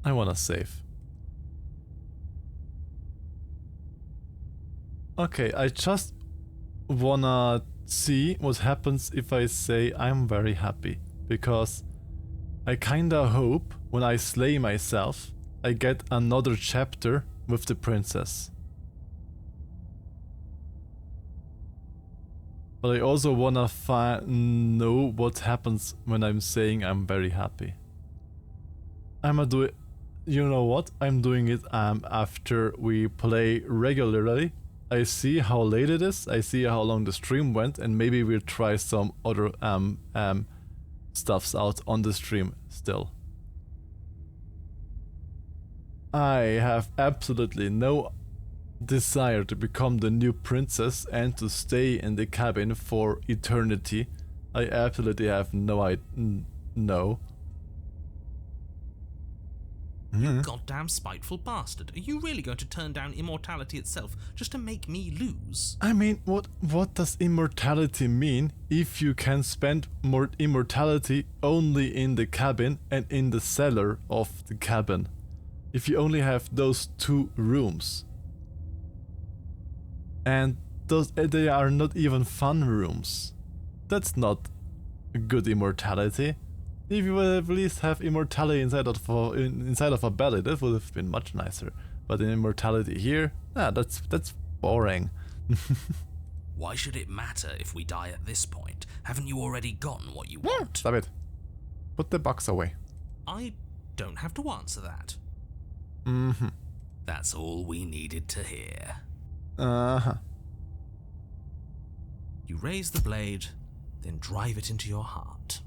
I wanna save. Okay, I just wanna see what happens if I say I'm very happy. Because I kinda hope when I slay myself, I get another chapter with the princess. But I also wanna know what happens when I'm saying I'm very happy. I'ma do it. You know what? I'm doing it after we play regularly. I see how late it is, I see how long the stream went, and maybe we'll try some other stuffs out on the stream still. I have absolutely no desire to become the new princess and to stay in the cabin for eternity. I absolutely have no. You goddamn spiteful bastard. Are you really going to turn down immortality itself just to make me lose? I mean, what does immortality mean if you can spend more immortality only in the cabin and in the cellar of the cabin? If you only have those two rooms. And they are not even fun rooms. That's not a good immortality. If you would at least have immortality inside of a belly, that would have been much nicer. But in immortality here, that's boring. Why should it matter if we die at this point? Haven't you already gotten what you want? Stop it. Put the box away. I don't have to answer that. Mm-hmm. That's all we needed to hear. Uh-huh. You raise the blade, then drive it into your heart.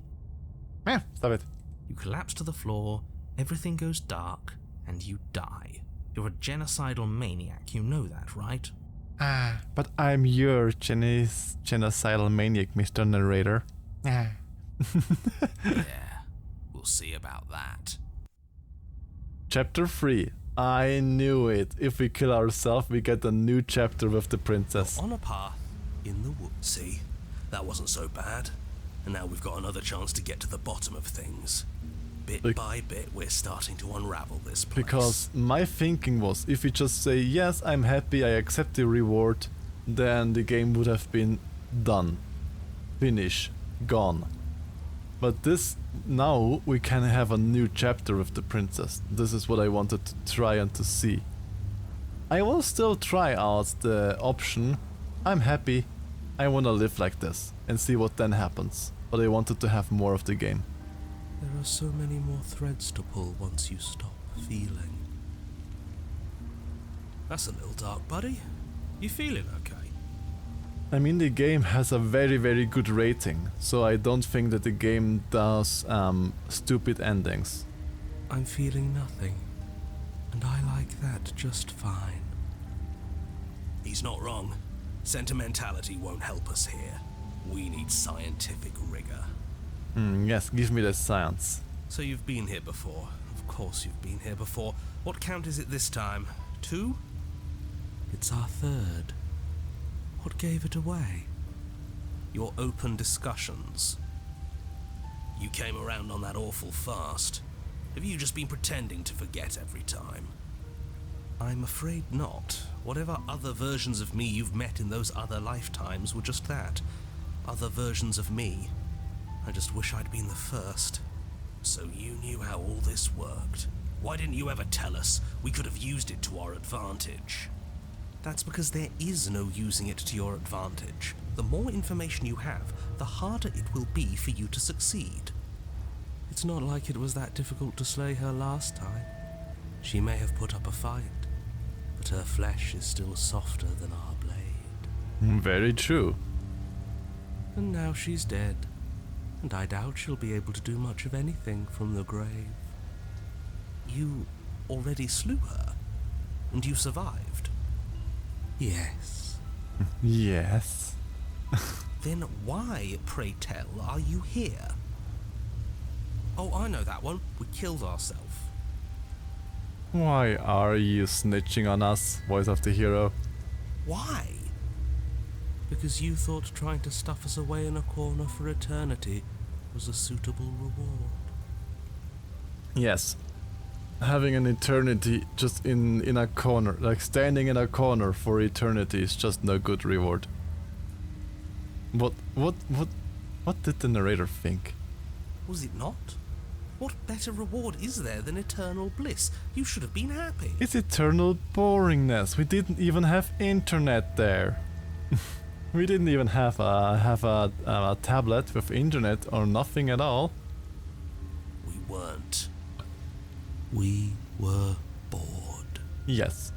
Stop it. You collapse to the floor, everything goes dark, and you die. You're a genocidal maniac, you know that, right? But I'm your genocidal maniac, Mr. Narrator. Yeah, we'll see about that. Chapter 3. I knew it. If we kill ourselves, we get a new chapter with the princess. On a path in the woods. See, that wasn't so bad. And now we've got another chance to get to the bottom of things. Bit by bit, we're starting to unravel this place. Because my thinking was, if we just say, yes, I'm happy, I accept the reward, then the game would have been done. Finish. Gone. But this, now we can have a new chapter with the princess. This is what I wanted to try and to see. I will still try out the option, I'm happy, I wanna live like this, and see what then happens. But I wanted to have more of the game. There are so many more threads to pull once you stop feeling. That's a little dark, buddy. You feeling okay? I mean, the game has a very, very good rating, so I don't think that the game does stupid endings. I'm feeling nothing, and I like that just fine. He's not wrong. Sentimentality won't help us here. We need scientific rigor. Yes, give me the science. So you've been here before. Of course you've been here before. What count is it this time? 2? It's our 3rd. What gave it away? Your open discussions. You came around on that awful fast. Have you just been pretending to forget every time? I'm afraid not. Whatever other versions of me you've met in those other lifetimes were just that. Other versions of me. I just wish I'd been the first. So you knew how all this worked. Why didn't you ever tell us? We could have used it to our advantage. That's because there is no using it to your advantage. The more information you have, the harder it will be for you to succeed. It's not like it was that difficult to slay her last time. She may have put up a fight, but her flesh is still softer than our blade. Very true. And now she's dead, and I doubt she'll be able to do much of anything from the grave. You already slew her, and you survived. Yes. Yes. Then why, pray tell, are you here? Oh, I know that one. We killed ourselves. Why are you snitching on us, voice of the hero? Why? Because you thought trying to stuff us away in a corner for eternity was a suitable reward. Yes. Having an eternity just in a corner, like standing in a corner for eternity is just no good reward. What did the narrator think? Was it not? What better reward is there than eternal bliss? You should have been happy. It's eternal boringness. We didn't even have internet there. We didn't even have a tablet with internet or nothing at all. We weren't. We were bored. Yes.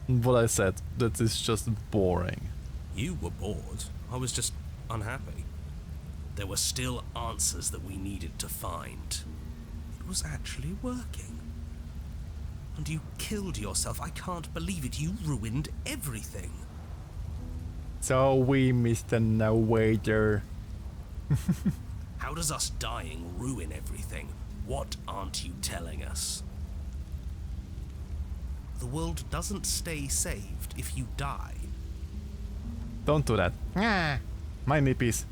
What I said, that is just boring. You were bored. I was just unhappy. There were still answers that we needed to find. It was actually working. And you killed yourself. I can't believe it. You ruined everything. So we missed the narrator. How does us dying ruin everything? What aren't you telling us? The world doesn't stay saved if you die. Don't do that. Mind me, peace.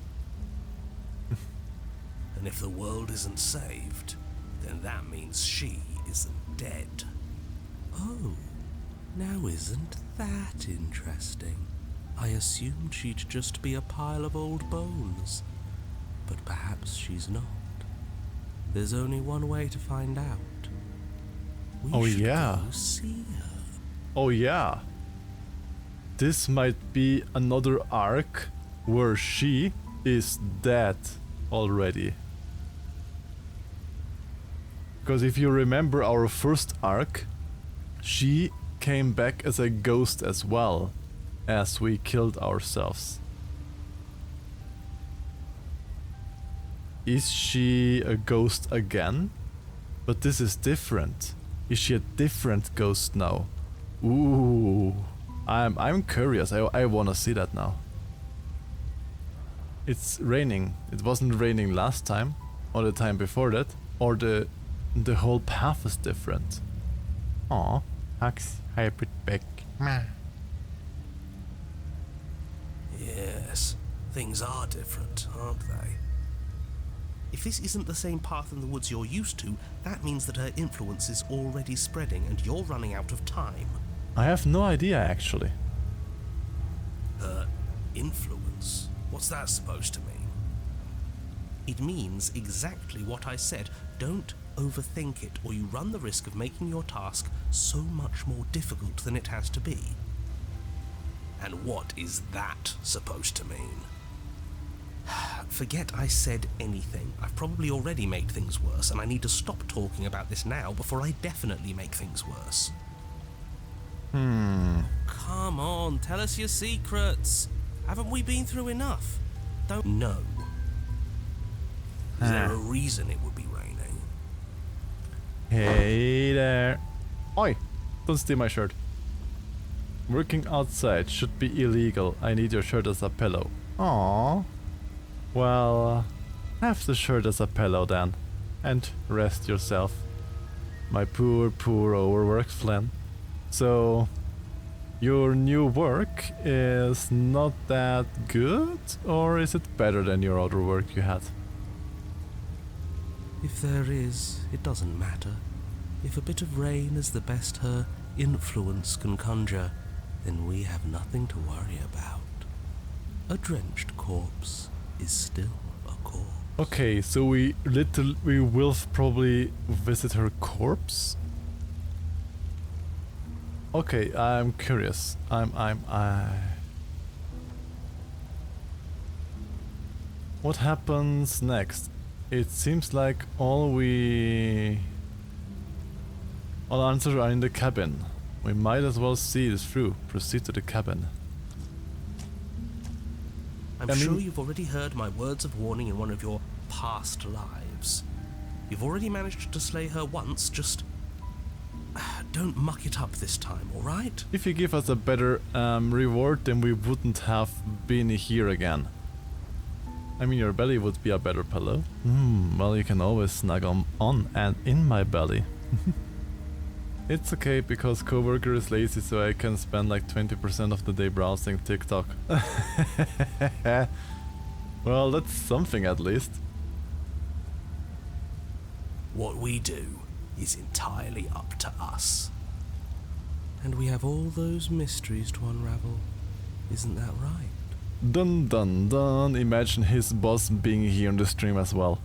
And if the world isn't saved, then that means she isn't dead. Oh, now isn't that interesting? I assumed she'd just be a pile of old bones. But perhaps she's not. There's only one way to find out. We should go see her. Oh yeah. This might be another arc where she is dead already. Because if you remember our first arc, she came back as a ghost as well, as we killed ourselves. Is she a ghost again? But this is different. Is she a different ghost now? Ooh, I'm curious. I wanna see that now. It's raining. It wasn't raining last time, or the time before that, or the whole path is different. Aw, Ax, hybrid back. Yes, things are different, aren't they? If this isn't the same path in the woods you're used to, that means that her influence is already spreading and you're running out of time. I have no idea actually. Her influence? What's that supposed to mean? It means exactly what I said. Don't overthink it, or you run the risk of making your task so much more difficult than it has to be. And what is that supposed to mean? Forget I said anything. I've probably already made things worse, and I need to stop talking about this now before I definitely make things worse. Come on, tell us your secrets. Haven't we been through enough? Don't know. Is there a reason it would be raining? Hey there. Oi, don't steal my shirt. Working outside should be illegal. I need your shirt as a pillow. Aww. Well, have the shirt as a pillow then. And rest yourself. My poor overworked Flynn. So, your new work is not that good? Or is it better than your other work you had? If there is, it doesn't matter. If a bit of rain is the best her influence can conjure, then we have nothing to worry about. A drenched corpse is still a corpse. Okay, so we will probably visit her corpse. Okay, I'm curious. What happens next? It seems like all answers are in the cabin. We might as well see this through. Proceed to the cabin. I'm sure you've already heard my words of warning in one of your past lives. You've already managed to slay her once, just don't muck it up this time, alright? If you give us a better reward, then we wouldn't have been here again. I mean, your belly would be a better pillow. Well, you can always snug on and in my belly. It's okay, because coworker is lazy, so I can spend like 20% of the day browsing TikTok. Well, that's something at least. What we do is entirely up to us. And we have all those mysteries to unravel. Isn't that right? Dun dun dun. Imagine his boss being here on the stream as well.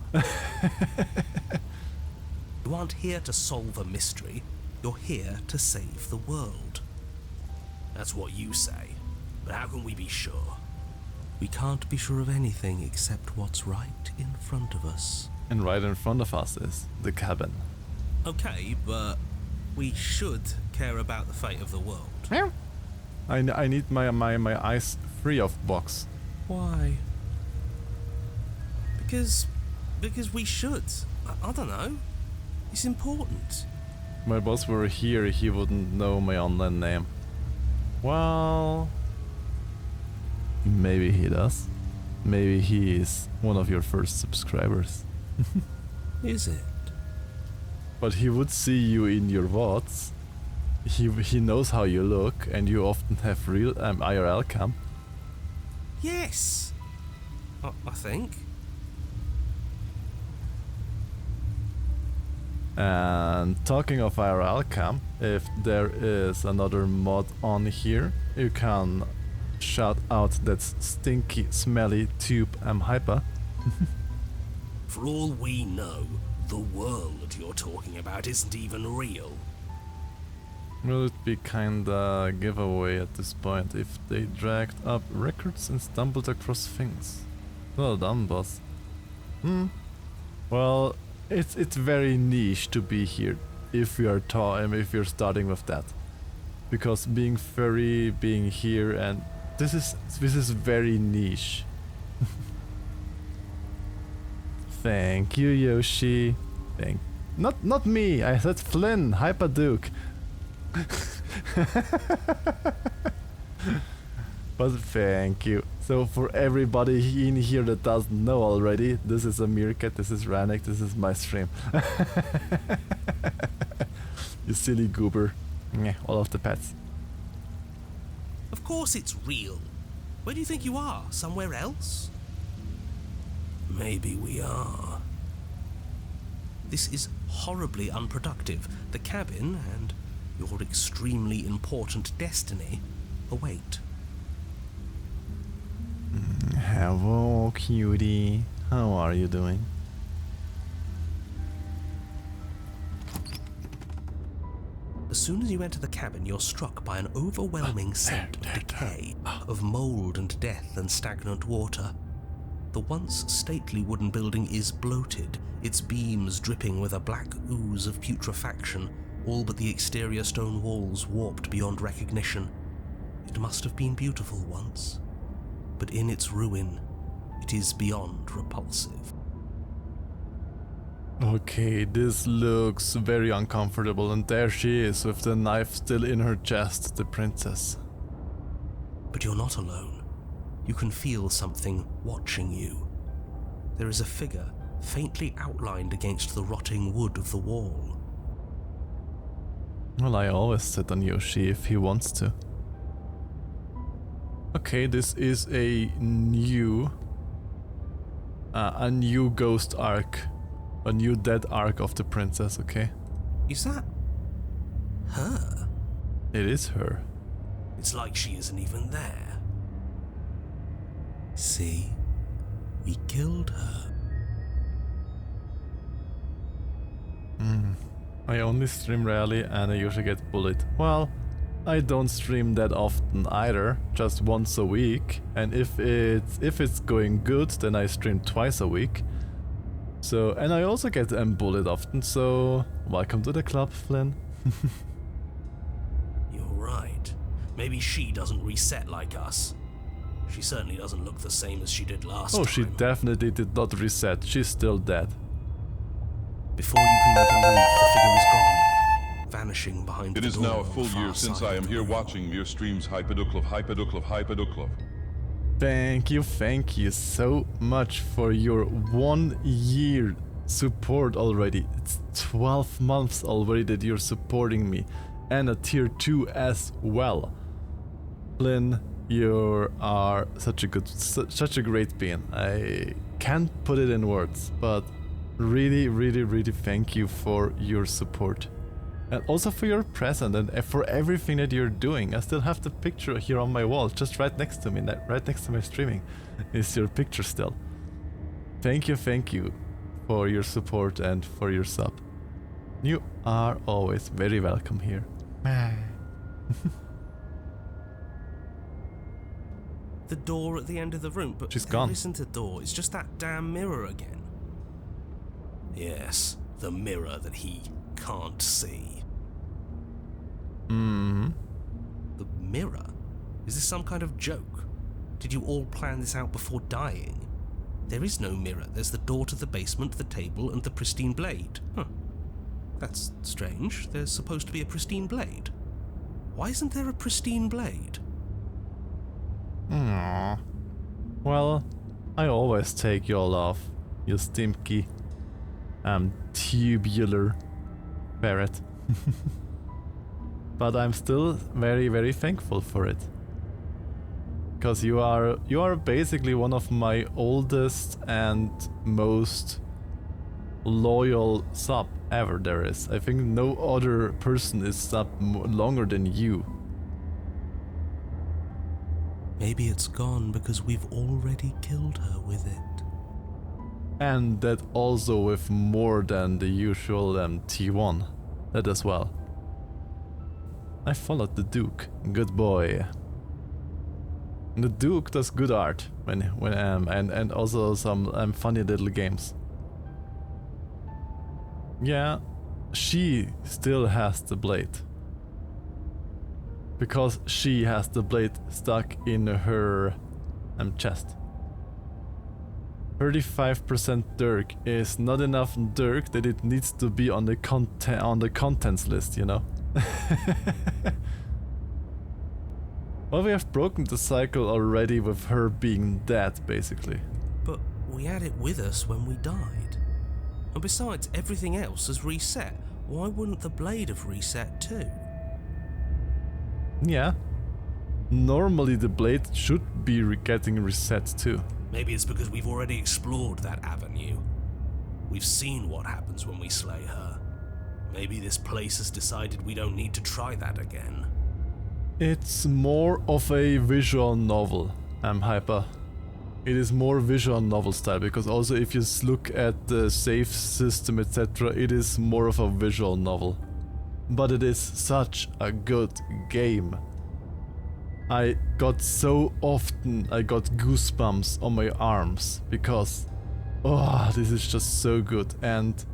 You aren't here to solve a mystery. You're here to save the world. That's what you say. But how can we be sure? We can't be sure of anything except what's right in front of us. And right in front of us is the cabin. Okay, but we should care about the fate of the world. I need my eyes free of box. Why? Because we should. I don't know. It's important. If my boss were here, he wouldn't know my online name. Well, maybe he does. Maybe he is one of your first subscribers. Is it? But he would see you in your VODs. He knows how you look, and you often have real IRL cam. Yes, I think. And talking of IRL cam, if there is another mod on here, you can shout out that stinky, smelly tube hyper. For all we know, the world you're talking about isn't even real. Will it be kinda giveaway at this point if they dragged up records and stumbled across things? Well done, boss. Well, it's very niche to be here if we are if you're starting with that, because being furry, being here, and this is very niche. Thank you, Yoshi. Not me. I said Flynn, Hyperduke. But thank you. So for everybody in here that doesn't know already, this is a meerkat, this is Ranik, this is my stream. You silly goober. All of the pets. Of course it's real. Where do you think you are? Somewhere else? Maybe we are. This is horribly unproductive. The cabin and your extremely important destiny await. Hello, cutie. How are you doing? As soon as you enter the cabin, you're struck by an overwhelming scent of decay, of mold and death and stagnant water. The once stately wooden building is bloated, its beams dripping with a black ooze of putrefaction, all but the exterior stone walls warped beyond recognition. It must have been beautiful once, but in its ruin, it is beyond repulsive. Okay, this looks very uncomfortable, and there she is with the knife still in her chest, the princess. But you're not alone. You can feel something watching you. There is a figure faintly outlined against the rotting wood of the wall. Well, I always sit on Yoshi if he wants to. Okay, this is a new ghost arc. A new dead arc of the princess, okay? Is that her? It is her. It's like she isn't even there. See? We killed her. I only stream rarely and I usually get bullied. Well, I don't stream that often either, just once a week. And if it's going good, then I stream twice a week. So, and I also get bullied often, so welcome to the club, Flynn. You're right. Maybe she doesn't reset like us. She certainly doesn't look the same as she did last time. Oh, she definitely did not reset. She's still dead. Before you can make a move, the figure is gone, vanishing behind the door. It is now a full on the year far since side I am of the here room. watching your streams. Hypaduklov. Thank you so much for your 1 year support already. It's 12 months already that you're supporting me, and a tier 2 as well. Flynn, you are such a great being. I can't put it in words, but really thank you for your support. And also for your present and for everything that you're doing. I still have the picture here on my wall, just right next to me, right next to my streaming is your picture still. Thank you for your support and for your sub. You are always very welcome here. The door at the end of the room, but She's there gone. isn't a door, it's just that damn mirror again. Yes, the mirror that he can't see. The mirror? Is this some kind of joke? Did you all plan this out before dying? There is no mirror. There's the door to the basement, the table, and the pristine blade. Huh. That's strange. There's supposed to be a pristine blade. Why isn't there a pristine blade? Well, I always take your love, you stinky, tubular parrot. But I'm still very thankful for it. Because you are basically one of my oldest and most loyal sub ever there is. I think no other person is sub longer than you. Maybe it's gone because we've already killed her with it. And that also with more than the usual T1. That as well. I followed the Duke. Good boy. The Duke does good art and also some funny little games. Yeah, she still has the blade. Because she has the blade stuck in her chest. 35% Dirk is not enough Dirk that it needs to be on the contents list, you know. Well, we have broken the cycle already with her being dead, basically. But we had it with us when we died. And besides, everything else has reset. Why wouldn't the blade have reset too? Yeah. Normally the blade should be getting reset too. Maybe it's because we've already explored that avenue. We've seen what happens when we slay her. Maybe this place has decided we don't need to try that again. It's more of a visual novel, Hyper. It is more visual novel style, because also if you look at the save system etc, it is more of a visual novel. But it is such a good game. I got goosebumps on my arms, because this is just so good, and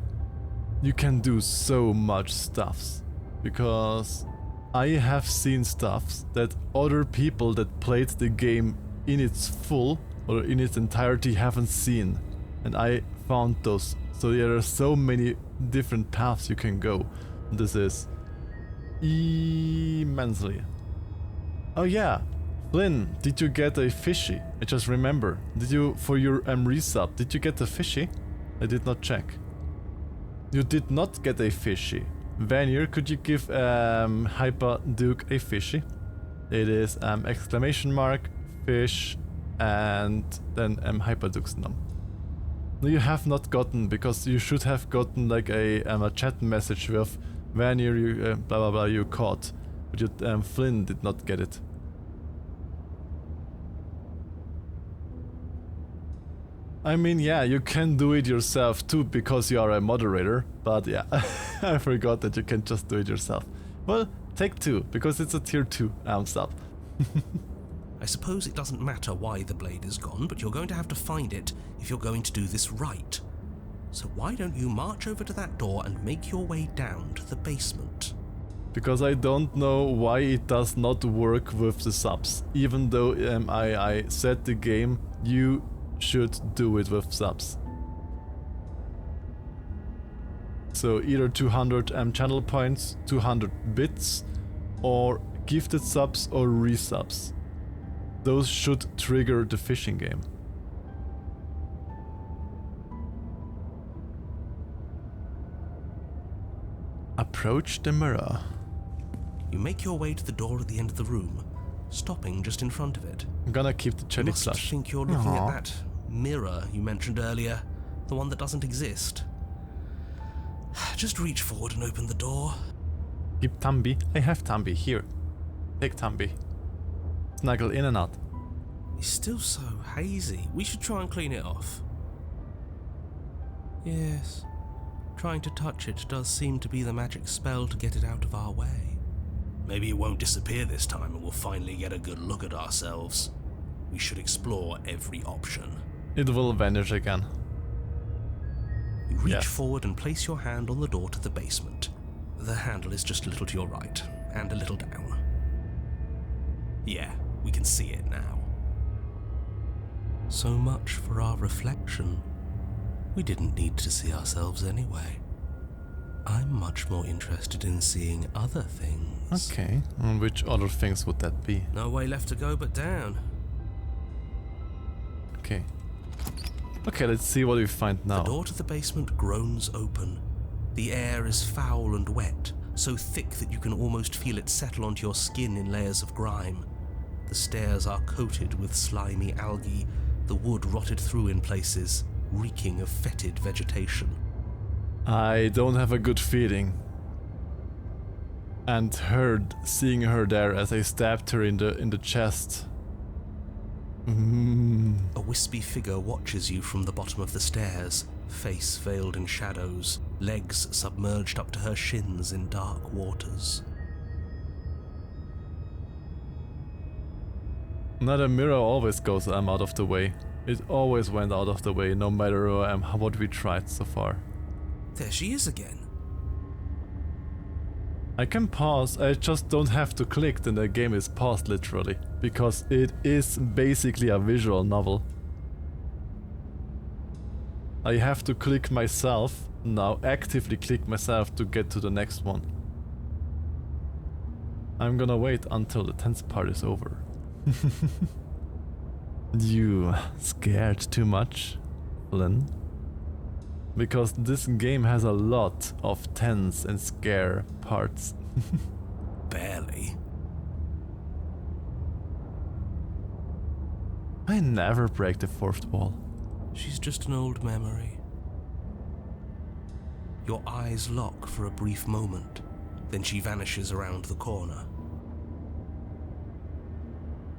you can do so much stuffs, because I have seen stuffs that other people that played the game in its full or in its entirety haven't seen, and I found those. So there are so many different paths you can go. This is immensely. Oh yeah, Flynn, did you get a fishy? I just remember. Did you, for your resub, did you get a fishy? I did not check. You did not get a fishy. Vanier, could you give Hyper Duke a fishy? It is exclamation mark, fish, and then Hyper Duke's num. No, you have not gotten, because you should have gotten like a chat message with Vanier, you blah blah blah, you caught. But your Flynn did not get it. I mean, yeah, you can do it yourself too because you are a moderator, but yeah, I forgot that you can just do it yourself. Well, take 2, because it's a tier 2 stop. I suppose it doesn't matter why the blade is gone, but you're going to have to find it if you're going to do this right. So why don't you march over to that door and make your way down to the basement? Because I don't know why it does not work with the subs. Even though I said the game, you should do it with subs. So either 200 channel points, 200 bits, or gifted subs or resubs. Those should trigger the fishing game. Approach the mirror. You make your way to the door at the end of the room, stopping just in front of it. I'm gonna keep the You jelly must plush. think you're looking at that mirror you mentioned earlier, the one that doesn't exist. Just reach forward and open the door. Keep Tambi. I have Tambi. Here. Take Tambi. Snuggle in and out. It's still so hazy. We should try and clean it off. Yes. Trying to touch it does seem to be the magic spell to get it out of our way. Maybe it won't disappear this time and we'll finally get a good look at ourselves. We should explore every option. It will vanish again. You reach forward and place your hand on the door to the basement. The handle is just a little to your right, and a little down. Yeah, we can see it now. So much for our reflection. We didn't need to see ourselves anyway. I'm much more interested in seeing other things. Okay, and which other things would that be? No way left to go but down. Okay. Okay, let's see what we find now. The door to the basement groans open. The air is foul and wet, so thick that you can almost feel it settle onto your skin in layers of grime. The stairs are coated with slimy algae, the wood rotted through in places, reeking of fetid vegetation. I don't have a good feeling. And seeing her there as I stabbed her in the chest. A wispy figure watches you from the bottom of the stairs, face veiled in shadows, legs submerged up to her shins in dark waters. Now the mirror always goes out of the way. It always went out of the way, no matter what we tried so far. There she is again. I can pause, I just don't have to click, then the game is paused literally. Because it is basically a visual novel. I have to click myself, now actively click myself to get to the next one. I'm gonna wait until the tense part is over. You scared too much, Lynn? Because this game has a lot of tense and scare parts. Barely. I never break the fourth wall. She's just an old memory. Your eyes lock for a brief moment, then she vanishes around the corner.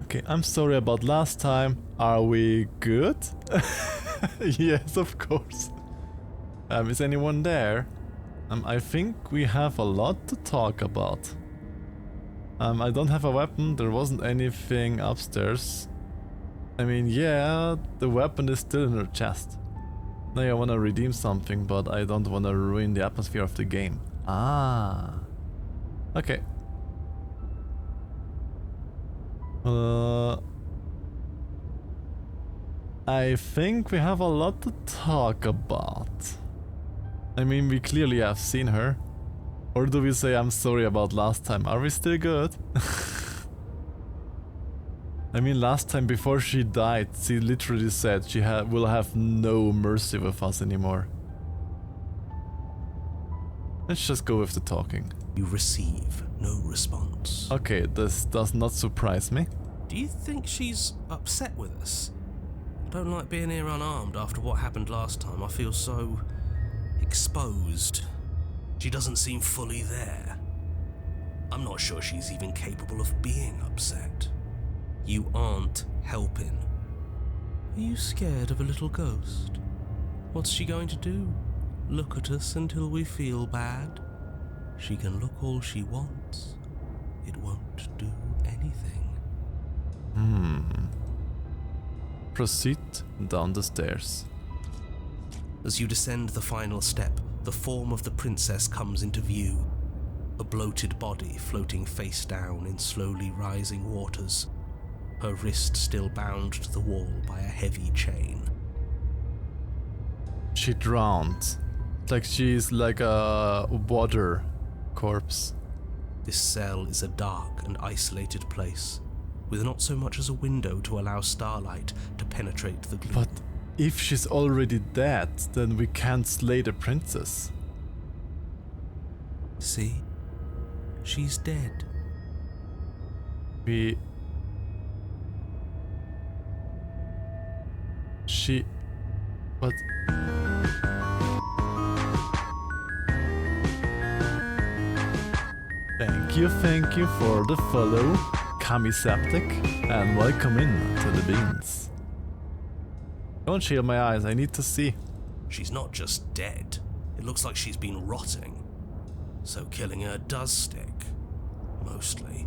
Okay, I'm sorry about last time. Are we good? Yes, of course. Is anyone there? I think we have a lot to talk about. I don't have a weapon, there wasn't anything upstairs. I mean, yeah, the weapon is still in her chest. Now I wanna redeem something, but I don't wanna ruin the atmosphere of the game. Ah. Okay. I think we have a lot to talk about. I mean, we clearly have seen her. Or do we say I'm sorry about last time? Are we still good? I mean, last time before she died, she literally said she will have no mercy with us anymore. Let's just go with the talking. You receive no response. Okay, this does not surprise me. Do you think she's upset with us? I don't like being here unarmed after what happened last time. I feel so exposed. She doesn't seem fully there. I'm not sure she's even capable of being upset. You aren't helping. Are you scared of a little ghost? What's she going to do? Look at us until we feel bad? She can look all she wants. It won't do anything. Proceed down the stairs. As you descend the final step, the form of the princess comes into view. A bloated body floating face down in slowly rising waters. Her wrist still bound to the wall by a heavy chain. She drowned. Like she's like a water corpse. This cell is a dark and isolated place, with not so much as a window to allow starlight to penetrate the gloom. But if she's already dead, then we can't slay the princess. See? She's dead. But... Thank you for the follow, Kamiseptic, and welcome in to the beans. Don't shield my eyes, I need to see. She's not just dead. It looks like she's been rotting. So killing her does stick. Mostly.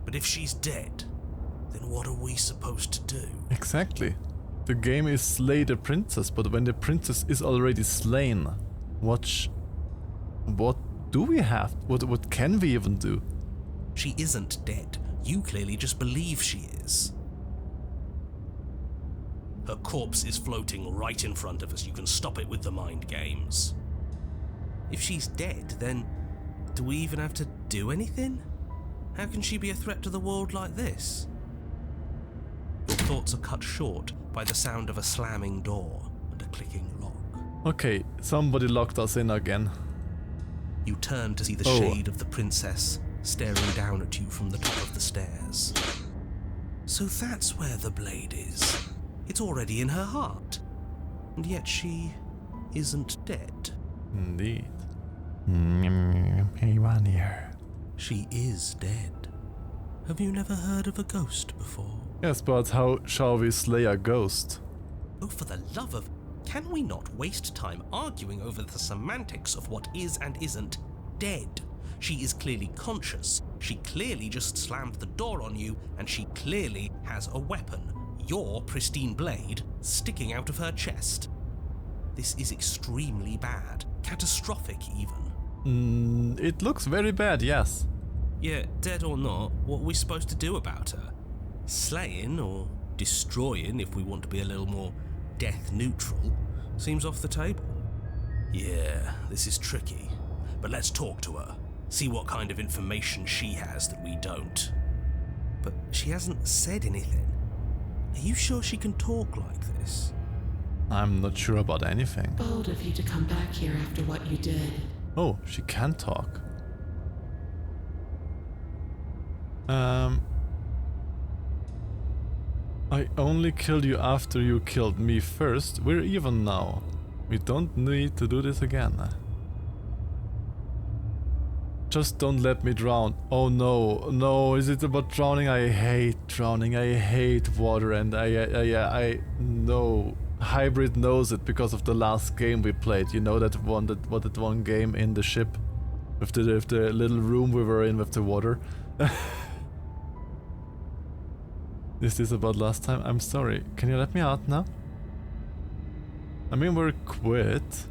But if she's dead, then what are we supposed to do? Exactly. The game is slay the princess, but when the princess is already slain, what do we have? What can we even do? She isn't dead. You clearly just believe she is. Her corpse is floating right in front of us. You can stop it with the mind games. If she's dead, then do we even have to do anything? How can she be a threat to the world like this? Your thoughts are cut short by the sound of a slamming door and a clicking lock. Okay, somebody locked us in again. You turn to see the shade of the princess staring down at you from the top of the stairs. So that's where the blade is. It's already in her heart. And yet she isn't dead. Indeed. Anyone here? She is dead. Have you never heard of a ghost before? Yes, but how shall we slay a ghost? Oh, for the love of... Can we not waste time arguing over the semantics of what is and isn't dead? She is clearly conscious. She clearly just slammed the door on you, and she clearly has a weapon. Your pristine blade sticking out of her chest. This is extremely bad. Catastrophic, even. It looks very bad, yes. Yeah, dead or not, what are we supposed to do about her? Slaying or destroying, if we want to be a little more death neutral, seems off the table. Yeah, this is tricky, but let's talk to her. See what kind of information she has that we don't. But she hasn't said anything. Are you sure she can talk like this? I'm not sure about anything. Bold of you to come back here after what you did. Oh, she can talk. I only killed you after you killed me first. We're even now. We don't need to do this again. Just don't let me drown. Oh no, no, is it about drowning? I hate drowning, I hate water, and I know. Hybrid knows it because of the last game we played. You know that one game in the ship? With the little room we were in with the water. Is this about last time? I'm sorry. Can you let me out now? I mean, we're quit.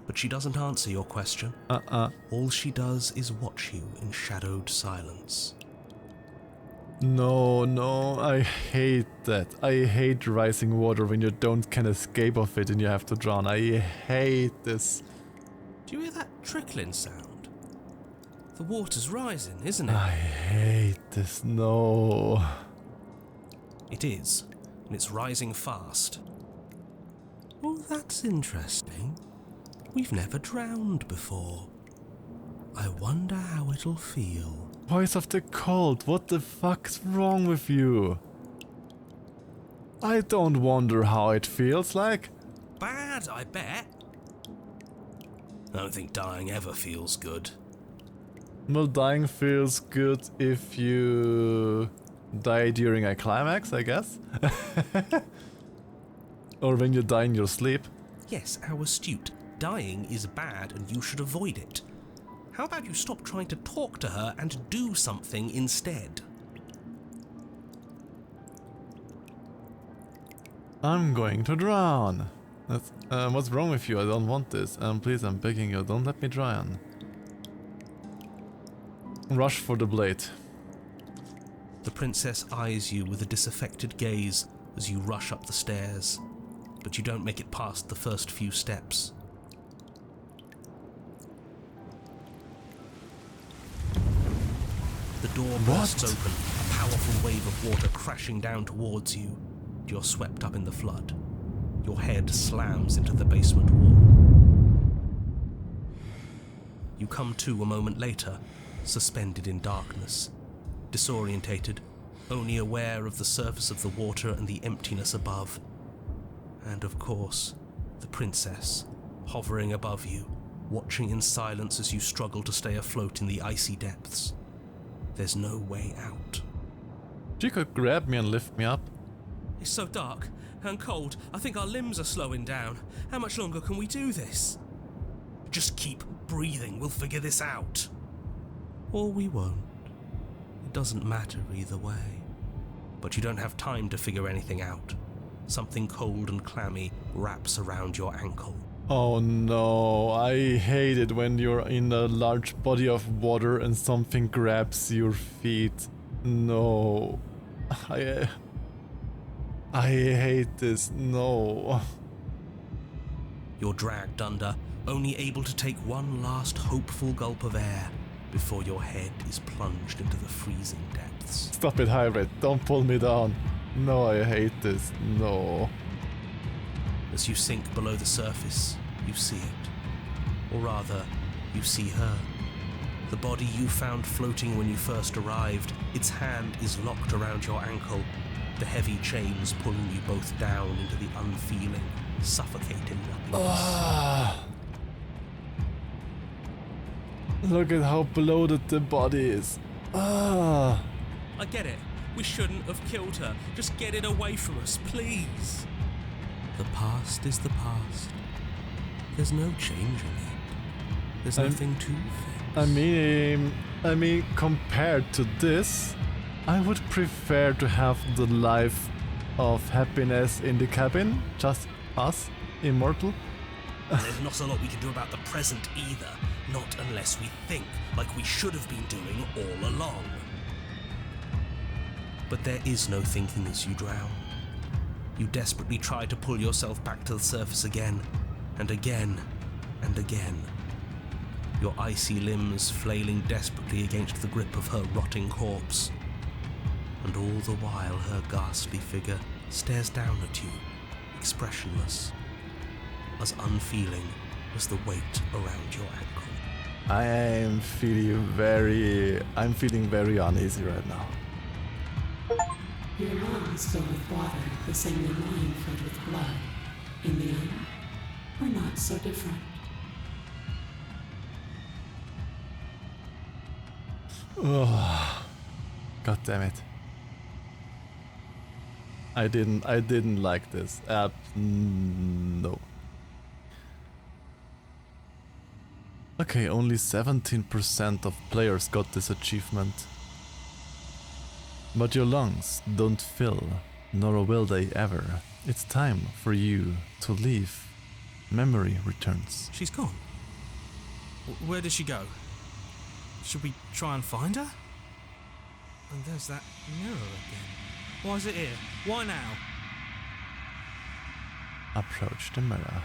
But she doesn't answer your question. All she does is watch you in shadowed silence. No, I hate that. I hate rising water when you can escape of it and you have to drown. I hate this. Do you hear that trickling sound? The water's rising, isn't it? I hate this, no. It is, and it's rising fast. Oh, that's interesting. We've never drowned before. I wonder how it'll feel. Voice of the cold, what the fuck's wrong with you? I don't wonder how it feels like. Bad, I bet. I don't think dying ever feels good. Well, dying feels good if you die during a climax, I guess. Or when you die in your sleep. Yes, how astute. Dying is bad and you should avoid it. How about you stop trying to talk to her and do something instead? I'm going to drown. That's, what's wrong with you? I don't want this. Please, I'm begging you, don't let me drown. Rush for the blade. The princess eyes you with a disaffected gaze as you rush up the stairs, but you don't make it past the first few steps. The door bursts open, a powerful wave of water crashing down towards you. You're swept up in the flood. Your head slams into the basement wall. You come to a moment later, suspended in darkness, disorientated, only aware of the surface of the water and the emptiness above. And of course, the princess, hovering above you, watching in silence as you struggle to stay afloat in the icy depths. There's no way out. She could grab me and lift me up. It's so dark and cold, I think our limbs are slowing down. How much longer can we do this? Just keep breathing, we'll figure this out. Or we won't. It doesn't matter either way. But you don't have time to figure anything out. Something cold and clammy wraps around your ankle. Oh no, I hate it when you're in a large body of water and something grabs your feet. No. I hate this, no. You're dragged under, only able to take one last hopeful gulp of air before your head is plunged into the freezing depths. Stop it, Hybrid, don't pull me down. No, I hate this, no. As you sink below the surface, you see it. Or rather, you see her. The body you found floating when you first arrived, its hand is locked around your ankle, the heavy chains pulling you both down into the unfeeling, suffocating nothingness. Look at how bloated the body is. I get it. We shouldn't have killed her. Just get it away from us, please. The past is the past. There's no changing it. There's nothing to fix. I mean, compared to this, I would prefer to have the life of happiness in the cabin, just us, immortal. There's not a lot we can do about the present either, not unless we think like we should have been doing all along. But there is no thinking as you drown. You desperately try to pull yourself back to the surface again, and again, and again. Your icy limbs flailing desperately against the grip of her rotting corpse. And all the while her ghastly figure stares down at you, expressionless, as unfeeling as the weight around your ankle. I'm feeling very uneasy right now. Your lungs fill with water, the same way mine filled with blood. In the end, we're not so different. Oh, God damn it. I didn't like this. No. Okay, only 17% of players got this achievement. But your lungs don't fill, nor will they ever. It's time for you to leave. Memory returns. She's gone. Where did she go? Should we try and find her? And there's that mirror again. Why is it here? Why now? Approach the mirror.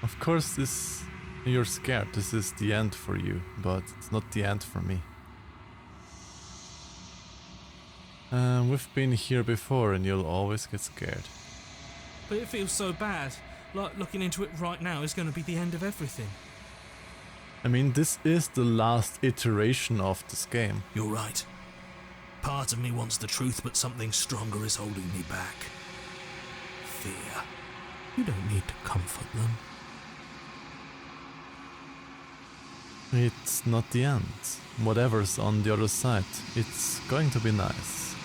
Of course, you're scared. This is the end for you, but it's not the end for me. We've been here before and you'll always get scared. But it feels so bad. Like looking into it right now is going to be the end of everything. I mean, this is the last iteration of this game. You're right. Part of me wants the truth, but something stronger is holding me back. Fear. You don't need to comfort them. It's not the end. Whatever's on the other side, it's going to be nice.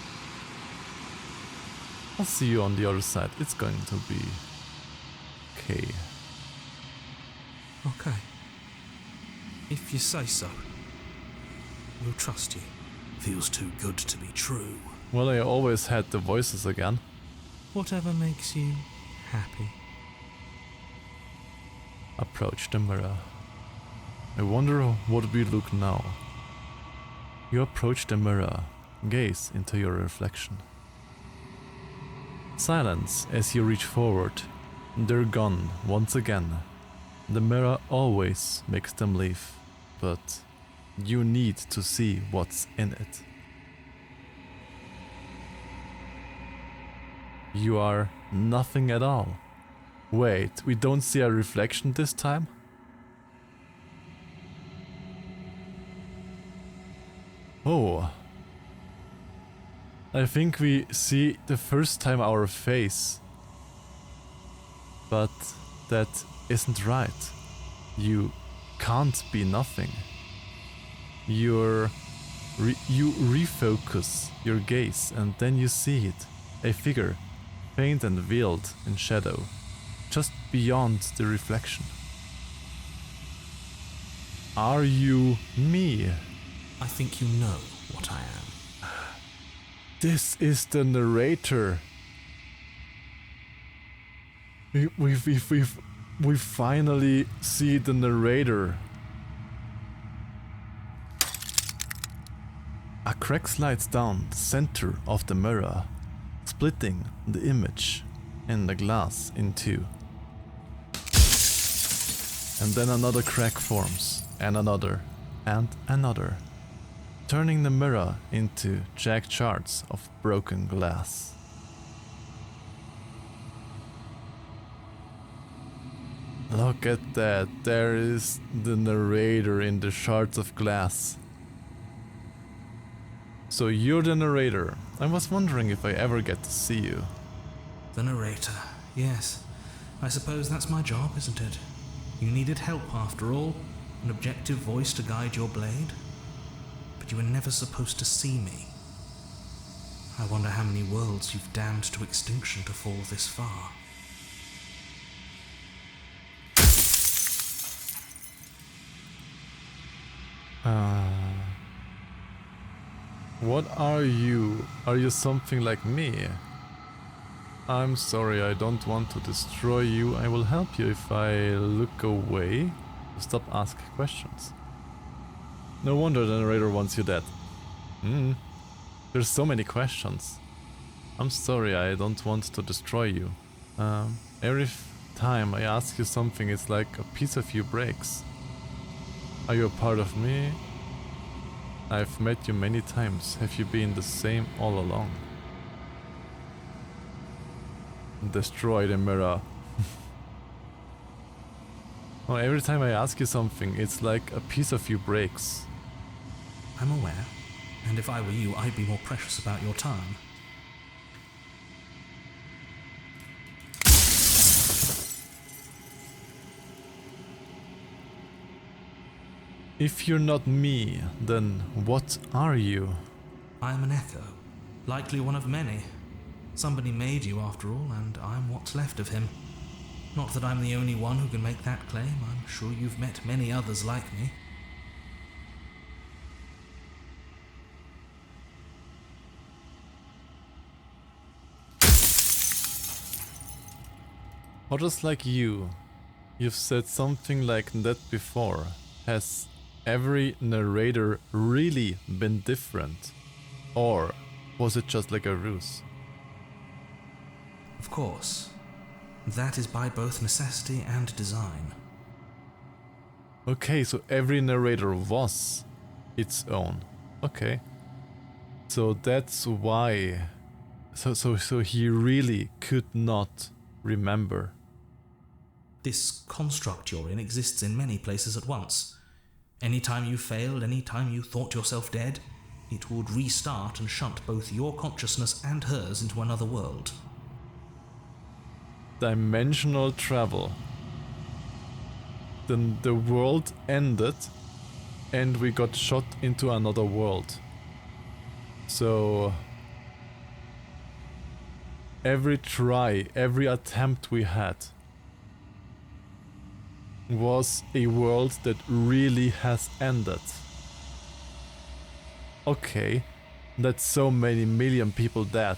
I'll see you on the other side. It's going to be okay. Okay. If you say so. We'll trust you. Feels too good to be true. Well, I always had the voices again. Whatever makes you happy. Approach the mirror. I wonder what we look now. You approach the mirror, gaze into your reflection. Silence as you reach forward. They're gone once again. The mirror always makes them leave, but you need to see what's in it. You are nothing at all. Wait, we don't see a reflection this time? Oh. I think we see the first time our face. But that isn't right. You can't be nothing. You refocus your gaze and then you see it. A figure, faint and veiled in shadow, just beyond the reflection. Are you me? I think you know what I am. This is the narrator. We finally see the narrator. A crack slides down the center of the mirror, splitting the image and the glass in two. And then another crack forms, and another, turning the mirror into jagged shards of broken glass. Look at that, there is the narrator in the shards of glass. So you're the narrator. I was wondering if I ever get to see you. The narrator, yes. I suppose that's my job, isn't it? You needed help after all, an objective voice to guide your blade. But you were never supposed to see me. I wonder how many worlds you've damned to extinction to fall this far. What are you? Are you something like me? I'm sorry, I don't want to destroy you. I will help you if I look away. Stop asking questions. No wonder the narrator wants you dead. There's so many questions. I'm sorry, I don't want to destroy you. Every time I ask you something, it's like a piece of you breaks. Are you a part of me? I've met you many times. Have you been the same all along? Destroy the mirror. Oh, every time I ask you something, it's like a piece of you breaks. I'm aware, and if I were you, I'd be more precious about your time. If you're not me, then what are you? I'm an echo, likely one of many. Somebody made you after all, and I'm what's left of him. Not that I'm the only one who can make that claim. I'm sure you've met many others like me. Others like you. You've said something like that before. Has every narrator really been different? Or was it just like a ruse? Of course. That is by both necessity and design. Okay, so every narrator was its own. Okay. So that's why... So he really could not remember. This construct you're in exists in many places at once. Anytime you failed, anytime you thought yourself dead, it would restart and shunt both your consciousness and hers into another world. Dimensional travel. Then the world ended and we got shot into another world. So every try, every attempt we had was a world that really has ended. Okay, that's so many million people dead.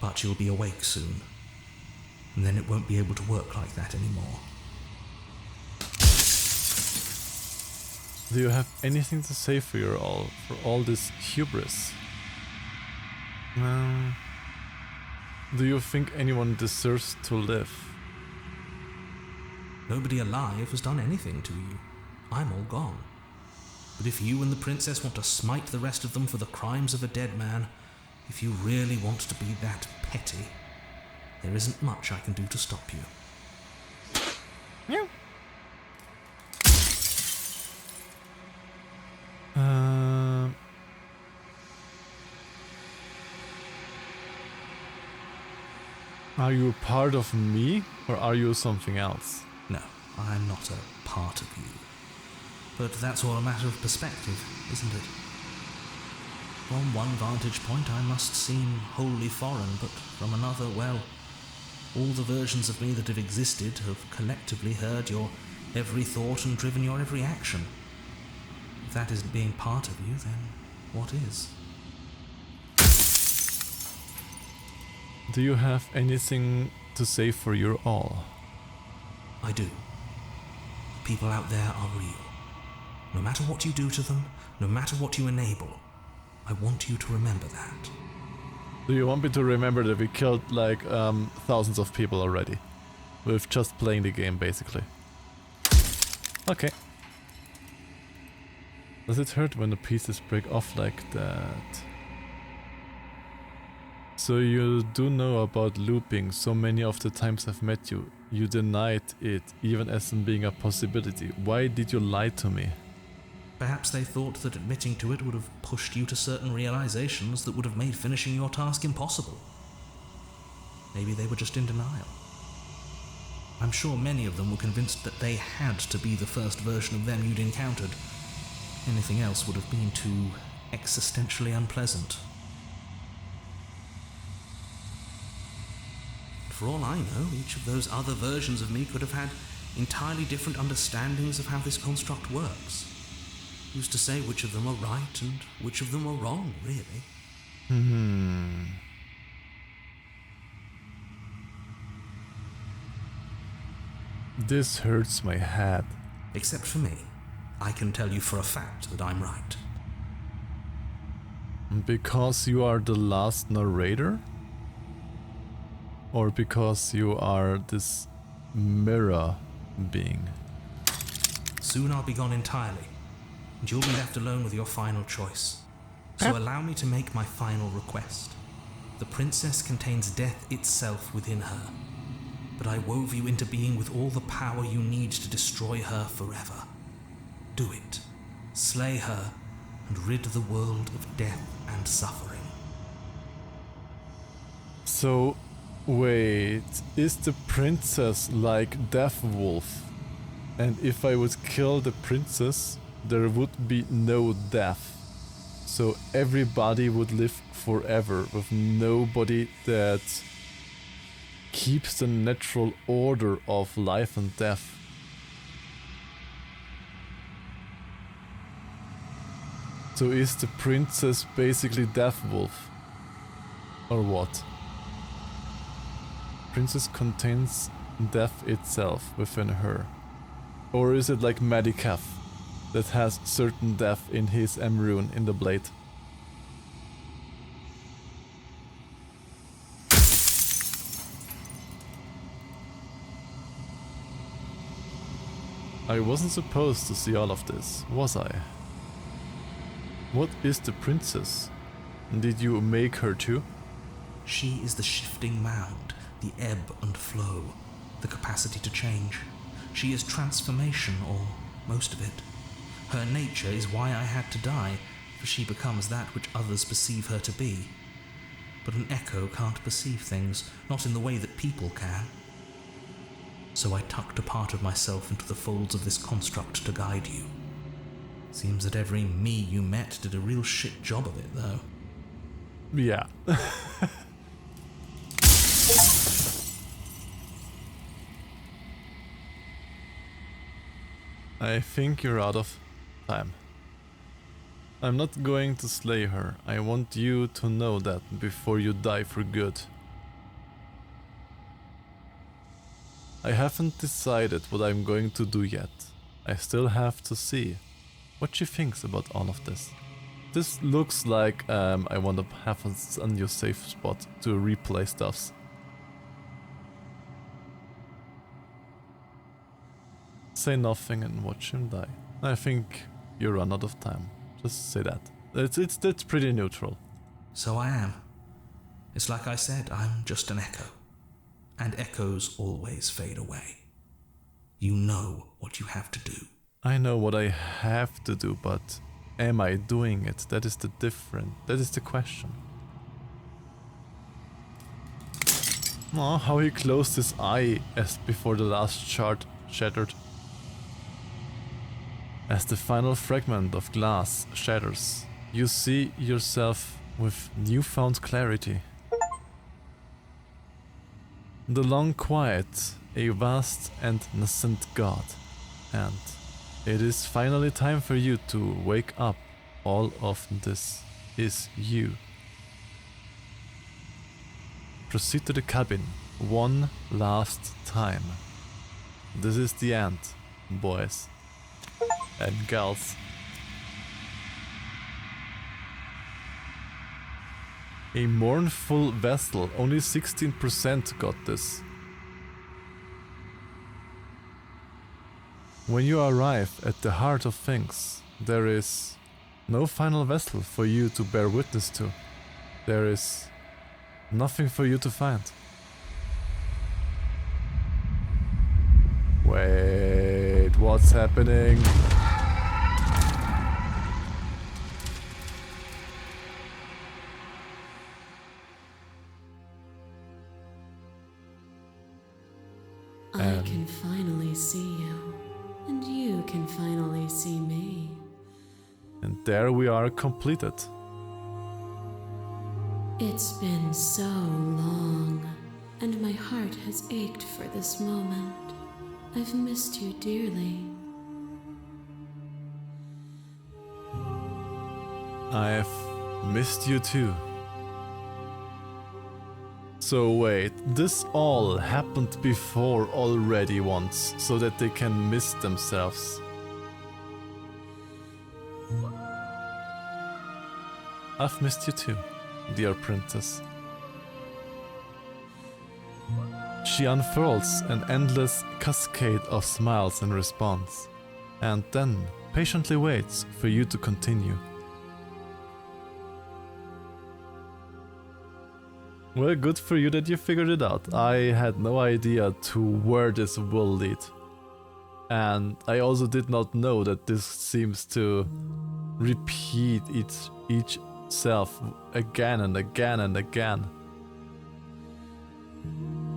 But you'll be awake soon, and then it won't be able to work like that anymore. Do you have anything to say for all this hubris? Do you think anyone deserves to live? Nobody alive has done anything to you. I'm all gone. But if you and the princess want to smite the rest of them for the crimes of a dead man, if you really want to be that petty, there isn't much I can do to stop you. Yeah. Are you part of me, or are you something else? No, I'm not a part of you. But that's all a matter of perspective, isn't it? From one vantage point I must seem wholly foreign, but from another, well, all the versions of me that have existed have collectively heard your every thought and driven your every action. If that isn't being part of you, then what is? Do you have anything to say for your all? I do. People out there are real. No matter what you do to them, no matter what you enable, I want you to remember that. Do you want me to remember that we killed like thousands of people already? With just playing the game, basically. Okay. Does it hurt when the pieces break off like that? So you do know about looping. So many of the times I've met you, you denied it, even as in being a possibility. Why did you lie to me? Perhaps they thought that admitting to it would have pushed you to certain realizations that would have made finishing your task impossible. Maybe they were just in denial. I'm sure many of them were convinced that they had to be the first version of them you'd encountered. Anything else would have been too existentially unpleasant. For all I know, each of those other versions of me could have had entirely different understandings of how this construct works. Who's to say which of them are right and which of them are wrong, really? This hurts my head. Except for me. I can tell you for a fact that I'm right. Because you are the last narrator? Or because you are this mirror being? Soon I'll be gone entirely, and you'll be left alone with your final choice. So allow me to make my final request. The princess contains death itself within her, but I wove you into being with all the power you need to destroy her forever. Do it. Slay her, and rid the world of death and suffering. So, wait, is the princess like Death Wolf? And if I would kill the princess, there would be no death. So everybody would live forever with nobody that keeps the natural order of life and death. So is the princess basically Death Wolf? Or what? Princess contains death itself within her. Or is it like Medicaf, that has certain death in his rune in the blade? I wasn't supposed to see all of this, was I? What is the princess? Did you make her too? She is the shifting mound, the ebb and flow, the capacity to change. She is transformation, or most of it. Her nature is why I had to die, for she becomes that which others perceive her to be. But an echo can't perceive things, not in the way that people can. So I tucked a part of myself into the folds of this construct to guide you. Seems that every me you met did a real shit job of it, though. Yeah. I think you're out of time. I'm not going to slay her. I want you to know that before you die for good. I haven't decided what I'm going to do yet. I still have to see what she thinks about all of this. This looks like I want to have a new safe spot to replay stuffs. Say nothing and watch him die. I think you run out of time. Just say that. It's pretty neutral. So I am. It's like I said, I'm just an echo. And echoes always fade away. You know what you have to do. I know what I have to do, but am I doing it? That is the question. Oh, how he closed his eye as before the last shard shattered. As the final fragment of glass shatters, you see yourself with newfound clarity. The long quiet, a vast and nascent god, and it is finally time for you to wake up. All of this is you. Proceed to the cabin one last time. This is the end, boys and girls. A mournful vessel, only 16% got this. When you arrive at the heart of things, there is no final vessel for you to bear witness to. There is nothing for you to find. Wait, what's happening? I can finally see you, and you can finally see me. And there we are completed. It's been so long, and my heart has ached for this moment. I've missed you dearly. I've missed you too. So wait, this all happened before already once, so that they can miss themselves. I've missed you too, dear princess. She unfurls an endless cascade of smiles in response, and then patiently waits for you to continue. Well, good for you that you figured it out. I had no idea to where this will lead. And I also did not know that this seems to repeat each self again and again and again.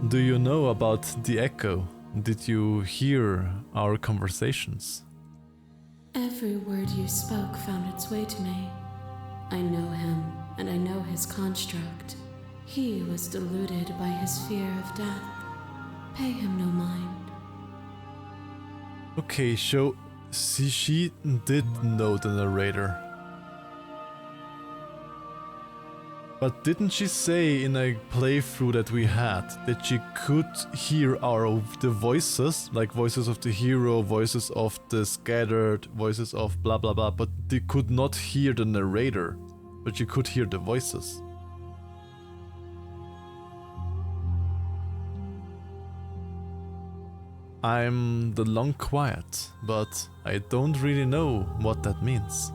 Do you know about the echo? Did you hear our conversations? Every word you spoke found its way to me. I know him, and I know his construct. He was deluded by his fear of death. Pay him no mind. Okay, so she did know the narrator. But didn't she say in a playthrough that we had that she could hear the voices, like voices of the hero, voices of the scattered, voices of blah blah blah, but they could not hear the narrator, but she could hear the voices. I'm the long quiet, but I don't really know what that means.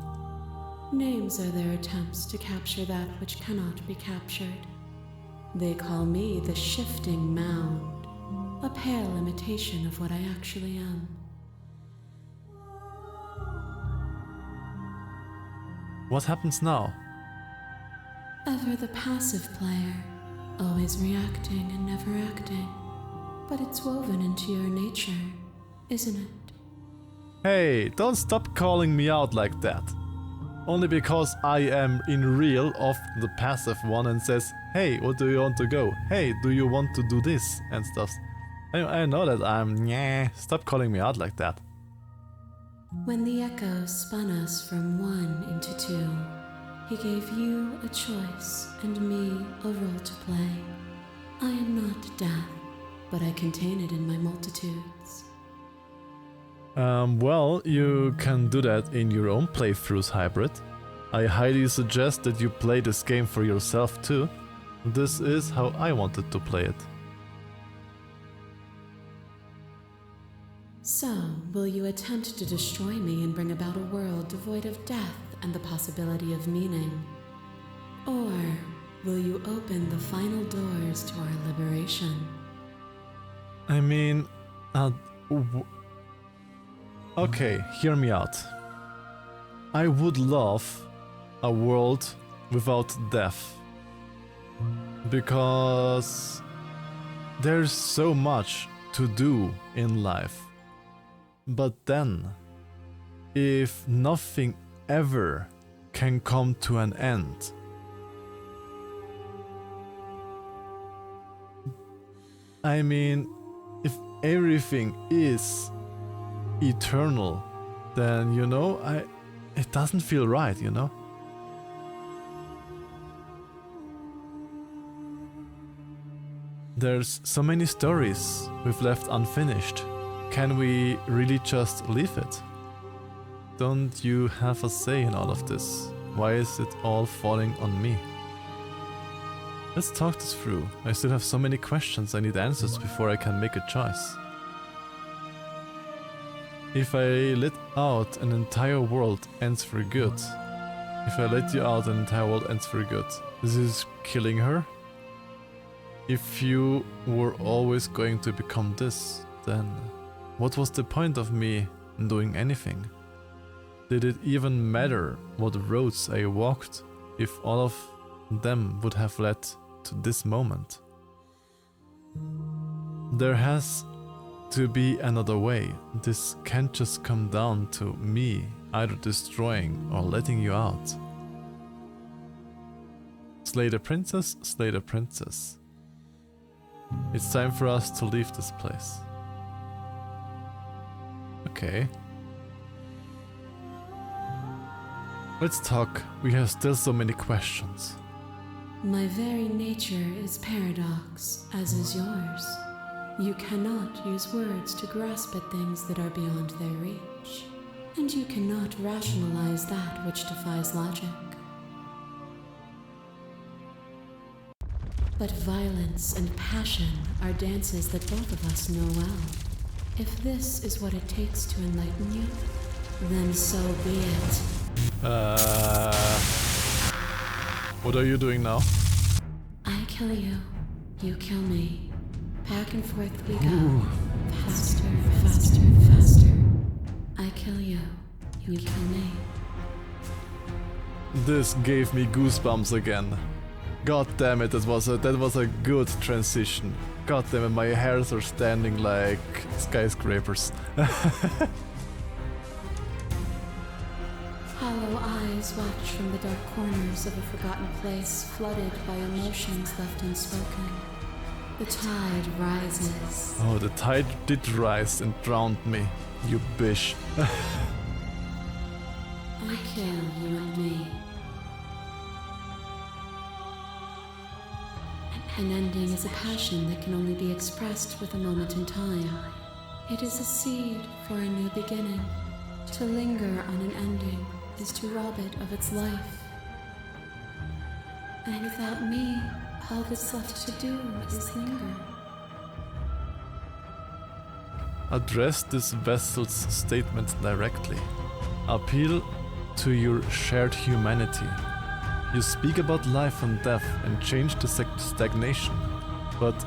Names are their attempts to capture that which cannot be captured. They call me the shifting mound, a pale imitation of what I actually am. What happens now? Ever the passive player, always reacting and never acting. But it's woven into your nature, isn't it? Hey, don't stop calling me out like that. Only because I am in real often the passive one and says, hey, what do you want to go? Hey, do you want to do this? And stuff. I know that stop calling me out like that. When the echo spun us from one into two, he gave you a choice and me a role to play. I am not death, but I contain it in my multitudes. Well, you can do that in your own playthroughs, Hybrid. I highly suggest that you play this game for yourself too. This is how I wanted to play it. So, will you attempt to destroy me and bring about a world devoid of death and the possibility of meaning? Or will you open the final doors to our liberation? I mean, okay, hear me out. I would love a world without death. Because there's so much to do in life. But then, if nothing ever can come to an end, I mean, if everything is eternal, then, you know, it doesn't feel right, you know? There's so many stories we've left unfinished. Can we really just leave it? Don't you have a say in all of this? Why is it all falling on me? Let's talk this through. I still have so many questions I need answers before I can make a choice. If I let out an entire world ends for good. If I let you out an entire world ends for good. Is this killing her? If you were always going to become this, then what was the point of me doing anything? Did it even matter what roads I walked if all of them would have led to this moment? There has to be another way. This can't just come down to me either destroying or letting you out. Slay the princess, slay the princess. It's time for us to leave this place. Okay. Let's talk. We have still so many questions. My very nature is paradox, as is yours. You cannot use words to grasp at things that are beyond their reach, and you cannot rationalize that which defies logic. But violence and passion are dances that both of us know well. If this is what it takes to enlighten you, then so be it. What are you doing now? I kill you, you kill me. Back and forth we go. Faster, faster, faster. I kill you, you kill me. This gave me goosebumps again. God damn it, that was a good transition. God damn it, my hairs are standing like skyscrapers. Hollow eyes watch from the dark corners of a forgotten place, flooded by emotions left unspoken. The tide rises. Oh, the tide did rise and drowned me, you bitch. I kill you and me. An ending is a passion that can only be expressed with a moment in time. It is a seed for a new beginning. To linger on an ending is to rob it of its life. And without me, all that's left to do is linger. Address this vessel's statement directly. Appeal to your shared humanity. You speak about life and death and change the stagnation, but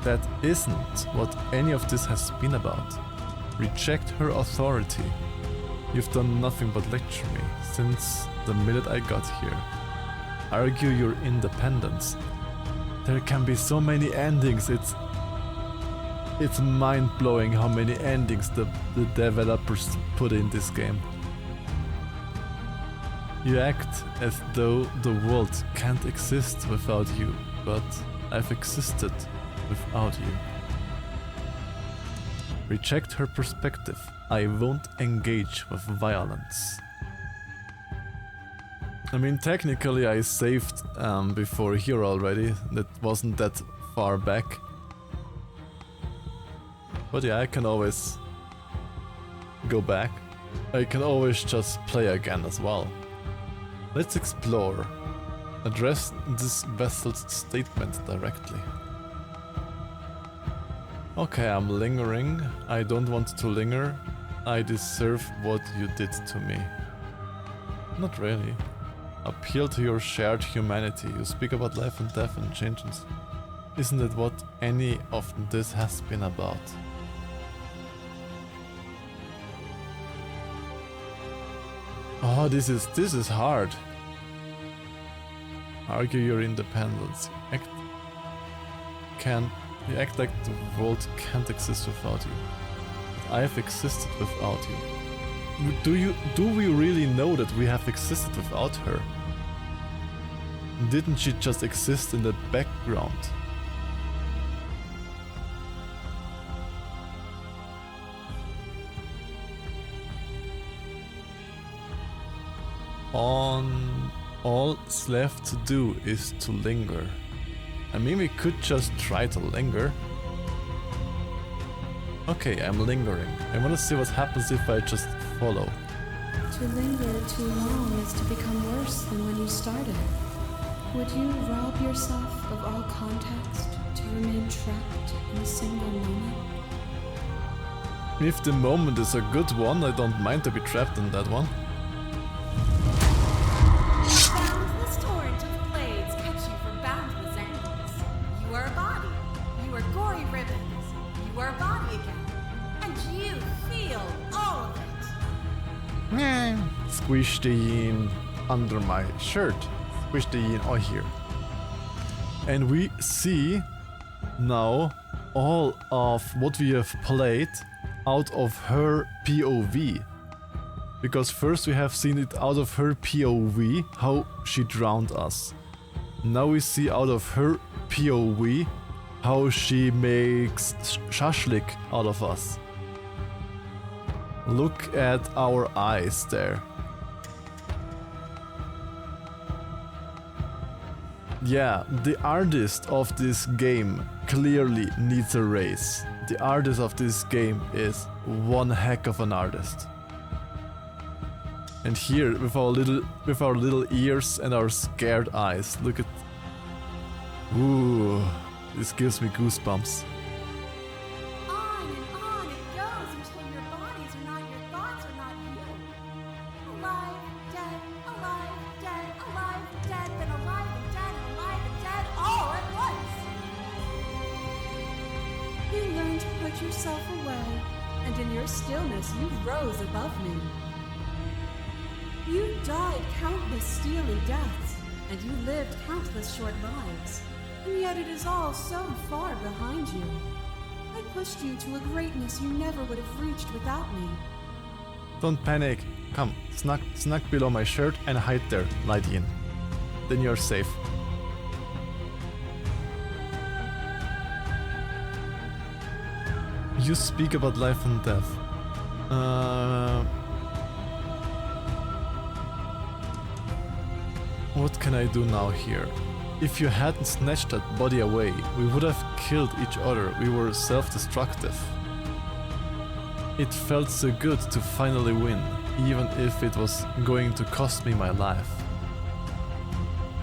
that isn't what any of this has been about. Reject her authority. You've done nothing but lecture me since the minute I got here. Argue your independence. There can be so many endings, It's mind-blowing how many endings the developers put in this game. You act as though the world can't exist without you, but I've existed without you. Reject her perspective. I won't engage with violence. I mean, technically I saved before here already. That wasn't that far back. But yeah, I can always go back. I can always just play again as well. Let's explore. Address this vessel's statement directly. Okay, I'm lingering. I don't want to linger. I deserve what you did to me. Not really. Appeal to your shared humanity. You speak about life and death and changes. Isn't it what any of this has been about? Oh, this is hard. Argue your independence. You act like the world can't exist without you. But I have existed without you. Do we really know that we have existed without her? Didn't she just exist in the background? All left to do is to linger. I mean, we could just try to linger. Okay, I'm lingering. I wanna see what happens if I just follow. To linger too long is to become worse than when you started. Would you rob yourself of all context to remain trapped in a single moment? If the moment is a good one, I don't mind to be trapped in that one. Boundless torrent of blades catch you from boundless angles. You are a body. You are gory ribbons. You are a body again. And you feel all of it. Squish the yin under my shirt. Squish the yin all here. And we see now all of what we have played out of her POV. Because first we have seen it out of her POV, how she drowned us. Now we see out of her POV, how she makes shashlik out of us. Look at our eyes there. Yeah, the artist of this game clearly needs a raise. The artist of this game is one heck of an artist. And here, with our little ears and our scared eyes, look at... Ooh, this gives me goosebumps. On it goes until your bodies are not your thoughts, are not you. Alive, dead, then alive and dead, all at once. You learned to put yourself away, and in your stillness you rose above me. You died countless steely deaths, and you lived countless short lives, and yet it is all so far behind you. I pushed you to a greatness you never would have reached without me. Don't panic. Come, snuck below my shirt and hide there, Lydian. Then you're safe. You speak about life and death. What can I do now here? If you hadn't snatched that body away, we would have killed each other. We were self-destructive. It felt so good to finally win, even if it was going to cost me my life.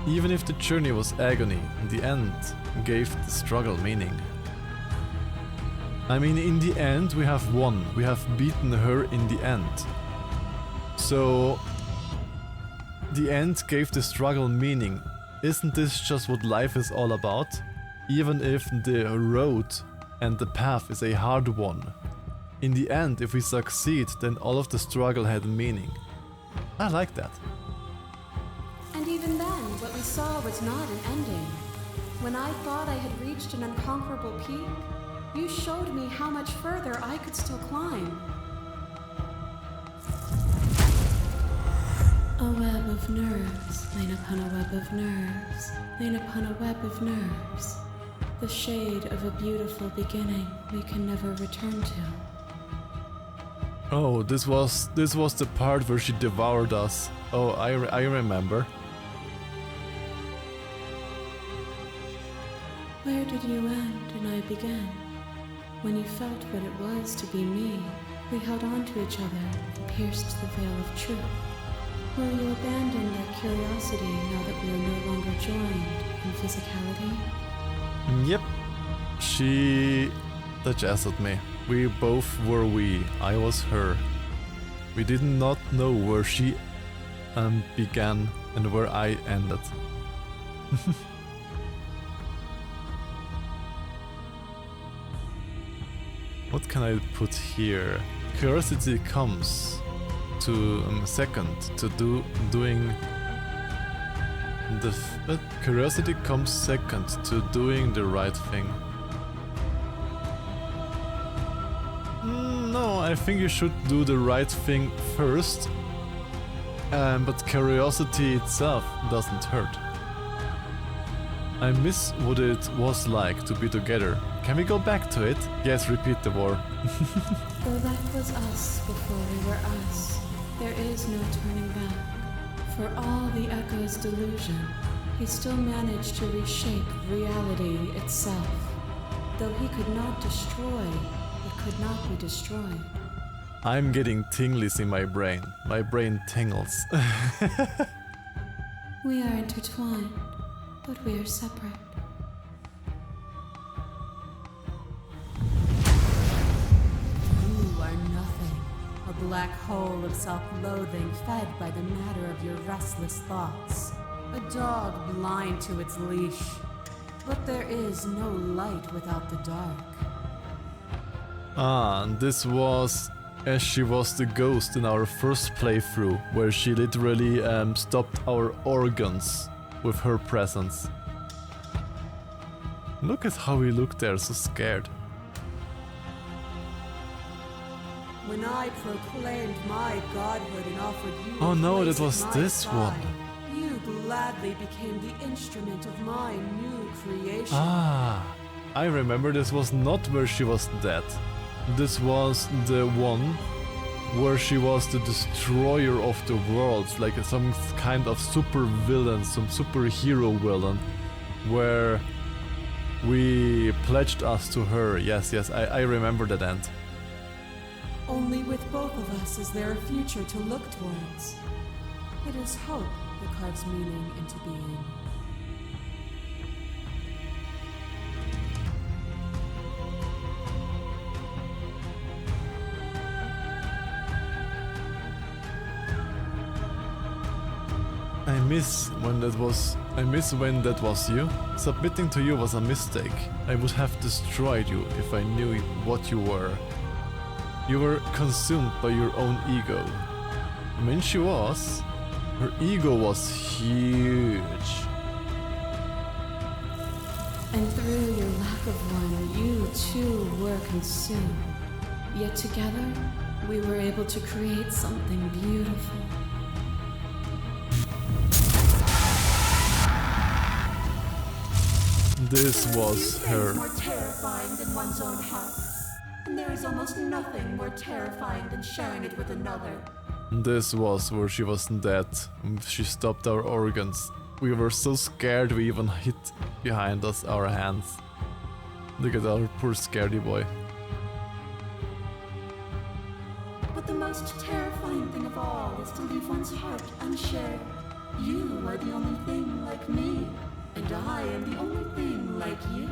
Even if the journey was agony, the end gave the struggle meaning. I mean, in the end we have won. We have beaten her in the end. So... the end gave the struggle meaning. Isn't this just what life is all about? Even if the road and the path is a hard one. In the end, if we succeed, then all of the struggle had meaning. I like that. And even then, what we saw was not an ending. When I thought I had reached an unconquerable peak, You showed me how much further I could still climb. A web of nerves, lain upon a web of nerves, lain upon a web of nerves. The shade of a beautiful beginning we can never return to. Oh, this was the part where she devoured us. Oh, I remember. Where did you end and I began? When you felt what it was to be me, we held on to each other and pierced the veil of truth. Will you abandon that curiosity now that we are no longer joined in physicality? Yep. She digested me. We both were we. I was her. We did not know where she began and where I ended. What can I put here? Curiosity comes to second to doing the curiosity comes second to doing the right thing. No, I think you should do the right thing first, but curiosity itself doesn't hurt. I miss what it was like to be together. Can we go back to it? Yes, repeat the war. Though that was us before we were us, there is no turning back. For all the echo's delusion, he still managed to reshape reality itself. Though he could not destroy what could not be destroyed. I'm getting tinglies in my brain. My brain tingles. We are intertwined, but we are separate. You are nothing. A black hole of self-loathing fed by the matter of your restless thoughts. A dog blind to its leash. But there is no light without the dark. Ah, and this was as she was the ghost in our first playthrough, where she literally stopped our organs with her presence. Look at how we look there, so scared. When I proclaimed my godhood and offered you Oh a no, place that was at my this side, one. You gladly became the instrument of my new creation. Ah, I remember this was not where she was dead. This was the one where she was the destroyer of the worlds, like some kind of super villain, some superhero villain, where we pledged us to her. Yes, I remember that end. Only with both of us is there a future to look towards. It is hope that carves meaning into being. I miss when that was you. Submitting to you was a mistake. I would have destroyed you if I knew what you were. You were consumed by your own ego. I mean, she was. Her ego was huge. And through your lack of one, you too were consumed. Yet together, we were able to create something beautiful. This was her. More terrifying than one's own house. And there is almost nothing more terrifying than sharing it with another. This was where she was dead. She stopped our organs. We were so scared we even hid behind us our hands. Look at our poor scaredy boy. But the most terrifying thing of all is to leave one's heart unshared. You are the only thing like me, and I am the only thing like you.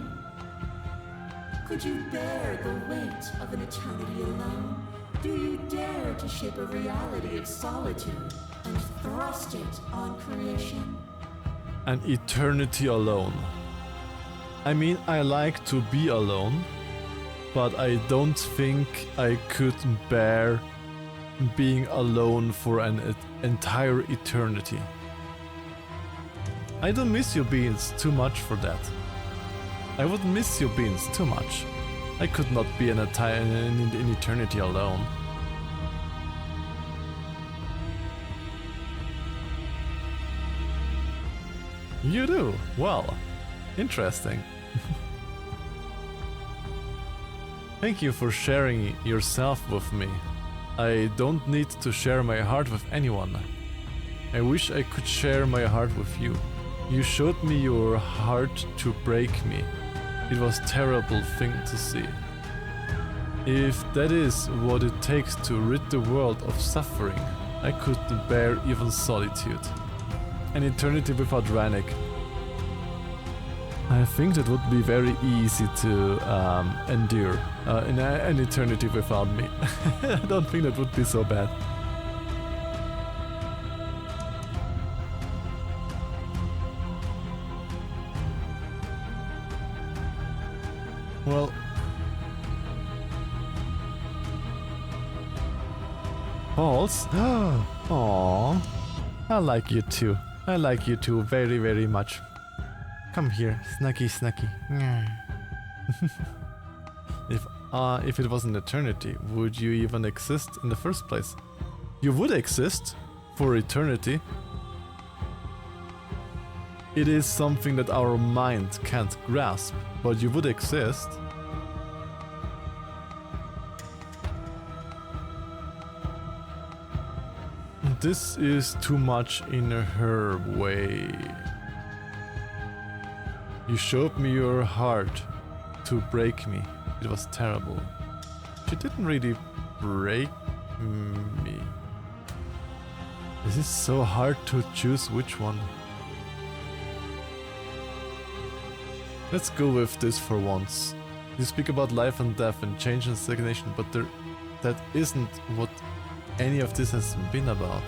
Could you bear the weight of an eternity alone? Do you dare to shape a reality of solitude and thrust it on creation? An eternity alone. I mean, I like to be alone, but I don't think I could bear being alone for an entire eternity. I don't miss you beings too much for that. I would miss you beings too much. I could not be in eternity alone. You do? Well, interesting. Thank you for sharing yourself with me. I don't need to share my heart with anyone. I wish I could share my heart with you. You showed me your heart to break me. It was a terrible thing to see. If that is what it takes to rid the world of suffering, I could bear even solitude. An eternity without Rannick. I think that would be very easy to endure. An eternity without me. I don't think that would be so bad. Well, Balls? Aww. I like you too. I like you too very, very much. Come here, Snacky Snacky. If it was an eternity, would you even exist in the first place? You would exist for eternity. It is something that our mind can't grasp, but you would exist. This is too much in her way. You showed me your heart to break me. It was terrible. She didn't really break me. This is so hard to choose which one. Let's go with this for once. You speak about life and death and change and stagnation, but that isn't what any of this has been about.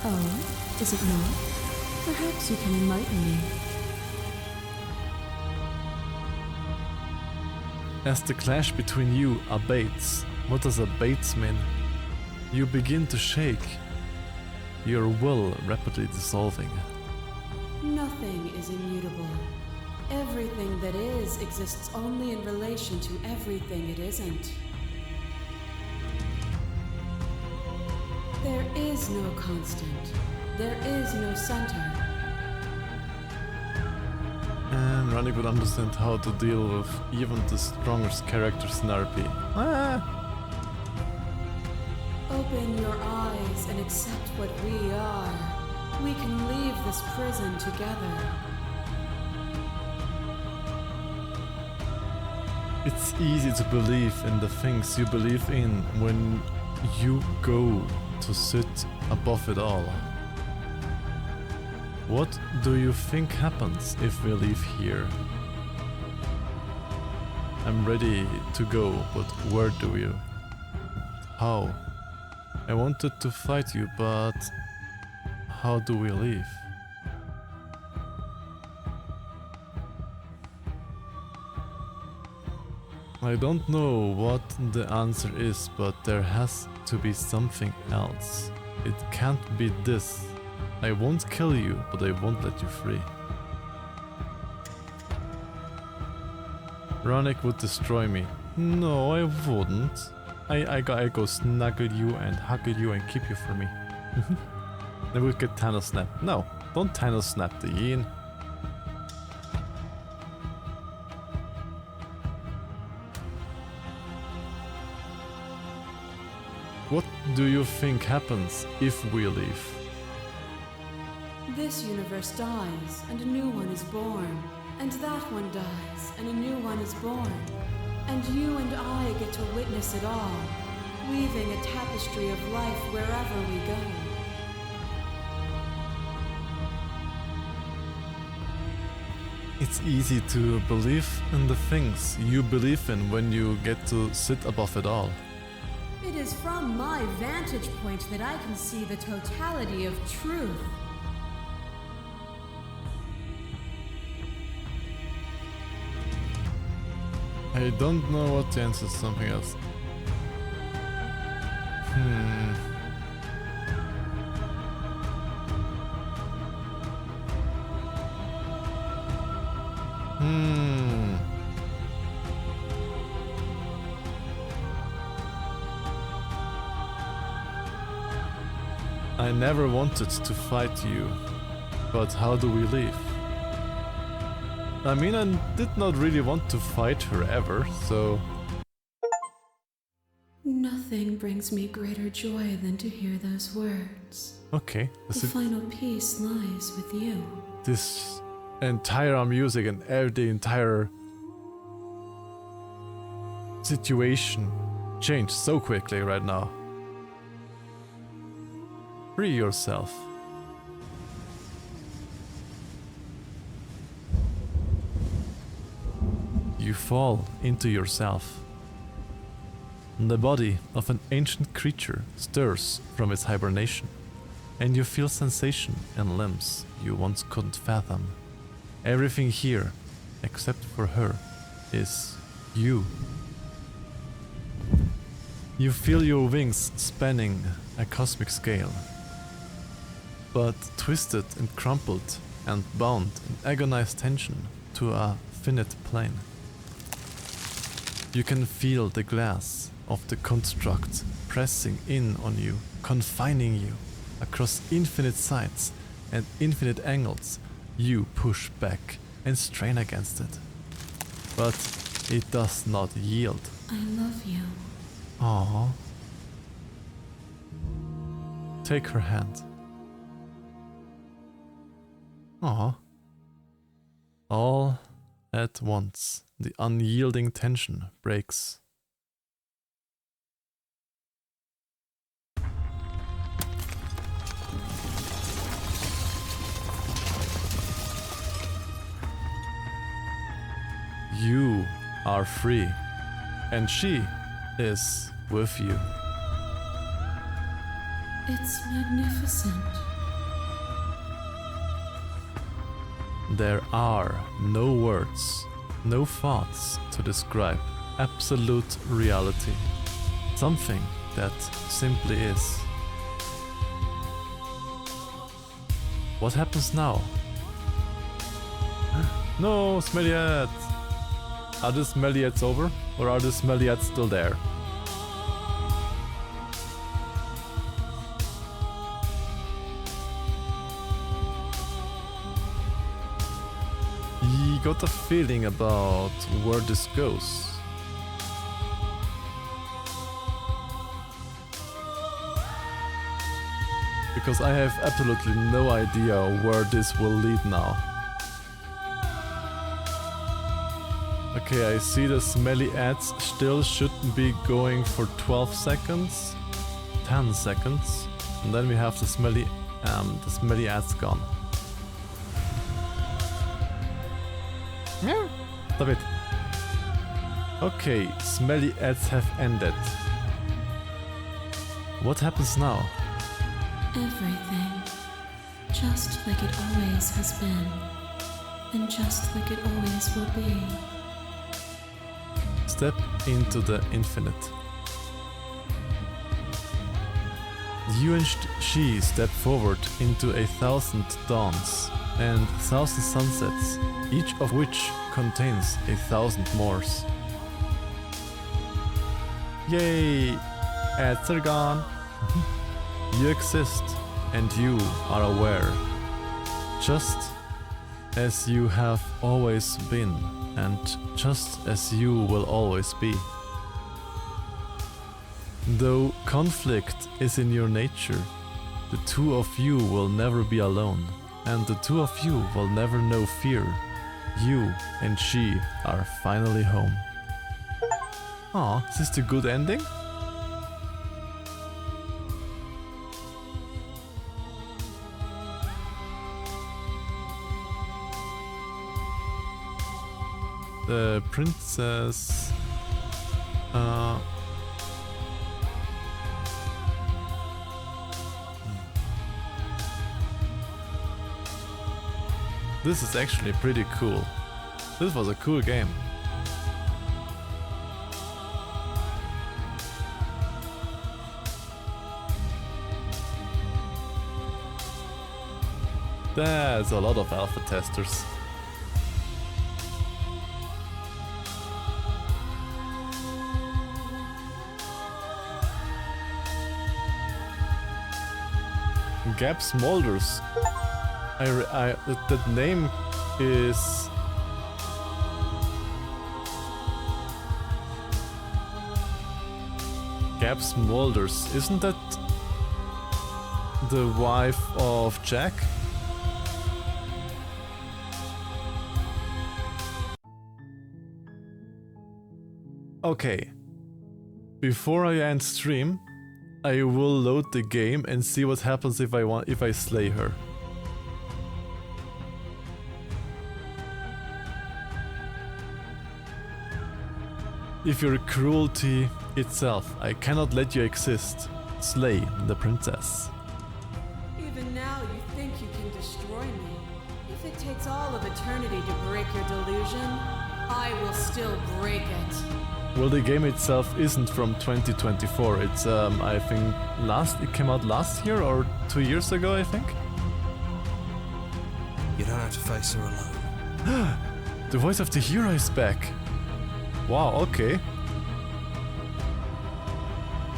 Oh, is it not? Perhaps you can enlighten me. As the clash between you abates, what does abates mean? You begin to shake, your will rapidly dissolving. Nothing is immutable. Everything that is exists only in relation to everything it isn't. There is no constant. There is no center. And Rannick would understand how to deal with even the strongest characters in RP. Open your eyes and accept what we are. We can leave this prison together. It's easy to believe in the things you believe in when you go to sit above it all. What do you think happens if we leave here? I'm ready to go, but where do you? How? I wanted to fight you, but how do we leave? I don't know what the answer is, but there has to be something else. It can't be this. I won't kill you, but I won't let you free. Rannick would destroy me. No, I wouldn't. I go snuggle you and hug you and keep you for me. Then we'll get Thanos Snap. No, don't Thanos Snap the Yin. What do you think happens if we leave? This universe dies, and a new one is born. And that one dies, and a new one is born. And you and I get to witness it all, weaving a tapestry of life wherever we go. It's easy to believe in the things you believe in when you get to sit above it all. It is from my vantage point that I can see the totality of truth. I don't know what to answer, something else. I never wanted to fight you, but how do we leave? I mean, I did not really want to fight her ever, so... Nothing brings me greater joy than to hear those words. Okay. The final piece lies with you. This entire music and the entire situation changed so quickly right now. Free yourself. You fall into yourself. The body of an ancient creature stirs from its hibernation, and you feel sensation in limbs you once couldn't fathom. Everything here, except for her, is you. You feel your wings spanning a cosmic scale, but twisted and crumpled and bound in agonized tension to a finite plane. You can feel the glass of the construct pressing in on you, confining you. Across infinite sides and infinite angles, you push back and strain against it. But it does not yield. I love you. Aww. Take her hand. Aww. All at once, the unyielding tension breaks. You are free, and she is with you. It's magnificent. There are no words, no thoughts to describe absolute reality. Something that simply is. What happens now? No, Smelliad! Are the Smelliads over, or are the Smelliads still there? You got a feeling about where this goes. Because I have absolutely no idea where this will lead now. Okay, I see the smelly ads still shouldn't be going for 12 seconds, 10 seconds, and then we have the smelly ads gone. Stop it. Okay, smelly ads have ended. What happens now? Everything. Just like it always has been. And just like it always will be. Step into the infinite. You and she step forward into 1,000 dawns and 1,000 sunsets, each of which contains 1,000 mores. Yay! Ads are gone. You exist and you are aware. Just as you have always been, and just as you will always be. Though conflict is in your nature, the two of you will never be alone, and the two of you will never know fear. You and she are finally home. Aw, is this the good ending? The princess... This is actually pretty cool. This was a cool game. There's a lot of alpha testers. Gab Smolders. That name is... Gab Smolders. Isn't that the wife of Jack? Okay. Before I end stream, I will load the game and see what happens if I slay her. If you're cruelty itself, I cannot let you exist. Slay the princess. Even now you think you can destroy me. If it takes all of eternity to break your delusion, I will still break it. Well, the game itself isn't from 2024. It's I think it came out last year or 2 years ago, I think. You don't have to face her alone. The voice of the hero is back. Wow, okay.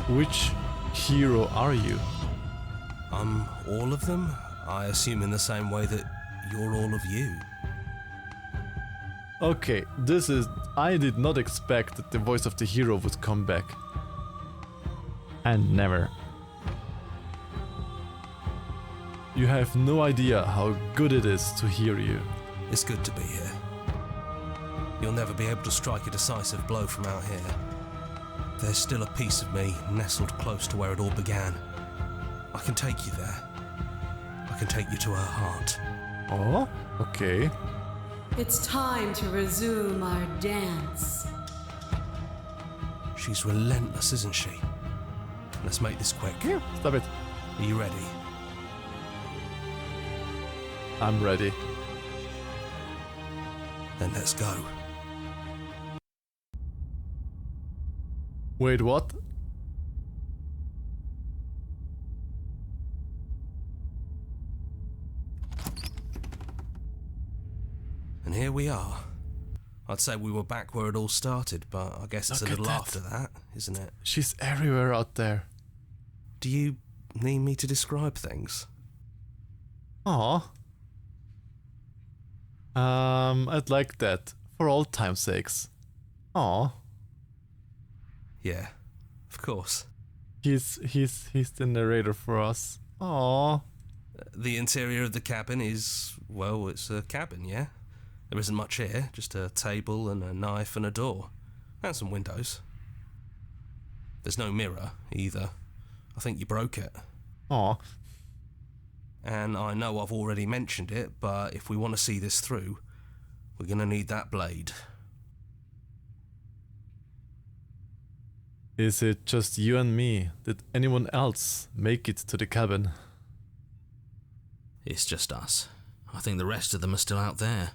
Which hero are you? I'm all of them, I assume in the same way that you're all of you. Okay, I did not expect that the voice of the hero would come back. And never. You have no idea how good it is to hear you. It's good to be here. You'll never be able to strike a decisive blow from out here. There's still a piece of me nestled close to where it all began. I can take you there. I can take you to her heart. Oh, okay. It's time to resume our dance. She's relentless, isn't she? Let's make this quick. Yeah, stop it. Are you ready? I'm ready. Then let's go. Wait, what? And here we are. I'd say we were back where it all started, but I guess it's Look a at little that. after that, isn't it? She's everywhere out there. Do you need me to describe things? Aw. I'd like that. For old time's sakes. Aw. Yeah, of course. He's the narrator for us. Aw. The interior of the cabin is, well, it's a cabin, yeah? There isn't much here, just a table and a knife and a door. And some windows. There's no mirror, either. I think you broke it. Aw. And I know I've already mentioned it, but if we want to see this through, we're going to need that blade. Is it just you and me? Did anyone else make it to the cabin? It's just us. I think the rest of them are still out there,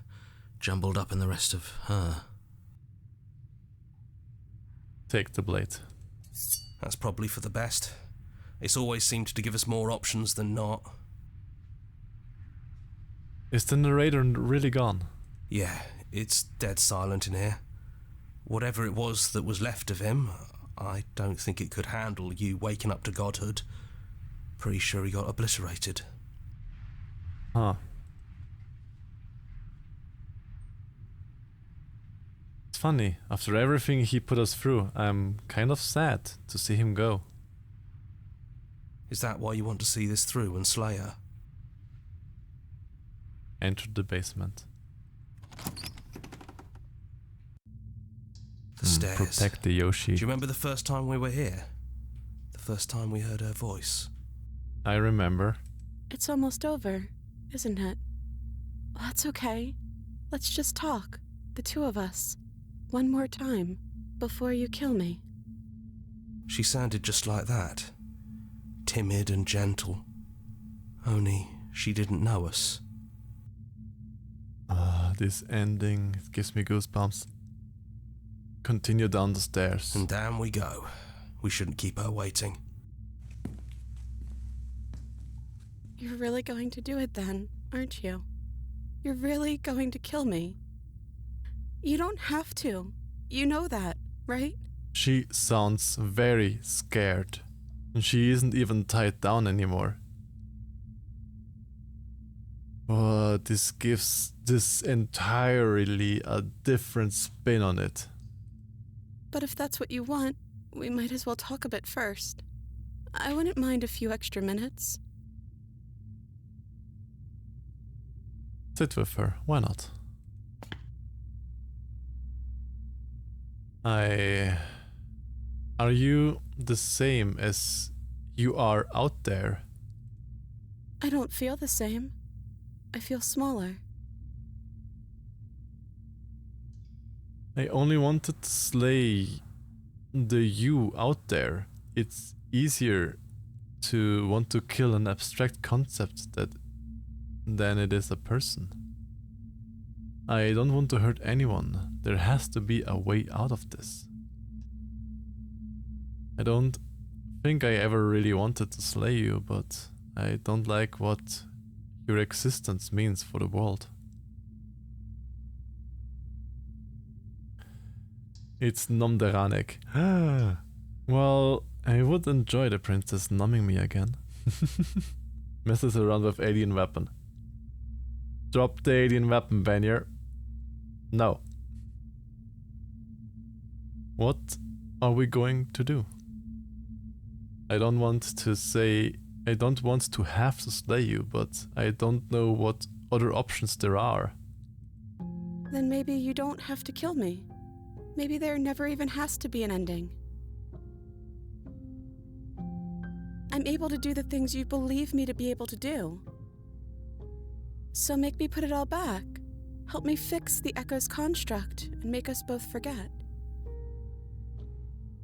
jumbled up in the rest of her. Take the blade. That's probably for the best. It's always seemed to give us more options than not. Is the narrator really gone? Yeah, it's dead silent in here. Whatever it was that was left of him, I don't think it could handle you waking up to godhood. Pretty sure he got obliterated. Huh. It's funny, after everything he put us through, I'm kind of sad to see him go. Is that why you want to see this through and slay her? Enter the basement. The stairs. Protect the Yoshi. Do you remember the first time we were here? The first time we heard her voice? I remember. It's almost over, isn't it? That's okay. Let's just talk, the two of us. One more time, before you kill me. She sounded just like that. Timid and gentle. Only she didn't know us. This ending, it gives me goosebumps. Continue down the stairs. And down we go. We shouldn't keep her waiting. You're really going to do it then, aren't you? You're really going to kill me. You don't have to. You know that, right? She sounds very scared. And she isn't even tied down anymore. But this gives this entirely a different spin on it. But if that's what you want, we might as well talk a bit first. I wouldn't mind a few extra minutes. Sit with her, why not? Are you the same as you are out there? I don't feel the same. I feel smaller. I only wanted to slay the you out there. It's easier to want to kill an abstract concept than it is a person. I don't want to hurt anyone. There has to be a way out of this. I don't think I ever really wanted to slay you, but I don't like what your existence means for the world. It's Nomderanek. Well, I would enjoy the princess numbing me again. Messes around with alien weapon. Drop the alien weapon, Banyer. No. What are we going to do? I don't want to have to slay you, but I don't know what other options there are. Then maybe you don't have to kill me. Maybe there never even has to be an ending. I'm able to do the things you believe me to be able to do. So make me put it all back. Help me fix the Echo's construct and make us both forget.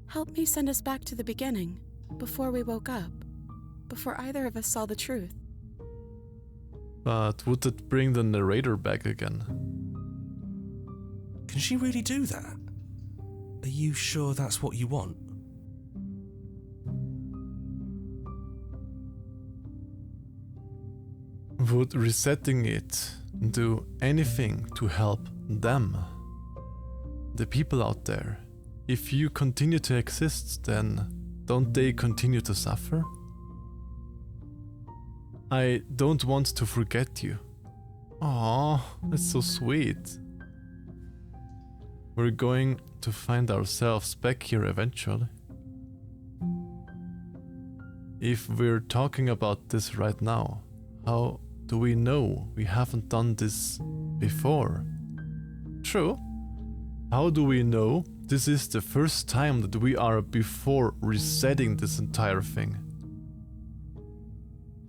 Help me send us back to the beginning, before we woke up, before either of us saw the truth. But would it bring the narrator back again? Can she really do that? Are you sure that's what you want? Would resetting it do anything to help them? The people out there. If you continue to exist, then don't they continue to suffer? I don't want to forget you. Aww, that's so sweet. We're going to find ourselves back here eventually. If we're talking about this right now, how do we know we haven't done this before? True. How do we know this is the first time that we are before resetting this entire thing?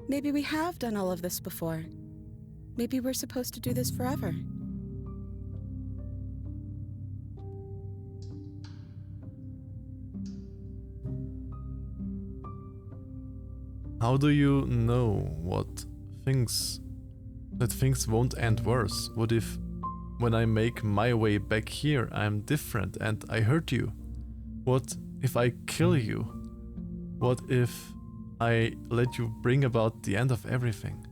Maybe we have done all of this before. Maybe we're supposed to do this forever. How do you know that things won't end worse? What if when I make my way back here I'm different and I hurt you? What if I kill you? What if I let you bring about the end of everything?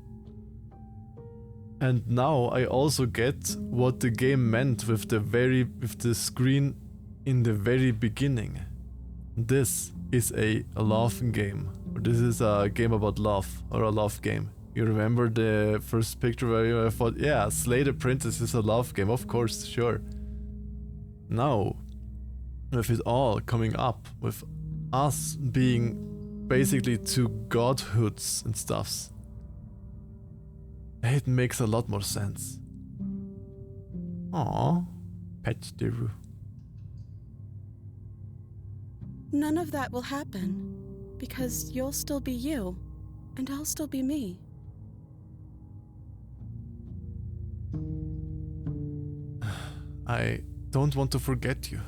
And now I also get what the game meant with the screen in the very beginning. This is a love game. Or this is a game about love, or a love game. You remember the first picture where I thought, yeah, Slay the Princess is a love game, of course, sure. Now, with it all coming up, with us being basically two godhoods and stuffs, it makes a lot more sense. Aww, pet Deru. None of that will happen, because you'll still be you, and I'll still be me. I don't want to forget you.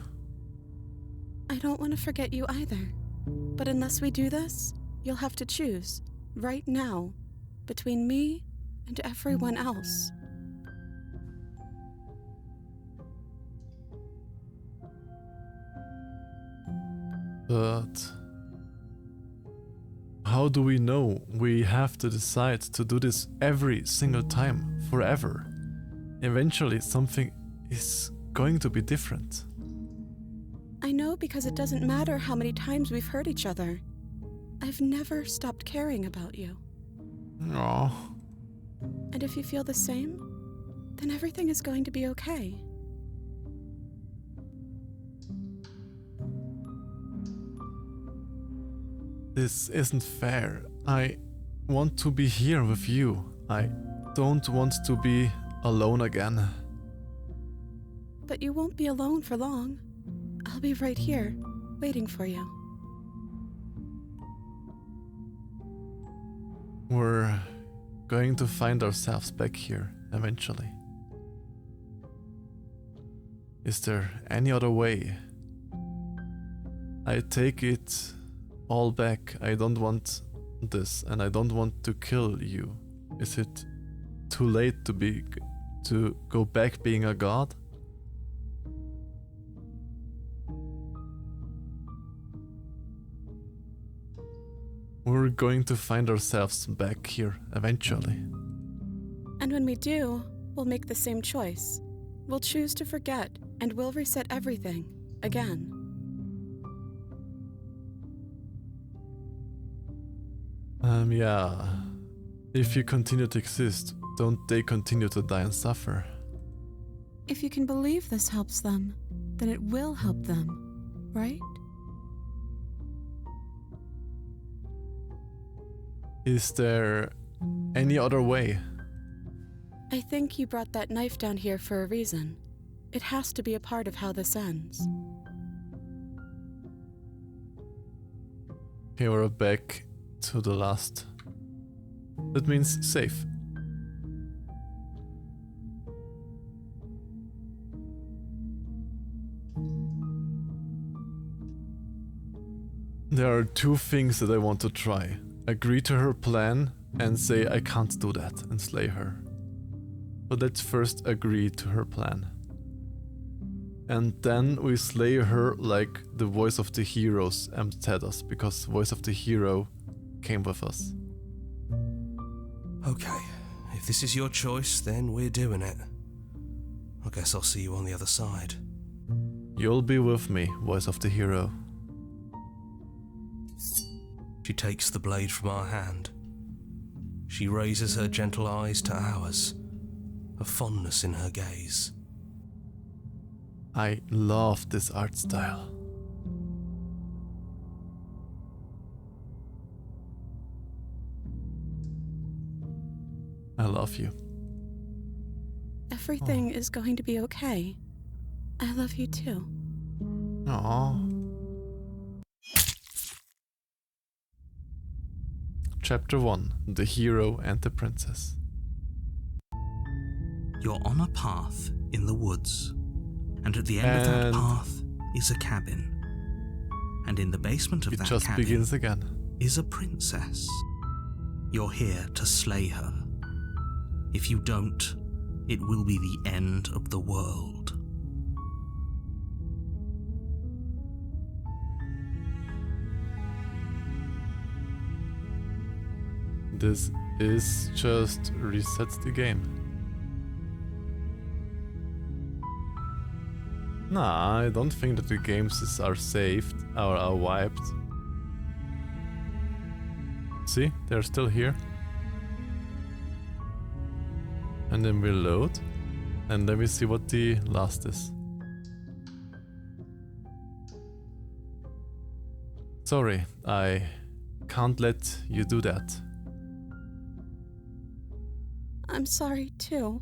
I don't want to forget you either. But unless we do this, you'll have to choose, right now, between me and everyone else. But how do we know we have to decide to do this every single time, forever? Eventually something is going to be different. I know because it doesn't matter how many times we've hurt each other. I've never stopped caring about you. Aww. And if you feel the same, then everything is going to be okay. This isn't fair. I want to be here with you. I don't want to be alone again. But you won't be alone for long. I'll be right here, waiting for you. We're going to find ourselves back here eventually. Is there any other way? I take it all back. I don't want this, and I don't want to kill you. Is it too late to go back being a god? We're going to find ourselves back here eventually. And when we do, we'll make the same choice. We'll choose to forget, and we'll reset everything again. Yeah. If you continue to exist, don't they continue to die and suffer? If you can believe this helps them, then it will help them, right? Is there any other way? I think you brought that knife down here for a reason. It has to be a part of how this ends. Okay, we're back to the last. That means safe. There are two things that I want to try. Agree to her plan and say I can't do that and slay her. But let's first agree to her plan. And then we slay her like the voice of the heroes tempted us, because voice of the hero came with us. Okay, if this is your choice, then we're doing it. I guess I'll see you on the other side. You'll be with me, voice of the hero. She takes the blade from our hand. She raises her gentle eyes to ours, a fondness in her gaze. I love this art style. I love you. Everything is going to be okay. I love you too. Aww. Chapter 1: The Hero and the Princess. You're on a path in the woods, and at the end of that path is a cabin. And in the basement of it that just cabin begins again. is a princess. You're here to slay her. If you don't, it will be the end of the world. This is just resets the game. Nah, I don't think that the games are saved or are wiped. See, they're still here. And then we load, and then we see what the last is. Sorry, I can't let you do that. I'm sorry too.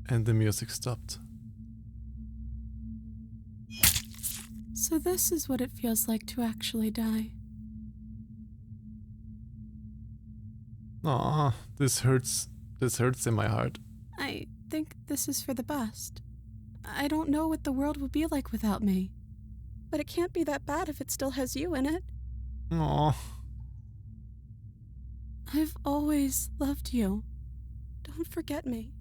And the music stopped. So this is what it feels like to actually die. Aw, this hurts in my heart. I think this is for the best. I don't know what the world would be like without me. But it can't be that bad if it still has you in it. Aw. I've always loved you. Don't forget me.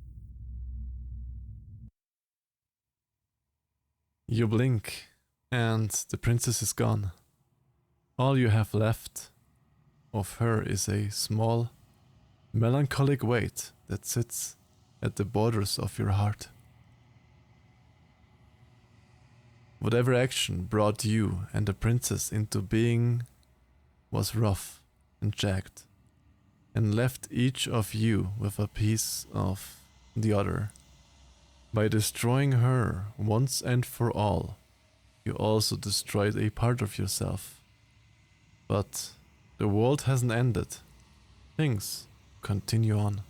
You blink, and the princess is gone. All you have left of her is a small, melancholic weight that sits at the borders of your heart. Whatever action brought you and the princess into being was rough and jagged, and left each of you with a piece of the other. By destroying her once and for all, you also destroyed a part of yourself. But the world hasn't ended. Things continue on.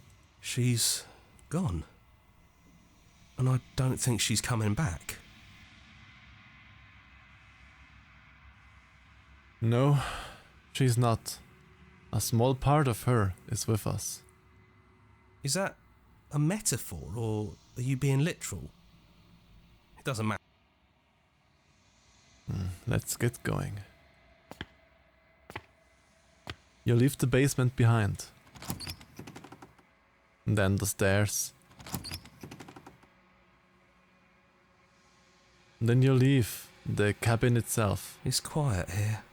She's gone. And I don't think she's coming back. No, she's not. A small part of her is with us. Is that a metaphor, or are you being literal? It doesn't matter. Let's get going. You leave the basement behind. And then the stairs. Then you leave the cabin itself. It's quiet here.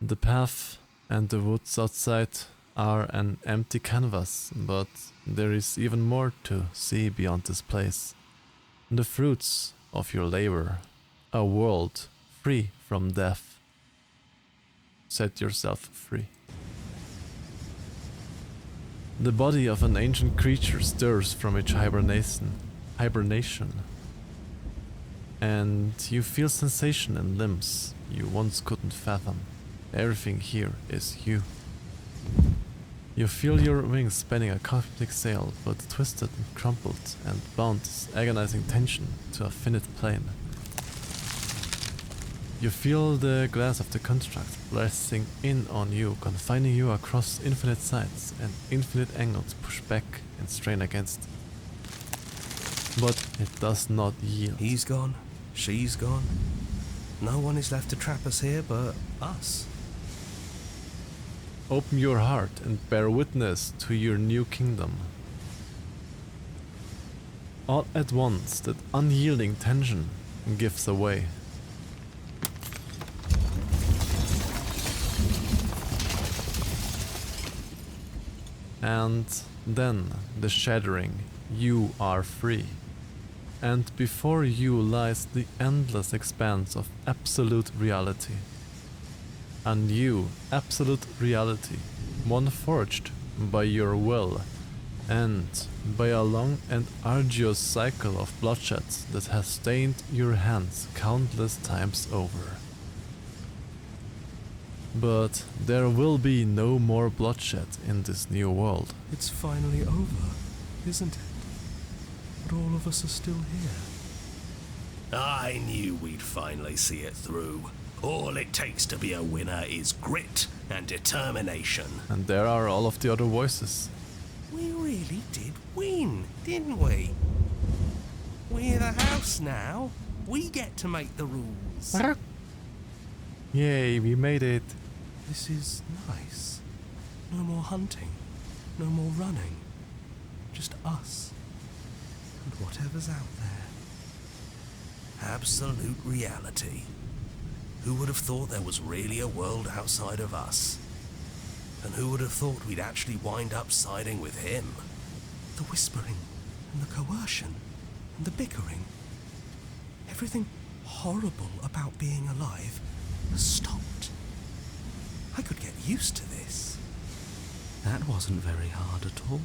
The path and the woods outside are an empty canvas, but there is even more to see beyond this place. The fruits of your labor, a world free from death. Set yourself free. The body of an ancient creature stirs from its hibernation, and you feel sensation in limbs you once couldn't fathom. Everything here is you. You feel your wings spanning a cosmic sail, but twisted and crumpled and bound this agonizing tension to a finite plane. You feel the glass of the construct pressing in on you, confining you across infinite sides and infinite angles push back and strain against. But it does not yield. He's gone. She's gone. No one is left to trap us here but us. Open your heart and bear witness to your new kingdom. All at once, that unyielding tension gives away. And then the shattering, you are free. And before you lies the endless expanse of absolute reality. A new absolute reality, one forged by your will, and by a long and arduous cycle of bloodshed that has stained your hands countless times over. But there will be no more bloodshed in this new world. It's finally over, isn't it? But all of us are still here. I knew we'd finally see it through. All it takes to be a winner is grit and determination. And there are all of the other voices. We really did win, didn't we? We're the house now. We get to make the rules. Yay, we made it. This is nice. No more hunting. No more running. Just us. And whatever's out there. Absolute reality. Who would have thought there was really a world outside of us? And who would have thought we'd actually wind up siding with him? The whispering, and the coercion, and the bickering. Everything horrible about being alive has stopped. I could get used to this. That wasn't very hard at all.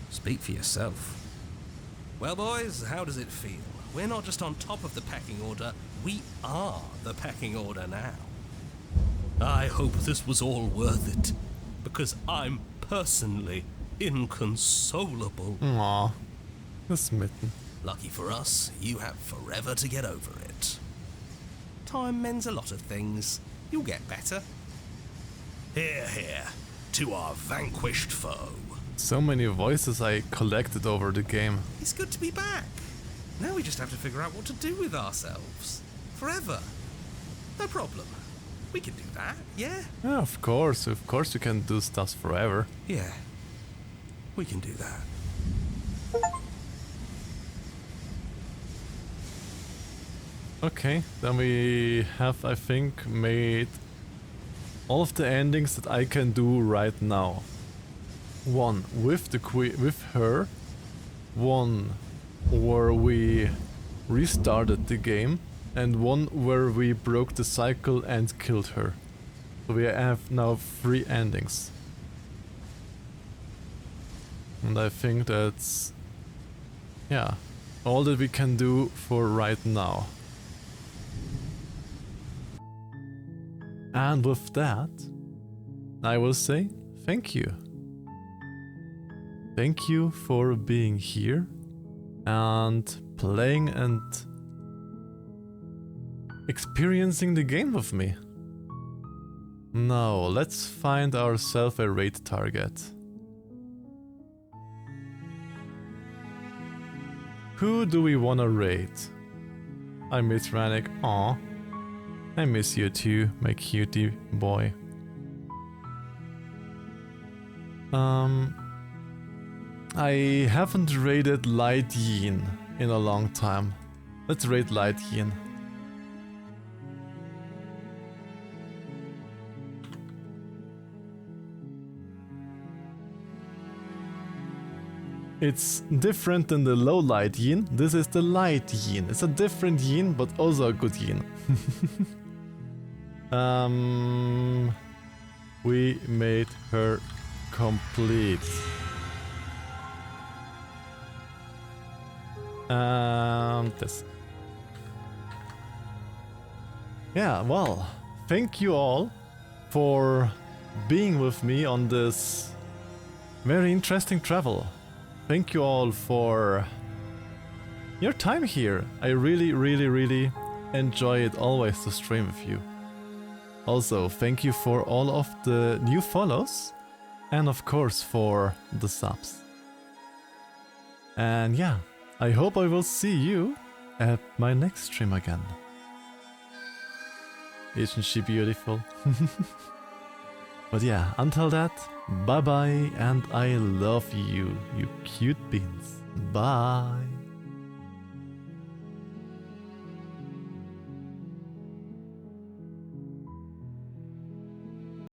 Speak for yourself. Well, boys, how does it feel? We're not just on top of the pecking order, we are the pecking order now. I hope this was all worth it, because I'm personally inconsolable. Aww, the smitten. Lucky for us, you have forever to get over it. Time mends a lot of things. You'll get better. Hear, hear, to our vanquished foe. So many voices I collected over the game. It's good to be back. Now we just have to figure out what to do with ourselves. Forever. No problem. We can do that, yeah? Yeah, of course you can do stuff forever. Yeah, we can do that. Okay, then we have, I think, made all of the endings that I can do right now. One with the with her, one where we restarted the game, and one where we broke the cycle and killed her. So we have now 3 endings. And I think that's, yeah, all that we can do for right now. And with that, I will say thank you. Thank you for being here and playing and experiencing the game with me. Now, let's find ourselves a raid target. Who do we wanna raid? I miss Rannick. Aw. I miss you too, my cutie boy. I haven't raided Light Yin in a long time. Let's raid Light Yin. It's different than the low light yin. This is the light yin. It's a different yin, but also a good yin. We made her complete. This. Yeah, well, thank you all for being with me on this very interesting travel. Thank you all for your time here. I really enjoy it always to stream with you. Also, thank you for all of the new follows and of course for the subs. And yeah, I hope I will see you at my next stream again. Isn't she beautiful? But yeah, until that, bye bye, and I love you, you cute beans. Bye.